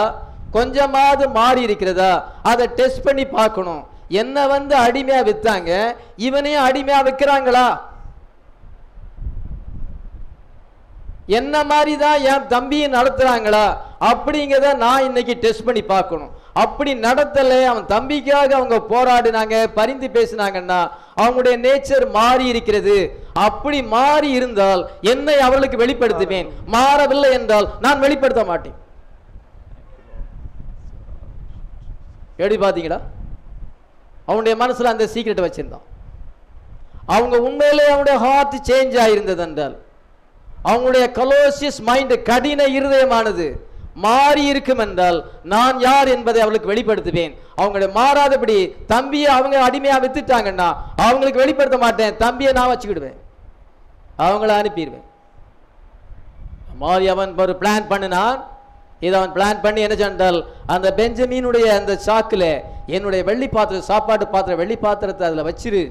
கொஞ்சமாவது மாறி இருக்கிறதா, அதை டெஸ்ட் பண்ணி பார்க்கணும். என்ன அடிமையா வித்தாங்க, இவனையும் அடிமையா விற்கிறாங்களா, என்ன மாதிரி தான் என் தம்பியை நடத்துறாங்களா அப்படிங்கிறத நான் இன்னைக்கு டெஸ்ட் பண்ணி பார்க்கணும். அப்படி நடத்தல, அவன் தம்பிக்காக அவங்க போராடினாங்க, பரிந்து பேசினாங்கன்னா அவங்களுடைய நேச்சர் மாறி இருக்கிறது. அப்படி மாறி இருந்தால் என்னை அவர்களுக்கு வெளிப்படுத்துவேன், மாறவில்லை என்றால் நான் வெளிப்படுத்த மாட்டேன். எப்படி பாத்தீங்களா? அவனுடைய மனசுல அந்த சீக்ரெட் வச்சிருந்தான். அவங்க உண்மையிலே அவனுடைய ஹார்ட் சேஞ்ச் ஆயிருந்தது என்றால், அவங்களுடைய கலோசியஸ் மைண்ட் கடின இருதயமானது மாறி இருக்கும் என்றால் நான் யார் என்பதை அவளுக்கு வெளிப்படுத்துவேன். அவங்களுடைய மாறாதபடி தம்பியை அவங்க அடிமையா வித்துட்டாங்கன்னா அவங்களுக்கு வெளிப்படுத்த மாட்டேன், தம்பியை நான் வச்சுக்கிடுவேன், அவங்கள அனுப்பிடுவேன். மாறி அவன் ஒரு பிளான் பண்ணினான். இதை அவன் பிளான் பண்ணி என்ன சென்றால் அந்த பெஞ்சமீனுடைய அந்த சாக்குல என்னுடைய வெள்ளி பாத்திரம், சாப்பாட்டு பாத்திரம், வெள்ளி பாத்திரத்தை அதில் வச்சிரு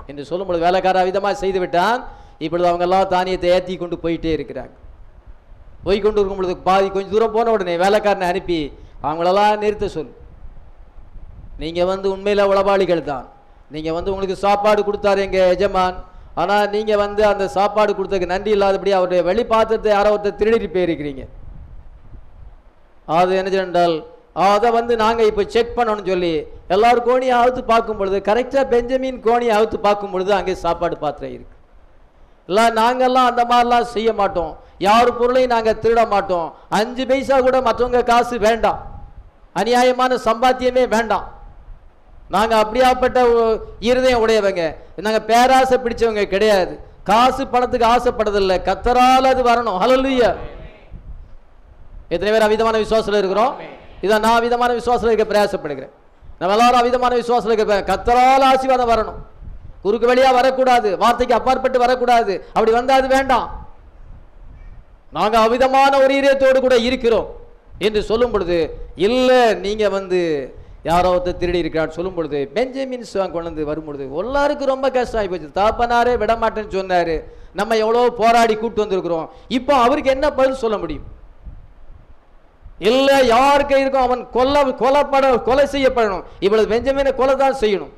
என்று சொல்லும்பொழுது வேலைக்கார விதமாக செய்து விட்டான். இப்பொழுது அவங்க எல்லாம் தானியத்தை ஏற்றி கொண்டு போயிட்டே இருக்கிறாங்க. போய் கொண்டு இருக்கும் பொழுது பாதி கொஞ்சம் தூரம் போன உடனே வேலைக்காரனை அனுப்பி அவங்களெல்லாம் நிறுத்த சொல். நீங்கள் வந்து உண்மையில் உளவாளிகள் தான். நீங்கள் வந்து உங்களுக்கு சாப்பாடு கொடுத்தாரு எங்கள் எஜமான். ஆனால் நீங்கள் வந்து அந்த சாப்பாடு கொடுத்ததுக்கு நன்றி இல்லாதபடி அவருடைய வெளி பாத்திரத்தை யாரோ ஒருத்தர் திருடிட்டு போயிருக்கிறீங்க. அது என்ன என்றால் அதை வந்து நாங்கள் இப்போ செக் பண்ணணும்னு சொல்லி எல்லாரும் கோணியை அவுத்து பார்க்கும் பொழுது கரெக்டாக பெஞ்சமின் கோணியை அவுத்து பார்க்கும் பொழுது அங்கே சாப்பாடு பாத்திரம் இருக்கு. இல்லை நாங்கள்லாம் அந்த மாதிரிலாம் செய்ய மாட்டோம், யார் பொருளையும் நாங்கள் திருட மாட்டோம், 5 பைசா கூட மற்றவங்க காசு வேண்டாம், அநியாயமான சம்பாத்தியமே வேண்டாம், நாங்கள் அப்படியாப்பட்ட இருதயம் உடையவங்க, நாங்கள் பேராசை பிடிச்சவங்க கிடையாது, காசு பணத்துக்கு ஆசைப்படுறதில்லை, கர்த்தரால் அது வரணும். ஹல்லேலூயா. எத்தனை பேர் அவிதமான விசுவாசத்தில் இருக்கிறோம்? இதை நான் அவிதமான விசுவாசத்தில் இருக்க பிரயாசப்படுகிறேன். நம்ம எல்லாரும் அவிதமான விசுவாசத்தில் இருக்க கர்த்தரால் ஆசீர்வாதம் வரணும், குறுக்கு வழியா வரக்கூடாது, வார்த்தைக்கு அப்பாற்பட்டு வரக்கூடாது. அப்படி வந்தால் அது வேண்டாம். நாங்கள் அவிதமான ஒரு இதயத்தோடு கூட இருக்கிறோம் என்று சொல்லும் பொழுது இல்லை நீங்க வந்து யாரோ ஒருத்தர் திருடி இருக்கிறான்னு சொல்லும் பொழுது பெஞ்சமின் கொண்டு வந்து வரும் பொழுது எல்லாருக்கும் ரொம்ப கஷ்டம் ஆகி போச்சு. தாப்பனாரே விட மாட்டேன்னு சொன்னாரு, நம்ம எவ்வளோ போராடி கூட்டு வந்திருக்கிறோம், இப்போ அவருக்கு என்ன பதில் சொல்ல முடியும்? இல்ல யாருக்கு இருக்கும் அவன் கொலை செய்யப்படணும், இவ்வளவு பெஞ்சமினை கொலை தான் செய்யணும்.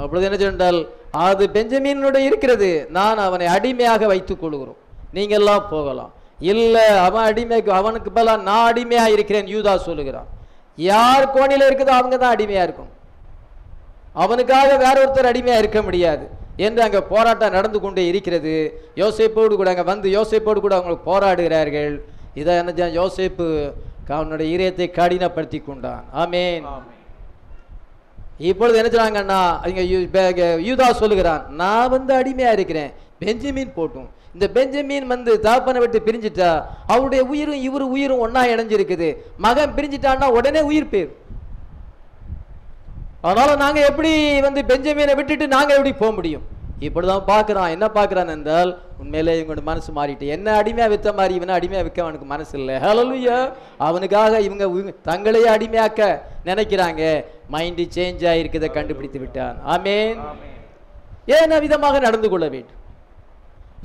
அப்பொழுது என்ன சொன்னால் அது பெஞ்சமினுடைய இருக்கிறது, நான் அவனை அடிமையாக வைத்துக் கொள்கிறோம், நீங்க எல்லாம் போகலாம். இல்ல அவன் அடிமைக்கு, அவனுக்கு பதிலாக நான் அடிமையா இருக்கிறேன் யூதா சொல்லுகிறான். யார் கோணில இருக்குதோ அவங்க தான் அடிமையா இருக்கும், அவனுக்காக வேற ஒருத்தர் அடிமையா இருக்க முடியாது என்று அங்க போராட்டம் நடந்து கொண்டே இருக்கிறது. யோசேப்போடு கூட அங்க வந்து யோசேப்போடு கூட அவங்க போராடுகிறார்கள். இதை என்ன யோசேப்பு அவனுடைய இதயத்தை கடினப்படுத்தி கொண்டான். ஆமென். இப்பொழுது என்ன சொன்னாங்கன்னா யூதா சொல்லுகிறான், நான் வந்து அடிமையா இருக்கிறேன், பெஞ்சமின் போட்டும். இந்த பெஞ்சமின் வந்து தாப்பனை விட்டு பிரிஞ்சிட்டா அவருடைய உயிரும் இவரு உயிரும் ஒன்னா இணைஞ்சிருக்குது, மகன் பிரிஞ்சிட்டான்னா உடனே உயிர் பேர். அதனால நாங்க எப்படி வந்து பெஞ்சமினை விட்டுட்டு நாங்க எப்படி போக முடியும்? இப்படிதான் பாக்குறான். என்ன பாக்குறான் என்றால் உண்மையிலே இவங்களோட மனசு மாறிட்டு, என்ன அடிமையா வித்த மாதிரி இவனை அடிமையா விற்க அவனுக்கு மனசு இல்லை. ஹல்லேலூயா. அவனுக்காக இவங்க தங்களையே அடிமையாக்க நினைக்கிறாங்க. மைண்ட் சேஞ்ச் ஆயிருக்கதை கண்டுபிடித்து விட்டான். ஆமென். ஏன் விதமாக நடந்து கொள்ள வேண்டும்?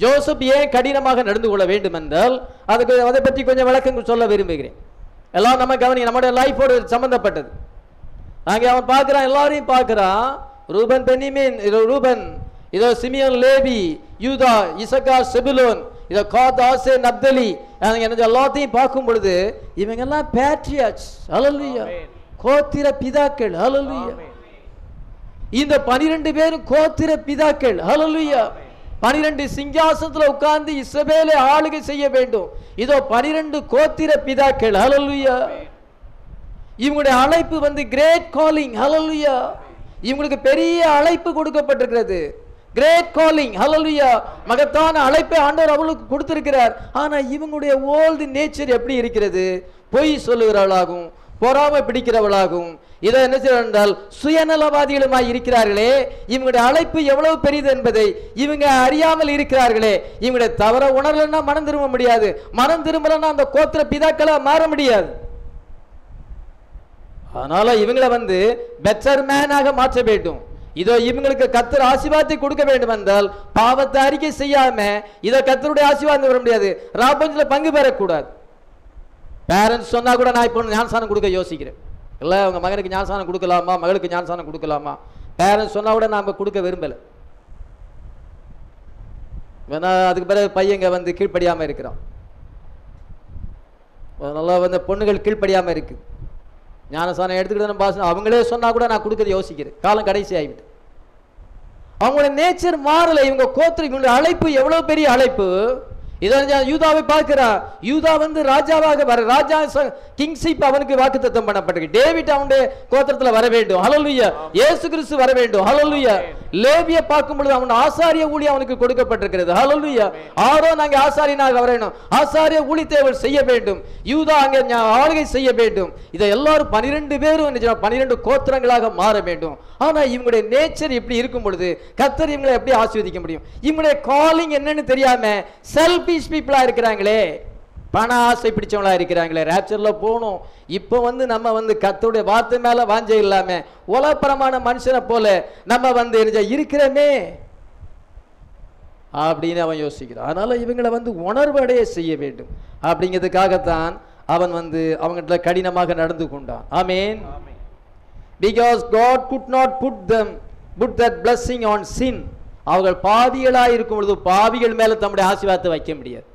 ஜோசப் ஏன் கடினமாக நடந்து கொள்ள வேண்டும் என்றால் அதுக்கு அதை பற்றி கொஞ்சம் விளக்கம் சொல்ல விரும்புகிறேன். எல்லாம் நம்ம கவனி, நம்முடைய லைஃபோடு சம்பந்தப்பட்டது. நாங்க அவன் பார்க்கிறான், எல்லாரையும் பார்க்கிறான். ரூபன், பென்னிமின், ரூபன், இதோ சிமியோன், லேவி, யூதா, இசக்கா, செபுலோன், இதோ காத், ஆசே, நப்தலி, எல்லாத்தையும் பார்க்கும் பொழுது இவங்க எல்லாம் பேட்ரியாட்ஸ். ஹல்லேலூயா. கோத்திர பிதாக்கள். ஹல்லேலூயா. இந்த 12 பேரும் கோத்திர பிதாக்கள். ஹல்லேலூயா. 12 சிங்காசனத்துல உட்கார்ந்து இஸ்ரவேலை ஆளுகை செய்ய வேண்டும். இதோ 12 கோத்திர பிதாக்கள். ஹல்லேலூயா. இவங்களுடைய அழைப்பு வந்து கிரேட் காலிங். ஹல்லேலூயா. இவங்களுக்கு பெரிய அழைப்பு கொடுக்கப்பட்டிருக்கிறது. Great calling. ஹல்லேலூயா. மகத்தான அழைப்பை ஆண்டவர் அவளுக்கு கொடுத்திருக்கிறார். ஆனா இவங்களுடைய ஓல்டு நேச்சர் எப்படி இருக்கிறது? பொய் சொல்லுகிறவளாகும், பொறாமை பிடிக்கிறவளாகும், இதை என்ன செய்தால் சுயநலவாதிகளுமாய் இருக்கிறார்களே. இவங்களுடைய அழைப்பு எவ்வளவு பெரியது என்பதை இவங்க அறியாமல் இருக்கிறார்களே. இவங்களுடைய தவற உணரலன்னா மனம் திரும்ப முடியாது, மனம் திரும்பலன்னா அந்த கோத்திர பிதாக்களா மாற முடியாது. அதனால இவங்களை வந்து பெட்டர் மேனாக மாற்ற வேண்டும். இதோ இவங்களுக்கு கர்த்தர் ஆசீர்வாதத்தை கொடுக்க வேண்டும் என்றால் பாவத்தை அறிக்கை செய்யாம இதை கர்த்தருடைய ஆசீர்வாதம் வர முடியாது. ராபஞ்சில பங்கு பெறக்கூடாது. பேரண்ட்ஸ் சொன்னா கூட நான் இப்போ ஞானசானம் கொடுக்க யோசிக்கிறேன். இல்லை அவங்க மகனுக்கு ஞானசானம் கொடுக்கலாமா, மகளுக்கு ஞானசானம் கொடுக்கலாமா, பேரண்ட்ஸ் சொன்னா கூட நாம கொடுக்க விரும்பல. வேணா அதுக்கு பிறகு பையங்க வந்து கீழ்ப்படியாம இருக்கிறான். நல்லா வந்து பொண்ணுகள் கீழ்ப்படியாம இருக்கு. ஞானசானம் எடுத்துக்கிட்டு பாசனம் அவங்களே சொன்னா கூட நான் கொடுக்கறது யோசிக்கிறேன். காலம் கடைசி ஆகிவிட்டு அவங்களுடைய நேச்சர் மாறல. இவங்க கோத்திர இவங்களுடைய அழைப்பு எவ்வளவு பெரிய அழைப்பு. இதான் யூதாவை பார்க்கிறா. யூதா வந்து ராஜாவாக வர, ராஜா கிங்ஷிப் அவனுக்கு வாக்குத்தத்தம் பண்ணப்பட்டிருக்கு. டேவிட் அவனுடைய கோத்திரத்துல வர வேண்டும். ஹல்லேலூயா. இயேசு கிறிஸ்து வர வேண்டும். ஹல்லேலூயா. லேவியை பார்க்கும் பொழுது அவன் ஆசாரிய ஊழியம் அவனுக்கு கொடுக்கப்பட்டிருக்கிறது. ஹல்லேலூயா. ஆரோன் அங்கே ஆசாரியனாக வரணும், ஆசாரிய ஊழியத்தை அவர் செய்ய வேண்டும். யூதா அங்கே ஆளுகை செய்ய வேண்டும். இதை எல்லாரும் 12 பேரும் 12 கோத்திரங்களாக மாற வேண்டும். ஆனா இவங்களுடைய நேச்சர் எப்படி இருக்கும் பொழுது கர்த்தர் இவங்களை எப்படி ஆசீர்வதிக்க முடியும்? இவங்களுடைய காலிங் என்னன்னு தெரியாம செல்ஃபிஷ் பீப்புளா இருக்கிறாங்களே. பண ஆசை பிடிச்சவங்களா இருக்கிறாங்களே, ரேப்சர்ல போகணும். இப்போ நம்ம கர்த்தருடைய வார்த்தை மேல வாஞ்சை இல்லாம உலகப்பரமான மனுஷனை போல நம்ம இருக்கிறோமே அப்படின்னு அவன் யோசிக்கிறான். அதனால இவங்களை உணர்வு அடைய செய்ய வேண்டும் அப்படிங்கிறதுக்காகத்தான் அவன் அவங்ககிட்ட கடினமாக நடந்து கொண்டான். ஆமென். Because God could not put that blessing on sin. அவர்கள் பாவிகளாக இருக்கும் பொழுது பாவிகள் மேல தம்முடைய ஆசீர்வாதத்தை வைக்க முடியாது.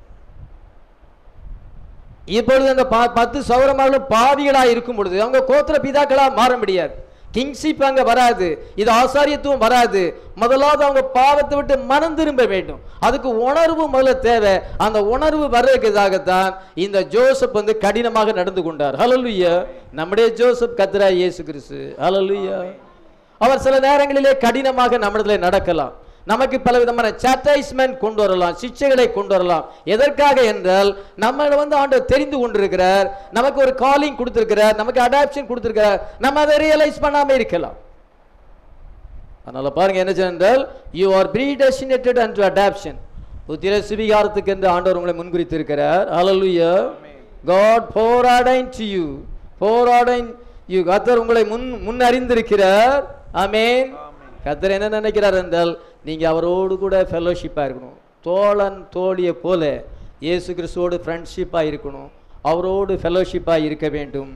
இப்பொழுது அந்த 10 சௌரமார்களும் பாவிகளாக இருக்கும் பொழுது அவங்க கோத்திர பிதாக்களா மாற முடியாது. கிங்ஷிப் அங்க வராது, இது ஆசாரியத்துவம் வராது. முதலாவது அவங்க பாவத்தை விட்டு மனம் திரும்ப வேண்டும். அதுக்கு உணர்வு முதல்ல தேவை. அந்த உணர்வு வர்றதுக்காகத்தான் இந்த ஜோசப் கடினமாக நடந்து கொண்டார். ஹல்லேலூயா. நம்முடைய ஜோசப் கர்த்தராகிய இயேசு கிறிஸ்து. ஹல்லேலூயா. அவர் சில நேரங்களிலே கடினமாக நம்மிடத்திலே நடக்கலாம். நமக்கு பல விதமான சாஸ்டைஸ்மென்ட் கொண்டு வரலாம், சிக்ஷைகளை கொண்டு வரலாம். எதற்காக என்றால் நம்ம ஆண்டவர் தெரிந்து கொண்டிருக்கிறார், நமக்கு ஒரு காலிங் கொடுத்திருக்கிறார், நமக்கு அடாப்ஷன் கொடுத்திருக்கிறார். நம்ம அதை ரியலைஸ் பண்ணாம இருக்கலாம். அதனால பாருங்க என்ன என்றால், you are predestinated unto adoption. புத்திர சுவிகாரத்துக்கு என்று ஆண்டவர் உங்களை முன்குறித்திருக்கிறார். ஹல்லேலூயா. God foreordained to you. Foreordained you. கர்த்தர் உங்களை முன் அறிந்திருக்கிறார். ஆமென். கர்த்தர் என்ன நினைக்கிறார் என்றால், நீங்க அவரோடு கூட ஃபெலோஷிப்பா இருக்கணும். தோழன் தோழியை போல இயேசு கிறிஸ்துவோடு ஃப்ரெண்ட்ஷிப்பா இருக்கணும், அவரோடு ஃபெலோஷிப்பா இருக்க வேண்டும்.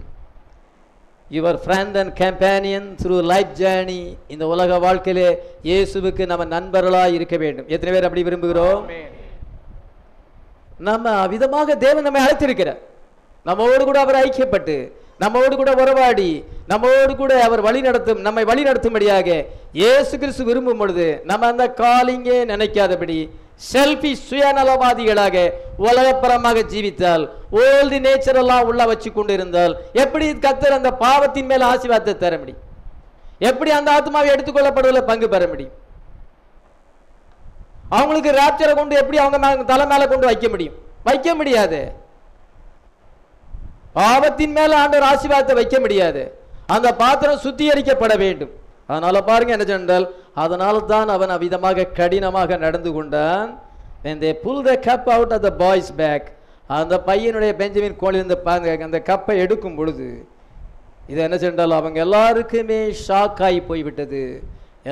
Your friend and companion through life journey. இந்த உலக வாழ்க்கையிலே இயேசுவுக்கு நம்ம நண்பர்களா இருக்க வேண்டும். எத்தனை பேர் அப்படி விரும்புகிறோம்? நம்ம விதமாக தேவன் நம்மை அழைத்திருக்கிறார். நம்மோடு கூட அவர் ஐக்கியப்பட்டு, நம்மோடு கூட உறவாடி, நம்மோடு கூட அவர் நம்மை வழி நடத்தும்படியாக இயேசு கிறிஸ்து விரும்பும் பொழுது நம்ம அந்த காலிங்கே நினைக்காதபடி செல்ஃபிஷ் சுயநலவாதிகளாக உலகப்பரமாக ஜீவித்தால், ஓல்டு நேச்சர் எல்லாம் உள்ள வச்சு கொண்டு இருந்தால் எப்படி கர்த்தர் அந்த பாவத்தின் மேல ஆசீர்வாதத்தை தர முடியும்? எப்படி அந்த ஆத்மாவை எடுத்துக்கொள்ளப்படுவதில் பங்கு பெற முடியும்? அவங்களுக்கு ராப்சரை கொண்டு எப்படி அவங்க தலை மேல கொண்டு வைக்க முடியும்? வைக்க முடியாது. பாவத்தின் மேல ஆண்டவர் ஆசீர்வாதத்தை வைக்க முடியாது. அந்த பாத்திரம் சுத்திகரிக்கப்பட வேண்டும். அதனால பாருங்க என்ன சொன்னால், அதனால தான் அவன் அவ்விதமாக கடினமாக நடந்து கொண்டான். when they pull the cup out of the boy's bag, அந்த பையனுடைய பெஞ்சமின் கோலிலிருந்து அந்த கப்பை எடுக்கும் பொழுது இது என்ன சொன்னால், அவங்க எல்லாருக்குமே ஷாக் ஆகி போய்விட்டது.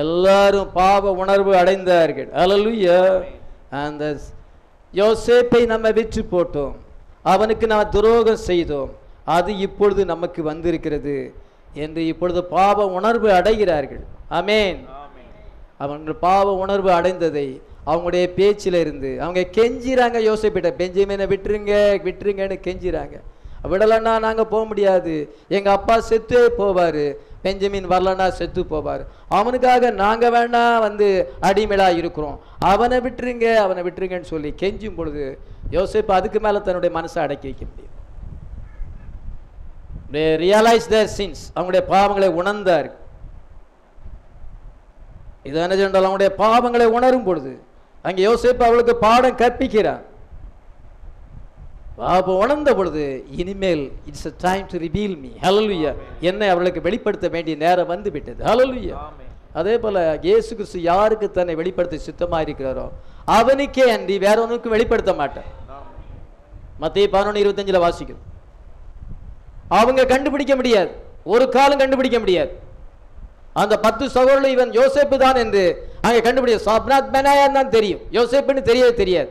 எல்லாரும் பாவ உணர்வு அடைந்தார்கள். ஹல்லேலூயா. அந்த யோசேப்பை நம்ம விற்று போட்டோம், அவனுக்கு நாம் துரோகம் செய்தோம், அது இப்பொழுது நமக்கு வந்திருக்கிறது என்று இப்பொழுது பாவ உணர்வு அடைகிறார்கள். ஆமென். அவங்கள் பாவ உணர்வு அடைந்ததை அவங்களுடைய பேச்சில் இருந்து அவங்க கெஞ்சிறாங்க. யோசேப்பிட்ட பெஞ்சமினை விட்டுருங்க விட்டுருங்கன்னு கெஞ்சிறாங்க. விடலைன்னா நாங்கள் போக முடியாது, எங்கள் அப்பா செத்தே போவார், பெஞ்சமின் வரலன்னா செத்து போவார், அவனுக்காக நாங்கள் வேணா அடிமையாக இருக்கிறோம், அவனை விட்டுருங்கன்னு சொல்லி கெஞ்சும் பொழுது யோசேப்பு அதுக்கு மேலே தன்னுடைய மனசை அடக்கி வைக்க முடியும். They realized their sins. அவங்களுடைய பாவங்களை உணர்ந்தார். இது என்ன சொன்னால், அவங்களுடைய பாவங்களை உணரும் பொழுது அங்கே யோசேப்பு அவளுக்கு பாடம் கற்பிக்கிறார். பாவம் உணர்ந்த பொழுது இனிமேல் it's a time to reveal me. ஹல்லேலூயா. என்னை அவளுக்கு வெளிப்படுத்த வேண்டிய நேரம் வந்து விட்டது. ஹல்லேலூயா. அதே போல இயேசு கிறிஸ்து யாருக்கு தன்னை வெளிப்படுத்த சித்தமாக இருக்கிறாரோ அவனுக்கே அன்றி வேற ஒன்றுக்கு வெளிப்படுத்த மாட்டார். மத்தேயு 11:25 வாசிக்கிறோம். அவங்க கண்டுபிடிக்க முடியாது, ஒரு காலம் கண்டுபிடிக்க முடியாது. அந்த 10 சகோதரர்கள் இவன் யோசேப்பு தான் என்று அங்கே கண்டுபிடிக்க சாப்நாத் பெனாயான் தான் தெரியும், யோசேப்புன்னு தெரியாது.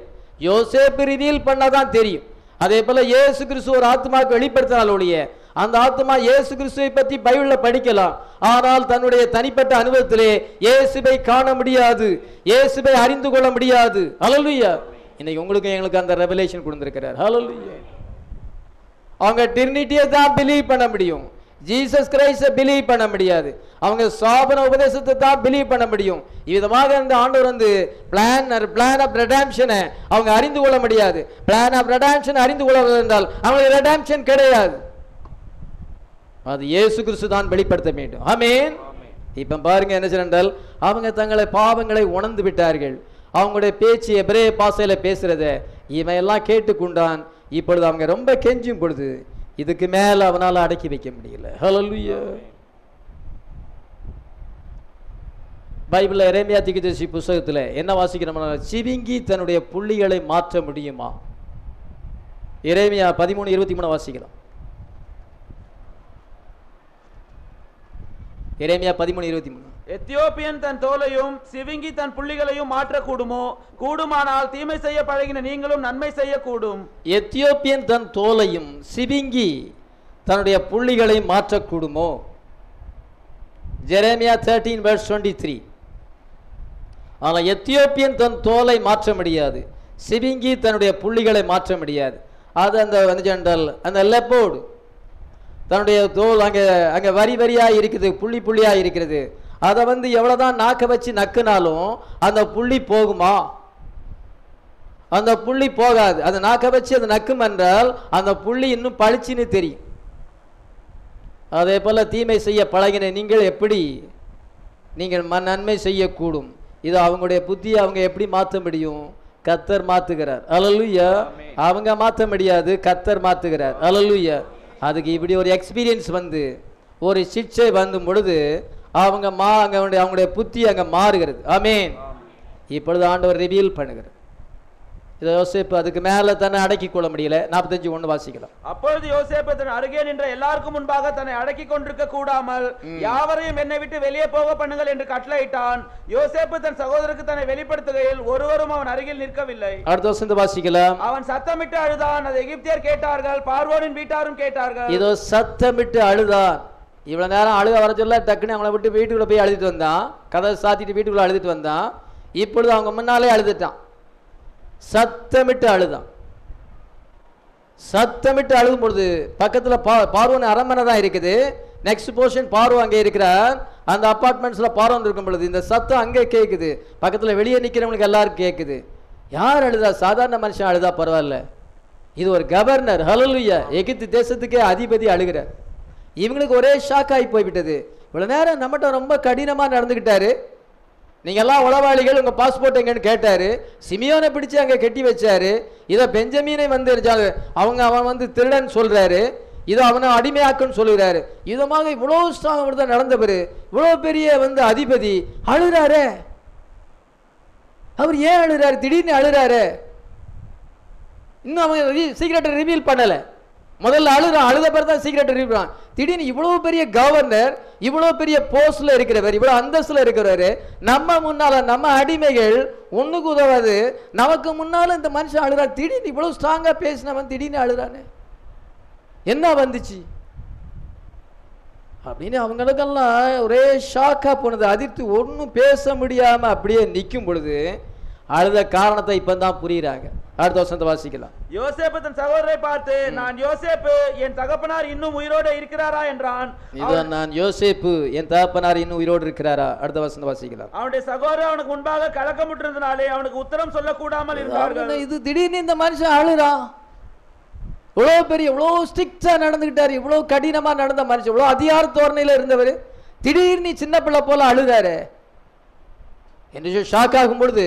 யோசேப்பு ரிவீல் பண்ணாதான் தெரியும். அதே போல இயேசு கிறிஸ்து ஒரு ஆத்மாவுக்கு வெளிப்படுத்தினால் ஒழிய அந்த ஆத்மா இயேசு கிறிஸ்துவை பற்றி பைபிளில் படிக்கலாம், ஆனால் தன்னுடைய தனிப்பட்ட அனுபவத்திலே இயேசுவை காண முடியாது, இயேசுவை அறிந்து கொள்ள முடியாது. ஹல்லேலூயா. இன்னைக்கு உங்களுக்கு எங்களுக்கு அந்த ரெவலேஷன் கொடுத்திருக்கிறார். ஹல்லேலூயா. அவங்க ட்ரினிட்டியை தான் பிலீவ் பண்ண முடியும், ஜீசஸ் கிரைஸ்டை பிலீவ் பண்ண முடியாது. அவங்க சாபன உபதேசத்தை தான் பிலீவ் பண்ண முடியும். இவ்விதமாக இந்த ஆண்டவர் பிளான் ஆஃப் ரெடாம்ஷனை அவங்க அறிந்து கொள்ள முடியாது. பிளான் ஆஃப் ரெடாம்ஷன் அறிந்து கொள்வது என்றால் அவங்களுக்கு ரெடாம்ஷன் கிடையாது. அது இயேசு கிறிஸ்து தான் வெளிப்படுத்த வேண்டும். ஆமென். இப்ப பாருங்க என்ன சொன்னால், அவங்க தங்களை பாவங்களை உணர்ந்து விட்டார்கள். அவங்களுடைய பேச்சு எபிரேய பாஷையில பேசுறத இவன் எல்லாம் கேட்டுக்கொண்டான். இப்பொழுது அவங்க ரொம்ப கெஞ்சும் பொழுது இதுக்கு மேல அவனால அடக்கி வைக்க முடியல. ஹல்லேலூயா. பைபிள்ல எரேமியா தீர்க்கதரிசி புத்தகத்துல என்ன வாசிக்கிறோம்? சிவிங்கி தன்னுடைய புள்ளிகளை மாற்ற முடியுமா? எரேமியா 13:23 வாசிக்கலாம். எரேமியா 13:23. எத்தியோப்பியன் தன் தோலையும் சிவிங்கி தன் புள்ளிகளையும் மாற்றக்கூடுமோ? கூடுமானால் தீமை செய்ய பழகின நீங்களும் நன்மை செய்யக்கூடும். எத்தியோப்பியன் தன் தோலையும் சிவிங்கி தன்னுடைய புள்ளிகளை மாற்றக்கூடுமோ? ஜெரேமியா 13:23. ஆனால் எத்தியோப்பியன் தன் தோலை மாற்ற முடியாது, சிவிங்கி தன்னுடைய புள்ளிகளை மாற் முடியாது. அது அந்த லெப்போர்டு தன்னுடைய தோல் அங்கே அங்கே வரி வரியாக இருக்குது, புள்ளி புள்ளியாக இருக்கிறது. அதை எவ்வளோதான் நாக்க வச்சு நக்குனாலும் அந்த புள்ளி போகுமா? அந்த புள்ளி போகாது. அது நாக்க வச்சு அது நக்கும் என்றால் அந்த புள்ளி இன்னும் பளிச்சுன்னு தெரியும். அதே போல தீமை செய்ய பழகின நீங்கள் எப்படி நீங்கள் நன்மை செய்யக்கூடும்? இது அவங்களுடைய புத்தியை அவங்க எப்படி மாற்ற முடியும்? கர்த்தர் மாத்துகிறார். அல்லேலூயா. அவங்க மாற்ற முடியாது, கர்த்தர் மாத்துகிறார். அல்லேலூயா. அதுக்கு இப்படி ஒரு எக்ஸ்பீரியன்ஸ் ஒரு சிக்ஷை பொழுது அவங்க அவங்களுடைய புத்தி அங்கே மாறுகிறது. ஆமென். இப்பொழுது ஆண்டவர் ரிவீல் பண்ணுகிறார். இதை யோசேப்பு அதுக்கு மேல தன்னை அடக்கி கொள்ள முடியல. 45:1 வாசிக்கலாம். அப்பொழுது யோசேப்பு தன் அருகே நின்ற எல்லாருக்கும் முன்பாக தன்னை அடக்கி கொண்டிருக்க கூடாமல் யாவரையும் என்னை விட்டு வெளியே போக பண்ணுங்கள் என்று கட்டளையிட்டான். யோசேப்பு தன் சகோதரருக்கு தன்னை வெளிப்படுத்துகையில் ஒருவரும் அவன் அருகில் நிற்கவில்லை. அடுத்த வசனத்தை வாசிக்கலாம். அவன் சத்தமிட்டு அழுதான், அதை எகிப்தியர் கேட்டார்கள், பார்வோனின் வீட்டாரும் கேட்டார்கள். இதோ சத்தமிட்டு அழுதான். இவ்வளவு நேரம் அழுக வர சொல்ல டக்குன்னு அவங்களை விட்டு வீட்டுக்குள்ள போய் அழுதுட்டு வந்தான். கதை சாத்திட்டு வீட்டுக்குள்ள அழுதுட்டு வந்தான். இப்பொழுது அவங்க முன்னாலே அழுதுட்டான். சத்தமிட்டு அழுதான். சத்தமிட்டு அழுகும் பொழுது பக்கத்துல பார்வோன் அரண்மனை தான் இருக்குது. நெக்ஸ்ட் போர்ஷன் பார்வோ அங்கே இருக்கிறார். அந்த அபார்ட்மெண்ட்ஸ்ல பார்வோன் இருக்கும் பொழுது இந்த சத்தம் அங்கே கேட்குது. பக்கத்துல வெளியே நிக்கிறவங்களுக்கு எல்லாருக்கும் கேட்குது. யார் அழுதா? சாதாரண மனுஷன் அழுதா பரவாயில்ல, இது ஒரு கவர்னர். ஹல்லேலூயா. எகிப்து தேசத்துக்கே அதிபதி அழுகிறார். இவங்களுக்கு ஒரே ஷாக் ஆகி போய்விட்டது. இவ்வளவு நேரம் நம்மகிட்ட ரொம்ப கடினமா நடந்துகிட்டாரு, நீங்க எல்லாம் உளவாளிகள், உங்க பாஸ்போர்ட் எங்கன்னு கேட்டாரு. சிமியோனை பிடிச்சு அங்க கட்டி வச்சாரு. இதை பெஞ்சமீனை அவன் திருடன் சொல்றாரு. இதை அவனை அடிமையாக்குன்னு சொல்லுகிறாரு. இதமாக இவ்வளவு ஸ்ட்ராங் தான் நடந்தவர், இவ்வளவு பெரிய அதிபதி அழுறாரு. அவர் ஏன் அழுறாரு? திடீர்னு அழுறாரு. இன்னும் அவங்க சீக்கிரட்டை ரிவீல் பண்ணல. முதல்ல அழுத பிறகு தான் சீக்கிரட் ரிவீல் பண்ணான். திடீர்னு இவ்வளவு பெரிய கவர்னர், இவ்வளவு பெரிய போஸ்ட்ல இருக்கிறவர், இவ்வளவு அந்தஸ்துல இருக்கிறவரு நம்ம முன்னால, நம்ம அடிமைகள் ஒண்ணுக்கு உதவாது, நமக்கு முன்னால இந்த மனுஷன் அழுறான். திடீர்னு இவ்வளவு ஸ்ட்ராங்கா பேசினவன் திடீர்னு அழுறானே, என்ன வந்துச்சு அப்படின்னு அவங்களுக்கெல்லாம் ஒரே ஷாக்கா போனது. அதிர்த்து ஒன்னும் பேச முடியாம அப்படியே நிக்கும் பொழுது அழுத காரணத்தை இப்பதான் புரியுறாங்க. அடுத்த வசனத்தை வாசிக்கலாம். யோசேப்பு தன் சகோதரரை பார்த்து, நான் யோசேப்பு, என் தகப்பனார் இன்னும் உயிரோடு இருக்கிறாரா என்றான். இதான் நான் யோசேப்பு, என் தகப்பனார் இன்னும் உயிரோடு இருக்கிறாரா? அடுத்த வசனத்தை வாசிக்கலாம். அவனுடைய சகோதரர் அவனுக்கு முன்பாக கலக்கமுற்றிருந்தனாலே அவனுக்கு உத்தரம் சொல்ல கூடாமல் இருந்தார்கள். இது திடீர்னு இந்த மனுஷன் அழுறான். இவ்வளவு பெரிய, இவ்வளவு ஸ்ட்ரிக்டா நடந்துகிட்டாரு, இவ்வளவு கடினமா நடந்த மனுஷன், இவ்வளவு அதிகார தோரணையில இருந்தவர் திடீர்னு சின்ன பிள்ளை போல அழுதாரு என்று ஷாக் ஆகும் பொழுது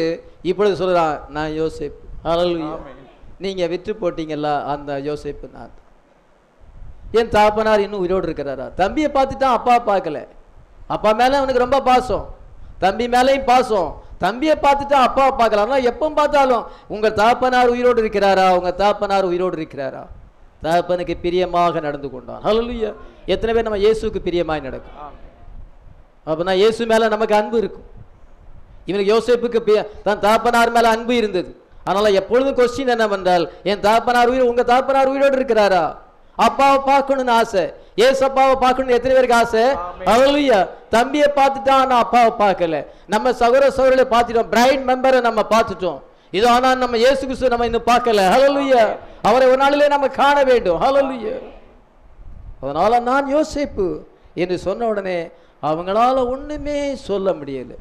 இப்பொழுது சொல்றான், நான் யோசேப்பு. ஹல்லேலூயா. நீங்க விற்று போட்டீங்கல்ல அந்த யோசேப்பு நான். என் தகப்பனார் இன்னும் உயிரோடு இருக்கிறாரா? தம்பியை பார்த்துட்டான், அப்பா பார்க்கல. அப்பா மேல அவனுக்கு ரொம்ப பாசம், தம்பி மேலையும் பாசம். தம்பியை பார்த்துட்டா அப்பா பார்க்கலாம். எப்போ பார்த்தாலும் உங்க தகப்பனார் உயிரோடு இருக்கிறாரா, உங்க தகப்பனார் உயிரோடு இருக்கிறாரா? தகப்பனுக்கு பிரியமாக நடந்து கொண்டான். ஹல்லேலூயா. எத்தனை பேர் நம்ம இயேசுக்கு பிரியமாய் நடக்கும்? அப்பனா இயேசு மேல நமக்கு அன்பு இருக்கும். இவனுக்கு யோசேப்புக்கு தன் தகப்பனார் மேல அன்பு இருந்தது. அதனால எப்பொழுதும் கொஸ்டின் என்னவென்றால், என் தகப்பனார் உங்க தகப்பனார் உயிரோடு இருக்கிறாரா? அப்பாவை பார்க்கணும்னு ஆசை. ஏசப்பாவை பார்க்கணும் எத்தனை பேருக்கு ஆசை? ஹல்லேலூயா. தம்பியை பார்த்துட்டான், ஆனா அப்பாவை பார்க்கல. நம்ம சகோதரர்களை பார்த்துட்டோம், பிரைட் மெம்பரை நம்ம பார்த்துட்டோம். இது ஆனா நம்ம இயேசு கிறிஸ்து நம்ம இன்னும் பார்க்கல. ஹல்லேலூயா. அவரை ஒரு நாளிலே நம்ம காண வேண்டும். ஹல்லேலூயா. அதனால நான் யோசேப்பு என்று சொன்ன உடனே அவங்களால ஒண்ணுமே சொல்ல முடியல.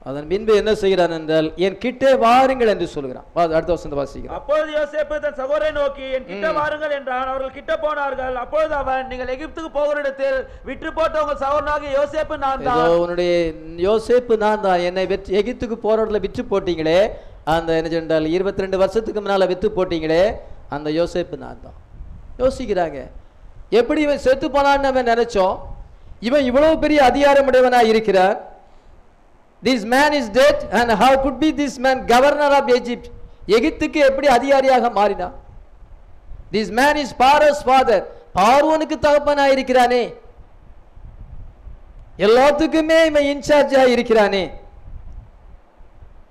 அதன் பின்பு என்ன செய்கிறான் என்றால், என் கிட்டே வாருங்கள் என்று சொல்கிறான். அடுத்த வசனத்தை வாசிக்கிறோம். அப்பொழுது யோசேப்பு தன் சகோதரரை நோக்கி, என் கிட்ட வாருங்கள் என்றான். அவர்கள் கிட்ட போனார்கள். அப்பொழுது அவன், நீங்கள் எகிப்துக்கு போகிற இடத்தில் விற்று போட்ட உங்கள் சகோதரனாகிய யோசேப்பு நான் தான். உன்னுடைய யோசேப்பு நான் தான். என்னை எகிப்துக்கு போற இடத்துல விற்று போட்டீங்களே, அந்த என்ன சொன்னால் 22 வருஷத்துக்கு முன்னால விற்று போட்டீங்களே, அந்த யோசேப்பு நான் தான். யோசிக்கிறாங்க, எப்படி இவன் செத்து போனான்னு நம்ம நினைச்சோம், இவன் இவ்வளவு பெரிய அதிகாரமுடையவனா இருக்கிறார். This man is dead and how could be this man governor of Egypt? எகிப்துக்கு எப்படி அதிகாரியாக மாறினான்? This man is Pharaoh's father. பார்வோனுக்கு தகப்பனாய் இருக்கிறானே, எல்லாத்துக்குமே இவன் இன்சார்ஜா இருக்கிறானே.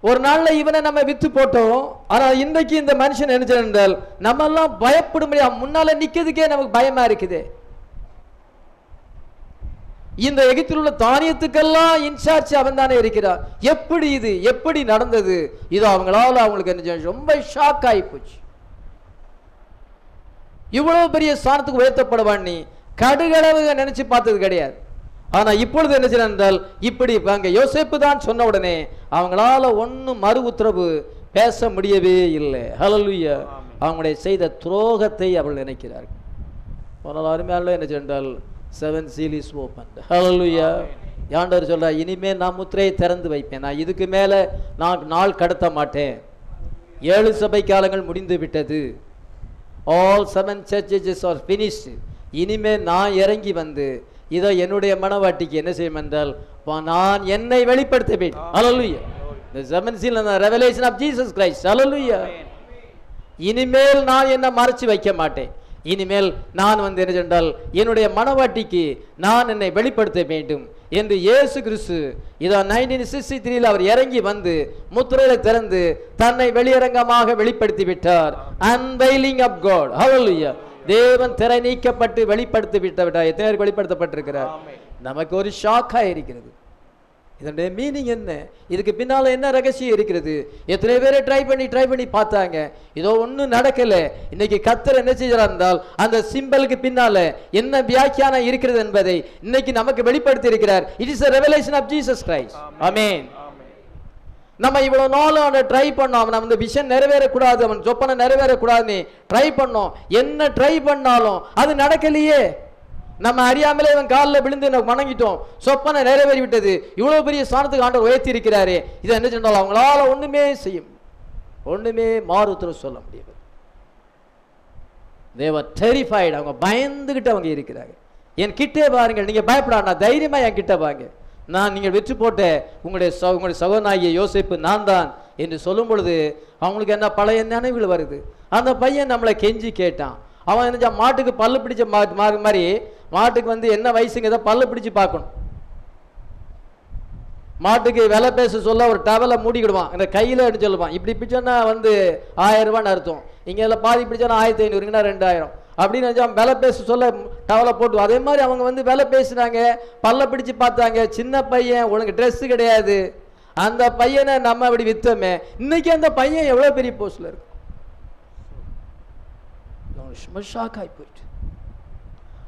ஒரு நாள்ல இவனை நம்ம வித்து போட்டோம். ஆனா இன்றைக்கு இந்த மனுஷன் என்ன என்றால் நம்ம எல்லாம் பயப்படும்படியா முன்னால நிக்கிறதுக்கே நமக்கு பயமா இருக்குது. இந்த எகிப்தில் உள்ள தானியத்துக்கெல்லாம் இன்சார்ஜ் அவன் தானே இருக்கிறார். எப்படி இது எப்படி நடந்தது? இது அவங்களுக்கு என்ன ரொம்ப ஷாக் ஆகி போச்சு. இவ்வளவு பெரிய ஸ்தானத்துக்கு உயர்த்தப்படுவான் நீ கடுகளவு நினைச்சு பார்த்தது கிடையாது. ஆனா இப்பொழுது என்ன செய்தால் இப்படி அங்க யோசேப்பு தான் சொன்ன உடனே அவங்களால ஒன்னும் மறு உத்தரவு பேச முடியவே இல்லை. ஹல்லேலூயா. அவங்களுடைய செய்த துரோகத்தை அவள் நினைக்கிறார்கள். அருமையால என்ன சென்றால் 7 seal is opened. ஹல்லேலூயா. ஆண்டவர் சொல்றார், இனிமே நான் முத்திரையை திறந்து வைப்பேன். நான் இதுக்கு மேல நான் நாள் கடத்த மாட்டேன். 7 சபை காலங்கள் முடிந்து விட்டது. All 7 churches are finished. இனிமே நான் இறங்கி வந்து இதோ என்னுடைய மனவாட்டிக்கு என்ன செய்யும் என்றால் நான் என்னை வெளிப்படுத்துவேன். ஹல்லேலூயா. The 7 seal and the revelation of Jesus Christ. ஹல்லேலூயா. இனிமேல் நான் என்ன மறைச்சு வைக்க மாட்டேன். இனிமேல் நான் வந்து என்ன சொன்னால் என்னுடைய மனவாட்டிக்கு நான் என்னை வெளிப்படுத்த வேண்டும் என்று இயேசு கிறிஸ்து இதோ 1963 அவர் இறங்கி வந்து முத்திரையை திறந்து தன்னை வெளியரங்கமாக வெளிப்படுத்தி விட்டார். Unveiling of God. Hallelujah. தேவன் திரை நீக்கப்பட்டு வெளிப்படுத்தி விட்டார். எத்தனை பேருக்கு வெளிப்படுத்தப்பட்டிருக்கிறார்? நமக்கு ஒரு ஷாக்கா இருக்கிறது. இதனுடைய மீனிங் என்ன? இதுக்கு பின்னால என்ன ரகசியம் இருக்கிறது? எத்தனை பேரை ட்ரை பண்ணி பார்த்தாங்க, இதோ ஒன்றும் நடக்கல. இன்னைக்கு கர்த்தர் என்ன செய்கிறார் என்றால் அந்த சிம்பலுக்கு பின்னால என்ன வியாக்கியானம் இருக்கிறது என்பதை இன்னைக்கு நமக்கு வெளிப்படுத்தி இருக்கிறார். It is a revelation of Jesus Christ. ஆமென். நம்ம இவ்வளவு நாள் அவனை ட்ரை பண்ணோம், அவன் வந்து விஷன் நிறைவேறக்கூடாது, அவன் சொப்பனை நிறைவேறக்கூடாதுன்னு ட்ரை பண்ணோம். என்ன ட்ரை பண்ணாலும் அது நடக்கலையே. நம்ம அறியாமலே இவன் காலில் விழுந்து வணங்கிட்டோம், சொப்பனை நிறைவேறி விட்டது. இவ்வளவு பெரிய ஸ்தானத்துக்கு ஆண்டவர் உயர்த்தி இருக்கிறாரே, இதை என்ன சொன்னாலும் அவங்களால ஒண்ணுமே செய்யும் ஒண்ணுமே மாறுத்தர சொல்ல முடியாது. they were terrified. அவங்க பயந்துகிட்டு அவங்க இருக்கிறாங்க. என் கிட்டே பாருங்கள், நீங்க பயப்படாதா, தைரியமா என் கிட்ட வாங்க, நான் நீங்கள் வெற்றி போட்ட உங்களுடைய சகோதரனாகிய யோசேப்பு நான் தான் என்று சொல்லும் பொழுது அவங்களுக்கு என்ன பழைய நினைவுகள் வருது. அந்த பையன் நம்மளை கெஞ்சி கேட்டான். அவன் என்ன மாட்டுக்கு பல்லு பிடிச்ச மாதிரி, மாட்டுக்கு வந்து என்ன வயசுங்க ஏதோ பல்லு பிடிச்சு பார்க்கணும். மாட்டுக்கு விலை பேச சொல்ல ஒரு டவலை மூடிக்கிடுவான், இந்த கையில் எடுத்து சொல்லுவான். இப்படி பிடிச்சோன்னா வந்து 1000 ரூபான்னு அர்த்தம். இங்கே எல்லாம் பாதி பிடிச்சோன்னா 1500ங்கன்னா 2000 அப்படின்னு நினச்சா விலை பேச சொல்ல டவலை போட்டு. அதே மாதிரி அவங்க வந்து விலை பேசுனாங்க, பல்ல பிடிச்சு பார்த்தாங்க. சின்ன பையன், உனக்கு ட்ரெஸ்ஸு கிடையாது. அந்த பையனை நம்ம அப்படி வித்தோமே, இன்னைக்கு அந்த பையன் எவ்வளோ பெரிய போஸ்ட்ல இருக்கும். ஷாக் ஆகி போயிட்டு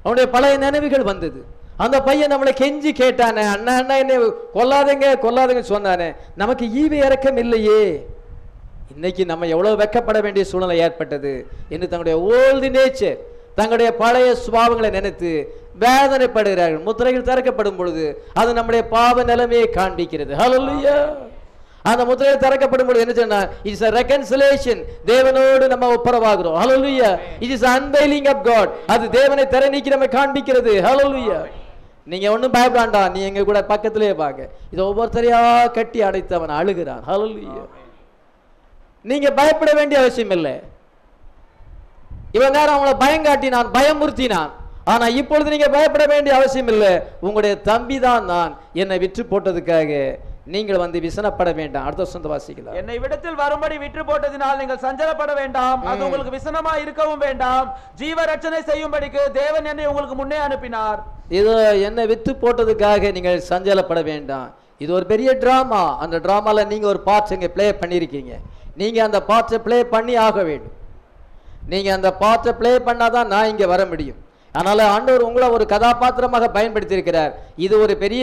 அவனுடைய பழைய நினைவுகள் வந்தது. அந்த பையன் நம்மளை கெஞ்சி கேட்டானே, அண்ணா அண்ணா என்ன கொல்லாதங்க சொன்னானே, நமக்கு ஈவு இறக்கம் இல்லையே. இன்னைக்கு நம்ம எவ்வளவு வெக்கப்பட வேண்டிய சூழ்நிலை ஏற்பட்டது என்று தங்களுடைய ஓல்டு நேச்சர், தங்களுடைய பழைய சுபாவங்களை நினைத்து வேதனைப்படுகிறார்கள். முத்திரைகள் திறக்கப்படும் பொழுது அது நம்முடைய பாவ நிலைமையை காண்பிக்கிறது. ஹல்லேலூயா. அந்த முத்திரைகள் திறக்கப்படும் பொழுது என்ன சொன்னா, இட்ஸ் a reconciliation. தேவனோடு நம்ம ஒப்புரவாகிறோம். ஹல்லேலூயா. It is unveiling of God. அது தேவனை திரை நீக்கி நம்ம காண்பிக்கிறது. ஹல்லேலூயா. நீங்க ஒன்றும் பயப்படாண்டா, நீ எங்க கூட பக்கத்திலே வாங்க. இது ஒவ்வொருத்தரையா கட்டி அடைத்து அவன் அழுகிறான். ஹல்லேலூயா. நீங்க பயப்பட வேண்டிய அவசியம் இல்லை. இவன் நேரம் அவங்கள பயங்காட்டினான், பயமுறுத்தினான். ஆனா இப்பொழுது நீங்க பயப்பட வேண்டிய அவசியம் இல்லை. உங்களுடைய தம்பி தான் நான், என்னை விற்று போட்டதுக்காக நீங்கள் வந்து விசனப்பட வேண்டாம். அடுத்த வசனத்தை வாசிக்கலாம். என்னை விடத்தில் வரும்படி விற்று போட்டதினால் நீங்கள் சஞ்சலப்பட வேண்டாம், அது உங்களுக்கு விசனமா இருக்கவும் வேண்டாம். ஜீவ ரட்சனை செய்யும்படிக்கு தேவன் என்னை உங்களுக்கு முன்னே அனுப்பினார். இது என்னை விற்று போட்டதுக்காக நீங்கள் சஞ்சலப்பட வேண்டாம். இது ஒரு பெரிய டிராமா. அந்த டிராமால நீங்க ஒரு பார்ட்ஸ் இங்க பிளே பண்ணிருக்கீங்க. நீங்க அந்த பார்ட்ஸை பிளே பண்ணி ஆக வேண்டும். நீங்க அந்த பார்ட்ஸை பிளே பண்ணாதான் நான் இங்க வர முடியும். அதனால ஆண்டவர் உங்களை ஒரு கதாபாத்திரமாக பயன்படுத்தி இருக்கிறார். இது ஒரு பெரிய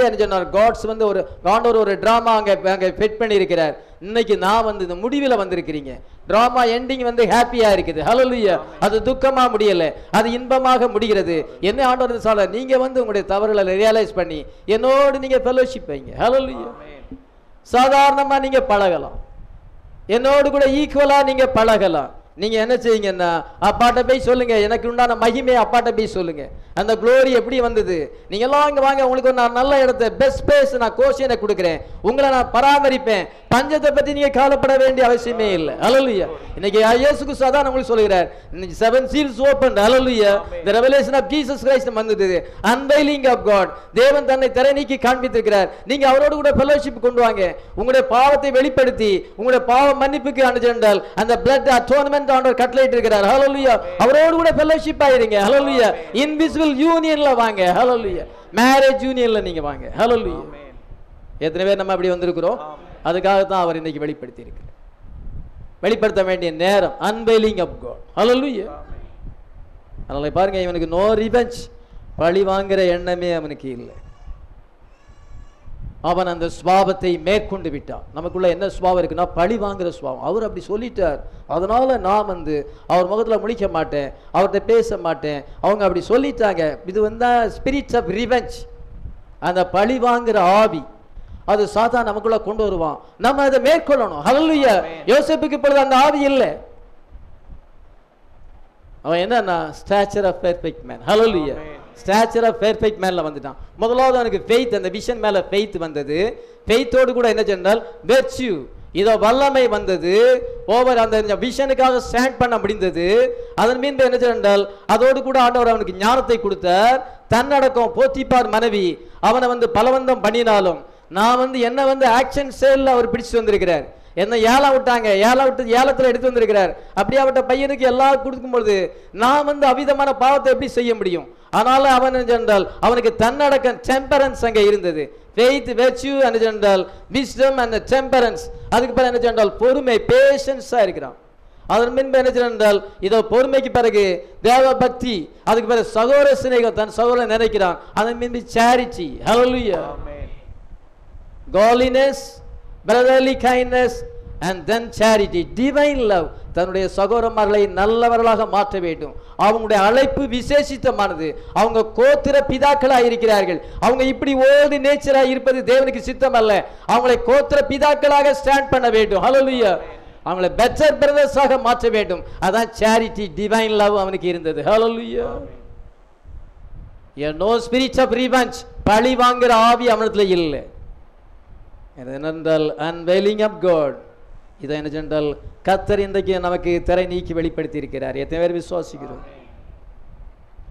காட்ஸ் வந்து ஒரு ஆண்டவர் ஒரு டிராமா அங்க ஃபிட் பண்ணி இருக்கிறார். இன்னைக்கு நான் வந்து இந்த முடிவில் வந்திருக்கிறீங்க. டிராமா எண்டிங் வந்து ஹாப்பியா இருக்குது. ஹல்லேலூயா. அது துக்கமா முடியல, அது இன்பமாக முடிகிறது. என்ன ஆண்டவர் சொல்ல, நீங்க வந்து உங்களுடைய தவறுகளை ரியலைஸ் பண்ணி என்னோடு நீங்க ஃபெலோஷிப் வைங்க. ஹல்லேலூயா. சாதாரணமா நீங்க பழகலாம், என்னோடு கூட ஈக்குவலா நீங்க பழகலாம். நீங்க என்ன செய்யுங்கன்னா அப்பாட்ட போய் சொல்லுங்க, எனக்கு உண்டான மகிமையை அப்பாட்ட போய் சொல்லுங்க. அந்த குளோரி எப்படி வந்தது? நீங்க எல்லாம் இங்க வாங்க, உங்களுக்கு நான் நல்ல இடத்தை பெஸ்ட் பிளேஸ் நான் கோஷனை கொடுக்கிறேன், உங்களை நான் பராமரிப்பேன், பஞ்சத்தை பத்தி நீங்க கவலைப்பட வேண்டிய அவசியமே இல்லை. ஹல்லேலூயா. இன்னைக்கு இயேசு கிறிஸ்து அதான் உங்களுக்கு சொல்கிறார், 7 seals opened. Hallelujah. the revelation of Jesus Christ வந்தது, unveiling of God. தேவன் தன்னை திரை நீக்கி காண்பித்திருக்கிறார். நீங்க அவரோடு கூட fellowship கொண்டு வாங்க, உங்களுடைய பாவத்தை வெளிப்படுத்தி உங்களுடைய பாவ மன்னிப்புக்கு அனுஜெண்டால் அந்த blood atonement ஆண்டவர் கட்டளையிட்டு இருக்கிறார். ஹல்லேலூயா. அவரோடு கூட fellowship ஆயிருங்க. ஹல்லேலூயா. invisible unionல வாங்க. ஹல்லேலூயா. மேரேஜ் யூனியன்ல நீங்க வாங்க. ஹல்லேலூயா. எத்தனை பேர் நம்ம அப்படி வந்திருக்கிறோம்? அதுக்காக தான் அவர் இன்னைக்கு வெளிப்படுத்தி இருக்கிறார். வெளிப்படுத்த வேண்டிய நேரம், unveiling of God. ஹல்லேலூயா. அதனால பாருங்க, இவனுக்கு நோ ரிவெஞ்ச், பழி வாங்குற எண்ணமே அவனுக்கு இல்லை. அவன் அந்த சுபாவத்தை மேற்கொண்டு விட்டான். நமக்குள்ள என்ன சுபாவம் இருக்குன்னா பழி வாங்குற சுபாவம். அவர் அப்படி சொல்லிட்டார், அதனால நான் அவர் முகத்தில் முழிக்க மாட்டேன், அவர்கிட்ட பேச மாட்டேன், அவங்க அப்படி சொல்லிட்டாங்க. இது ஸ்பிரிட்ஸ் ஆஃப் ரிவெஞ்ச், அந்த பழி வாங்குற ஆவி. அது சாத்தான் நமக்குள்ள கொண்டு வருவான், நம்ம அதை மேற்கொள்ளணும். ஹல்லேலூயா. யோசேப்புக்கு இப்பொழுது அந்த ஆவி இல்லை. அவன் என்னன்னா ஸ்டாச்சர் ஆஃப் பெர்ஃபெக்ட் மேன். ஹல்லேலூயா. ஸ்டாச்சர் ஆஃப் பெர்ஃபெக்ட் மேன்ல வந்துட்டான். முதலாவது அவனுக்கு ஃபெய்த், அந்த விஷன் மேல ஃபெய்த் வந்தது. ஃபெய்த்தோடு கூட என்ன சொன்னால் வெர்ச்சு, இதோ வல்லமை வந்தது. ஓவர் அந்த விஷனுக்காக ஸ்டாண்ட் பண்ண முடிந்தது. அதன் மீது என்ன சொன்னால் அதோடு கூட ஆண்டவர் அவனுக்கு ஞானத்தை கொடுத்தார். தன்னடக்கம். போத்திபார் மனைவி அவனை பலவந்தம் பண்ணினாலும் நான் என்ன ஆக்ஷன் சேல்ல அவர் பிடிச்சு வந்திருக்கிறார். என்ன ஏலம் விட்டாங்க, ஏலத்தில் எடுத்து வந்திருக்கிறார். அப்படியாப்பட்ட பையனுக்கு எல்லாம் கொடுக்கும் பொழுது நான் அவிதமான பாவத்தை எப்படி செய்ய முடியும்? ஆனால் அவன் என்றால் அவனுக்கு தன்னடக்கம், டெம்பரன்ஸ் அங்கே இருந்தது. ஃபெய்த், வெர்ச்சு என்றால் விஸ்டம் அண்ட் டெம்பரன்ஸ். அதுக்கு பிறகு என்ன சொன்னால் பொறுமை, பேஷன்ஸா இருக்கிறான். அதன் பின்பு என்ன சொன்னால் இதோ பொறுமைக்கு பிறகு தேவ பக்தி, அதுக்கு பிறகு சகோதர சிநேகம், தன் சகோதரனை நினைக்கிறான். அதன் பின்பு charity. Hallelujah. godliness, brotherly kindness and then charity, divine love. தன்னுடைய சகோதரமார்களை நல்லவர்களாக மாற்ற வேண்டும். அவங்களுடைய அழைப்பு விசேஷித்தமானது. அவங்க கோத்திர பிதாக்களாக இருக்கிறார்கள். அவங்க இப்படி ஓல்டு நேச்சராக இருப்பது தேவனுக்கு சித்தம் அல்ல. அவங்களை கோத்திர பிதாக்களாக ஸ்டாண்ட் பண்ண வேண்டும். ஹல்லேலூயா. அவங்களை பெட்டர் பிரதர்ஸாக மாற்ற வேண்டும். அதான் சேரிட்டி, டிவைன் லவ் அவனுக்கு இருந்தது. ஹல்லேலூயா. நோ ஸ்பிரிட் ஆஃப் ரிவெஞ்ச், பழி வாங்குற ஆவி அவனத்துல இல்லை. என்னென்றால் unveiling of God. இதை என்ன சொன்னால் கர்த்தர் இன்றைக்கு நமக்கு திரை நீக்கி வெளிப்படுத்தி இருக்கிறார். எத்தனை பேர் விசுவாசிக்கிறோம்?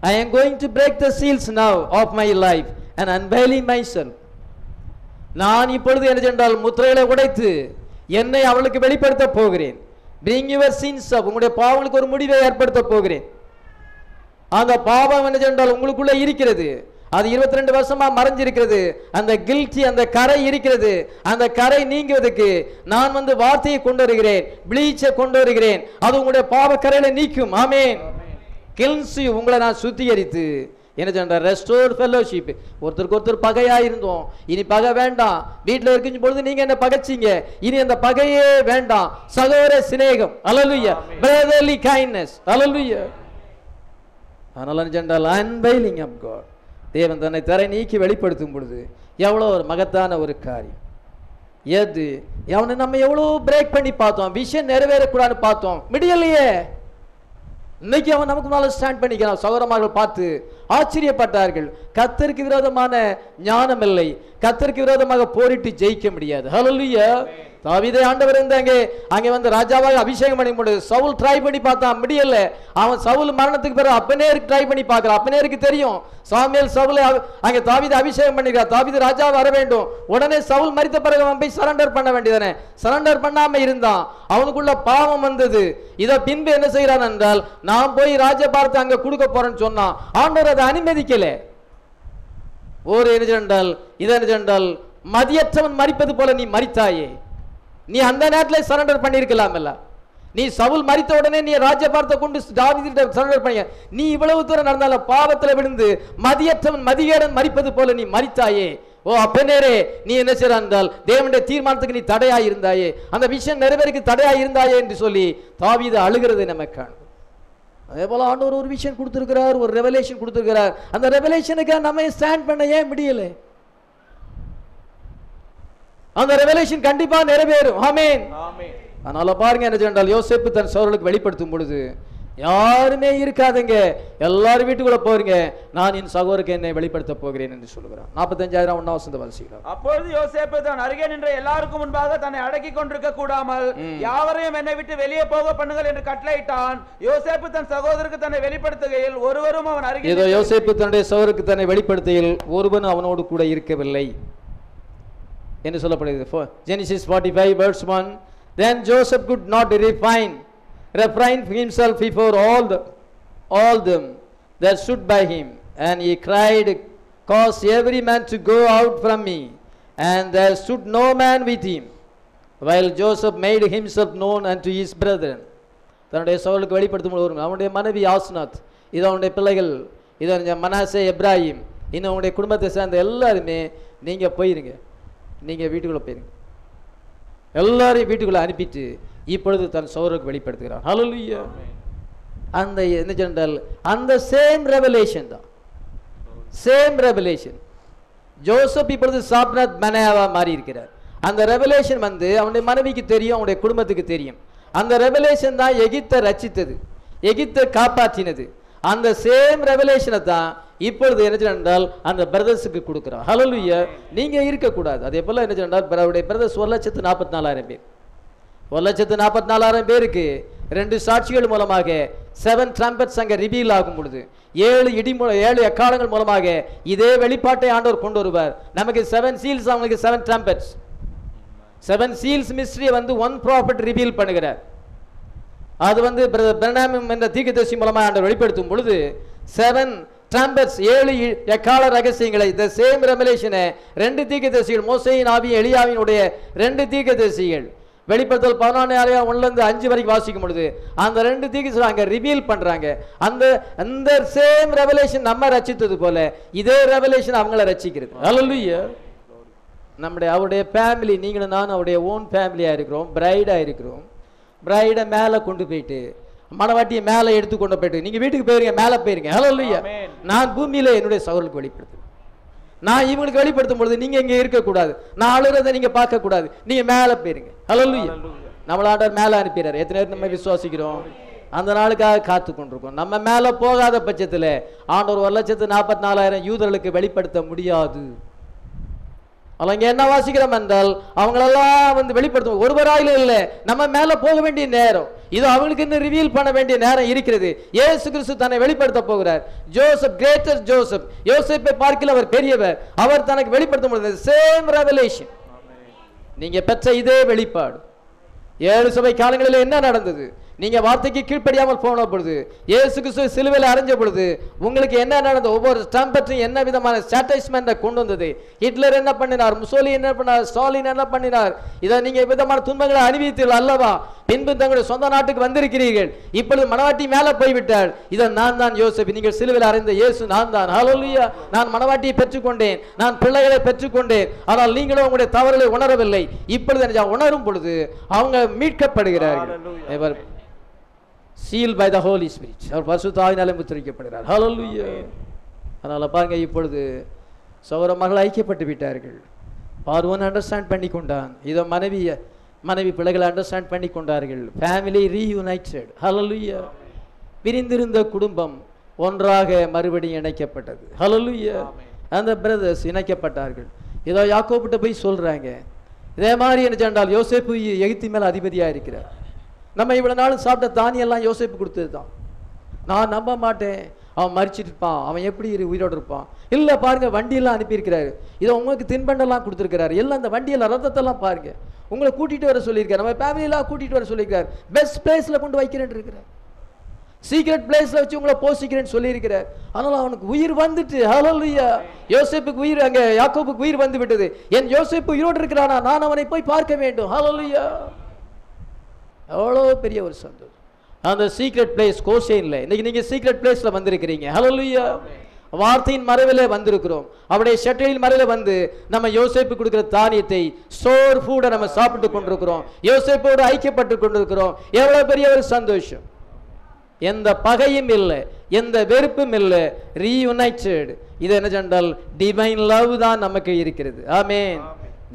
I am going to break the seals now of my life and unveiling myself. நான் இப்பொழுது என்ன சொன்னால் முத்திரைகளை உடைத்து என்னை அவளுக்கு வெளிப்படுத்த போகிறேன். bring your sins up, உங்களுடைய பாவங்களுக்கு ஒரு முடிவை ஏற்படுத்த போகிறேன். அந்த பாவம் என்ன சொன்னால் உங்களுக்குள்ள இருக்கிறது, அது 22 வருஷமா மறைஞ்சிருக்கிறது. அந்த கில்ட்டி, அந்த கரை இருக்கிறது. அந்த கரை நீங்குவதற்கு நான் வார்த்தையை கொண்டு வருகிறேன், ப்ளீச்சை கொண்டு வருகிறேன். அது உங்களுடைய பாவ கரையில நீக்கும். ஆமென். கில்ஸ் யூ, உங்களை நான் சுத்திகரித்து என்ன சொல்ற ரெஸ்டோர் ஃபெல்லோஷிப். ஒருத்தருக்கு ஒருத்தர் பகையா இருந்தோம், இனி பகை வேண்டாம். வீட்டில் இருக்கும் பொழுது நீங்க என்ன பகைச்சீங்க, இனி அந்த பகையே வேண்டாம். சகோதர சிநேகம். ஹல்லேலூயா. Brotherly kindness. ஹல்லேலூயா. அதனால ஜெண்டல் அன்வைலிங் ஆஃப் காட். தேவன் தன்னை தரை நீக்கி வெளிப்படுத்தும் பொழுது எவ்வளோ ஒரு மகத்தான ஒரு காரியம். எது அவனை நம்ம எவ்வளோ பிரேக் பண்ணி பார்த்தோம், விஷயம் நிறைவேறக்கூடாதுன்னு பார்த்தோம், முடியலையே. இன்னைக்கு அவன் நமக்கு மேல ஸ்டாண்ட் பண்ணிக்கிறான். சகோதரமார்கள் பார்த்து ஆச்சரியப்பட்டார்கள். கர்த்தருக்கு விரோதமான ஞானம் இல்லை, கர்த்தருக்கு விரோதமாக போரிட்டு ஜெயிக்க முடியாது. ஹல்லேலூயா. தாவீதை ஆண்டவர் அங்கே ராஜாவாக அபிஷேகம் பண்ணி முடியாது. சவுல் ட்ரை பண்ணி பார்த்தான், முடியல. அவன் சவுல் மரணத்துக்கு பிறகு அப்பனேருக்கு ட்ரை பண்ணி பார்க்கிறான். அப்பனேருக்கு தெரியும் சாமுவேல் சவுலை அங்கே தாவீதை அபிஷேகம் பண்ணிக்கிறார், தாவீது ராஜா வர வேண்டும். உடனே சவுல் மரித்த பிறகு அவன் போய் சரண்டர் பண்ண வேண்டியதானே. சரண்டர் பண்ணாம இருந்தான், அவனுக்குள்ள பாவம் வந்தது. இதை பின்பு என்ன செய்யறான் என்றால் நான் போய் ராஜபாரத்தை அங்க கொடுக்க போறேன்னு சொன்னான். ஆண்டவர் அதை அனுமதிக்கல. ஒரு என்ன இதென்றால் மதியற்றவன் மரிப்பது போல நீ மரித்தாயே. நீ அந்த நேரத்தில் சரண்டர் பண்ணியிருக்கலாம். நீ சவுல் மரித்த உடனே நீ ராஜ்யபாரத்தை கொண்டு தாவீதிட்ட சரண்டர் பண்ண. நீ இவ்வளவு தூரம் நடந்தால பாவத்தில் விழுந்து மதியற்றவன் மதிகேடன் மரிப்பது போல நீ மரித்தாயே. ஓ அப்பனேரே, நீ என்ன செய்றால் தேவனுடைய தீர்மானத்துக்கு நீ தடையாய் இருந்தாயே, அந்த விஷயம் நிறைவேறக்கு தடையாய் இருந்தாயே என்று சொல்லி தாவீது அழுகிறதை நம்ம காணும். அதே போல ஆண்டவர் ஒரு விஷயம் கொடுத்திருக்கிறார், ஒரு ரெவலேஷன் கொடுத்திருக்கிறார். அந்த ரெவலேஷனுக்கு நம்ம ஸ்டாண்ட் பண்ண ஏன் முடியல? அந்த ரெவலேஷன் கண்டிப்பா நிறைவேறும். ஆமென். அதனால பாருங்க என்ன சொன்னால் யோசேப்பு தன் சகோதரர்களுக்கு வெளிப்படுத்தும் பொழுது யாருமே இருக்காதுங்க, எல்லாரும் வீட்டுக்குள்ள போறீங்க, நான் என் சகோதரருக்கு என்னை வெளிப்படுத்த போகிறேன் என்று சொல்லுகிறான். 45,000 1 வசனத்தை வாசிக்கிறோம். அப்பொழுது யோசேப்பு தன் அருகே நின்ற எல்லாருக்கும் முன்பாக தன்னை அடக்கி கொண்டிருக்க கூடாமல் யாவரையும் என்னை விட்டு வெளியே போக பண்ணுங்கள் என்று கட்டளையிட்டான். யோசேப்பு தன் சகோதரருக்கு தன்னை வெளிப்படுத்துகையில் ஒருவரும் அவன் அருகே ஏதோ யோசேப்பு தன்னுடைய சகோதரருக்கு தன்னை வெளிப்படுத்துகையில் ஒருவன் அவனோடு கூட இருக்கவில்லை என்று சொல்லப்படுகிறது. Genesis 45 verse 1. Then Joseph could not refrain himself before all them that stood by him, and he cried, cause every man to go out from me, and there stood no man with him, while Joseph made himself known unto his brethren. தன்னுடைய சகோதரருக்கு வெளிப்படுத்தும் பொழுது அவனுடைய மனைவி ஆஸ்நாத், இது அவனுடைய பிள்ளைகள், இது மனாசே, எப்ராஹிம், இன்னும் அவனுடைய குடும்பத்தை சேர்ந்த எல்லாருமே நீங்க போயிருங்க, நீங்க வீட்டுக்குள்ள போயிருங்க, எல்லாரையும் வீட்டுக்குள்ள அனுப்பிட்டு இப்பொழுது தன் சகோதரருக்கு வெளிப்படுத்துகிறார். ஹல்லேலூயா. அந்த என்ன சொன்னால் அந்த சேம் ரெவலேஷன் தான், சேம் ரெவலேஷன். ஜோசப் இப்பொழுது சாப்நாத் மனையாவா மாறி இருக்கிறார். அந்த ரெவலேஷன் வந்து அவனுடைய மனைவிக்கு தெரியும், அவனுடைய குடும்பத்துக்கு தெரியும். அந்த ரெவலேஷன் தான் எகிப்தை ரட்சித்தது, எகிப்தை காப்பாற்றினது. அந்த சேம் ரெவலேஷனை தான் இப்பொழுது என்ன சொன்னால் அந்த பிரதர்ஸுக்கு கொடுக்குறான். ஹல்லேலூயா. நீங்க இருக்கக்கூடாது. அதே போல என்ன சொன்னால் அவருடைய பிரதர்ஸ் 1,44,000 பேர், 1,44,000 பேருக்கு 2 சாட்சிகள் மூலமாக 7 ட்ரம்பட்ஸ் அங்கே ரிவீல் ஆகும் பொழுது 7 எக்காலங்கள் மூலமாக இதே வெளிப்பாட்டை ஆண்டவர் கொண்டு வருவார். நமக்கு 7 சீல்ஸ், அவங்களுக்கு 7 ட்ரம்பட்ஸ். 7 சீல்ஸ் மிஸ்ட்ரியை வந்து 1 ப்ராஃபட் ரிவீல் பண்ணுகிறார். அது வந்து பிரணாம் என்ற தீர்க்கதரிசி மூலமாக ஆண்டவர் வெளிப்படுத்தும் பொழுது 7 ட்ரம்பட்ஸ் 7 எக்கால ரகசியங்களை, இந்த சேம் ரெவலேஷனை 2 தீர்க்கதரிசிகள், மோசேயின் ஆவியும் எலியாவினுடைய 2 தீர்க்கதரிசிகள் வெளிப்படுத்தல் 14:1-5 வரைக்கும் வாசிக்கும் பொழுது அந்த 2 தீர்க்கதரிசிகள் அங்க ரிவீல் பண்றாங்க. அந்த சேம் ரெவலேஷன் நம்ம ரட்சித்தது போல இதே ரெவலேஷன் அவங்கள ரட்சிக்கிறது. ஹல்லேலூயா. நம்முடைய அவருடைய ஃபேமிலி, நீங்களும் நானும் அவருடைய ஓன் ஃபேமிலியா இருக்கிறோம், பிரைடா இருக்கிறோம். பிரைடை மேலே கொண்டு போயிட்டு மணவாட்டியை மேலே எடுத்து கொண்டு போயிட்டு நீங்க வீட்டுக்கு போயிருங்க, மேலே போயிருங்க. ஹல்லேலூயா. நான் பூமியில என்னுடைய சகோதரருக்கு வெளிப்படுத்துவேன். நான் இவங்களுக்கு வெளிப்படுத்தும் பொழுது நீங்க இங்க இருக்கக்கூடாது, நான் அழுகிறத நீங்க பார்க்க கூடாது, நீங்க மேலே போயிருங்க. ஹல்லேலூயா. நம்மள ஆண்டவர் மேலே அனுப்பிறார். எத்தனை பேர் நம்ம விசுவாசிக்கிறோம்? அந்த நாளுக்காக காத்து கொண்டிருக்கோம். நம்ம மேலே போகாத பட்சத்தில் ஆண்டவர் 1,44,000 யூதர்களுக்கு வெளிப்படுத்த முடியாது. அவங்க என்ன வாசிக்கிறோம் என்றால் அவங்களெல்லாம் வந்து வெளிப்படுத்தும் ஒருவராயிலும் இல்லை, நம்ம மேல போக வேண்டிய நேரம் இது, அவங்களுக்கு இன்னும் ரிவீல் பண்ண வேண்டிய நேரம் இருக்கிறது. இயேசு கிறிஸ்து தன்னை வெளிப்படுத்த போகிறார். ஜோசப், கிரேட்டர் ஜோசப், யோசேப்பை பார்க்கல அவர் பெரியவர், அவர் தனக்கு வெளிப்படுத்த முடியாது. சேம் ரெவலேஷன், நீங்க பெற்ற இதே வெளிப்பாடு. 7 சபை காலங்களில் என்ன நடந்தது? நீங்க வார்த்தைக்கு கீழ்ப்படியாமல் போன பொழுது, இயேசு கிறிஸ்து சிலுவையில் அறைஞ்ச பொழுது உங்களுக்கு என்ன நடந்தது? ஒவ்வொரு ஸ்டம்பத்தையும் என்ன விதமான சாட்டிஸ்மெண்ட்டை கொண்டு வந்தது? ஹிட்லர் என்ன பண்ணினார்? முசோலி என்ன பண்ணார்? ஸ்டாலின் என்ன பண்ணினார்? இதை நீங்க விதமான துன்பங்களை அனுபவித்தீர்கள் அல்லவா? பின்பு தங்களுடைய சொந்த நாட்டுக்கு வந்திருக்கிறீர்கள். இப்பொழுது மணவாட்டி மேலே போய்விட்டார். இதை நான் தான் யோசேப்பு, நீங்கள் சிலுவையில் அறைந்த இயேசு நான் தான். ஹல்லேலூயா. நான் மணவாட்டியை பெற்றுக்கொண்டேன், நான் பிள்ளைகளை பெற்றுக்கொண்டேன், ஆனால் நீங்களும் உங்களுடைய தவறுகளை உணரவில்லை. இப்பொழுது உணரும் பொழுது அவங்க மீட்கப்படுகிறார்கள். Sealed by the Holy Spirit. அவர் பரிசுத்த ஆவியினாலே முத்திரிக்கப்படுகிறார். ஹல்லேலூயா. அதனால பாருங்க, இப்பொழுது சகோதர மகள் ஐக்கியப்பட்டு விட்டார்கள். பார்வன் அண்டர்ஸ்டாண்ட் பண்ணி கொண்டான், இதோ மனைவி பிள்ளைகளை அண்டர்ஸ்டாண்ட் பண்ணி கொண்டார்கள். ஃபேமிலி ரீயூனைட்டட். ஹல்லேலூயா. பிரிந்திருந்த குடும்பம் ஒன்றாக மறுபடியும் இணைக்கப்பட்டது. ஹல்லேலூயா. அந்த பிரதர்ஸ் இணைக்கப்பட்டார்கள். இதோ யாக்கோபிட்ட போய் சொல்றாங்க, இதே மாதிரி என்ன சொன்னால் யோசேப்பு எகிப்து மேல அதிபதியா இருக்கிறார். நம்ம இவ்வளவு நாள் சாப்பிட்ட தானியெல்லாம் யோசேப்பு கொடுத்தது தான். நான் நம்ப மாட்டேன், அவன் மறிச்சிட்டு இருப்பான், அவன் எப்படி உயிரோடு இருப்பான். இல்லை பாருங்க, வண்டியெல்லாம் அனுப்பியிருக்கிறாரு, இதை உங்களுக்கு தின்பண்டெல்லாம் கொடுத்துருக்கிறாரு, எல்லாம் அந்த வண்டியில் ரத்தத்தெல்லாம் பாருங்க, உங்களை கூட்டிட்டு வர சொல்லியிருக்காரு, நம்ம ஃபேமிலியெல்லாம் கூட்டிட்டு வர சொல்லியிருக்காரு, பெஸ்ட் பிளேஸ்ல கொண்டு வைக்கிறேன்னு இருக்கிறார், சீக்ரெட் பிளேஸ்ல வச்சு உங்களை போசிக்கிறேன்னு சொல்லியிருக்கிறார். அதனால அவனுக்கு உயிர் வந்துட்டு. ஹல்லேலூயா. யோசேப்புக்கு உயிர், அங்கே யாக்கோபுக்கு உயிர் வந்து விட்டது. என் யோசேப்பு உயிரோடு இருக்கிறானா, நான் அவனை போய் பார்க்க வேண்டும். ஹல்லேலூயா. எவ்வளோ பெரிய ஒரு சந்தோஷம். அந்த சீக்ரெட் பிளேஸ் கோஷேன்ல இன்னைக்கு நீங்க சீக்ரெட் பிளேஸ்ல வந்திருக்கிறீங்க. ஹல்லேலூயா. வார்த்தையின் மறைவிலே வந்திருக்கிறோம். அவருடைய ஷட்டையின் மறைவிலே வந்து நம்ம யோசேப்பு கொடுக்கிற தானியத்தை, ஸ்டோர் ஃபுட்டை நம்ம சாப்பிட்டு கொண்டிருக்கிறோம். யோசேப்போடு ஐக்கியப்பட்டு கொண்டிருக்கிறோம். எவ்வளவு பெரிய ஒரு சந்தோஷம். எந்த பகையும் இல்லை, எந்த வெறுப்பும் இல்லை, ரீயுனைட்டட். இது என்ன சொன்னால் டிவைன் லவ் தான் நமக்கு இருக்கிறது. ஆமென்.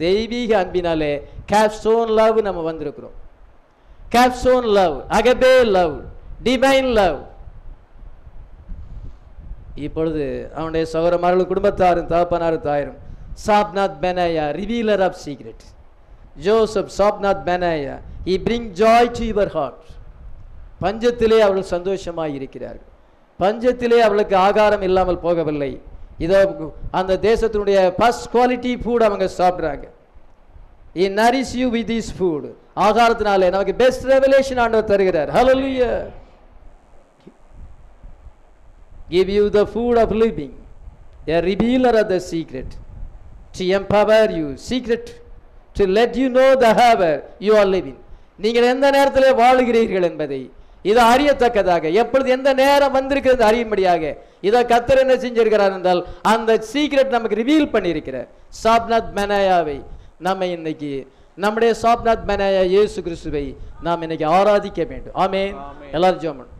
தெய்வீக அன்பினாலே கேப்ஸ்டோன் லவ் நம்ம வந்திருக்கிறோம். capstone love, agape love, divine love. இப்பொழுது அவனுடைய சகோதரமார்கள் குடும்பத்தாரும் தகப்பனாரும் தாயரும் Zaphnath Paaneah revealer of secret, Joseph Zaphnath Paaneah, he bring joy to your heart. பஞ்சத்திலே அவர்கள் சந்தோஷமாய் இருக்கிறார்கள். பஞ்சத்திலே அவளுக்கு ஆகாரம் இல்லாமல் போகவில்லை. இதோ அந்த தேசத்தினுடைய ஃபர்ஸ்ட் குவாலிட்டி ஃபுட் அவங்க சாப்பிட்றாங்க. he nourish you with this food. ஆகாரத்தினாலே நமக்கு பெஸ்ட் ரெவலேஷன் ஆண்டவர் தருகிறார். hallelujah. give you the food of living, a revealer of the secret, to empower you, secret, to let you know the hour you are living. நீங்கள் எந்த நேரத்திலே வாழுகிறீர்கள் என்பதை இதை அறியத்தக்கதாக, எப்பொழுது எந்த நேரம் வந்திருக்கிறது அறியும்படியாக இதை கர்த்தர் என்ன செஞ்சிருக்கிறார் என்றால் அந்த சீக்ரெட் நமக்கு ரிவீல் பண்ணியிருக்கிறார். சாப்நாத் பெனாயாவை நம்ம இன்னைக்கு நம்முடைய சாப்நாத் பெனாயா இயேசு கிறிஸ்துவை நாம் இன்னைக்கு ஆராதிக்க வேண்டும். ஆமென். எல்லாரும் ஜெபம்.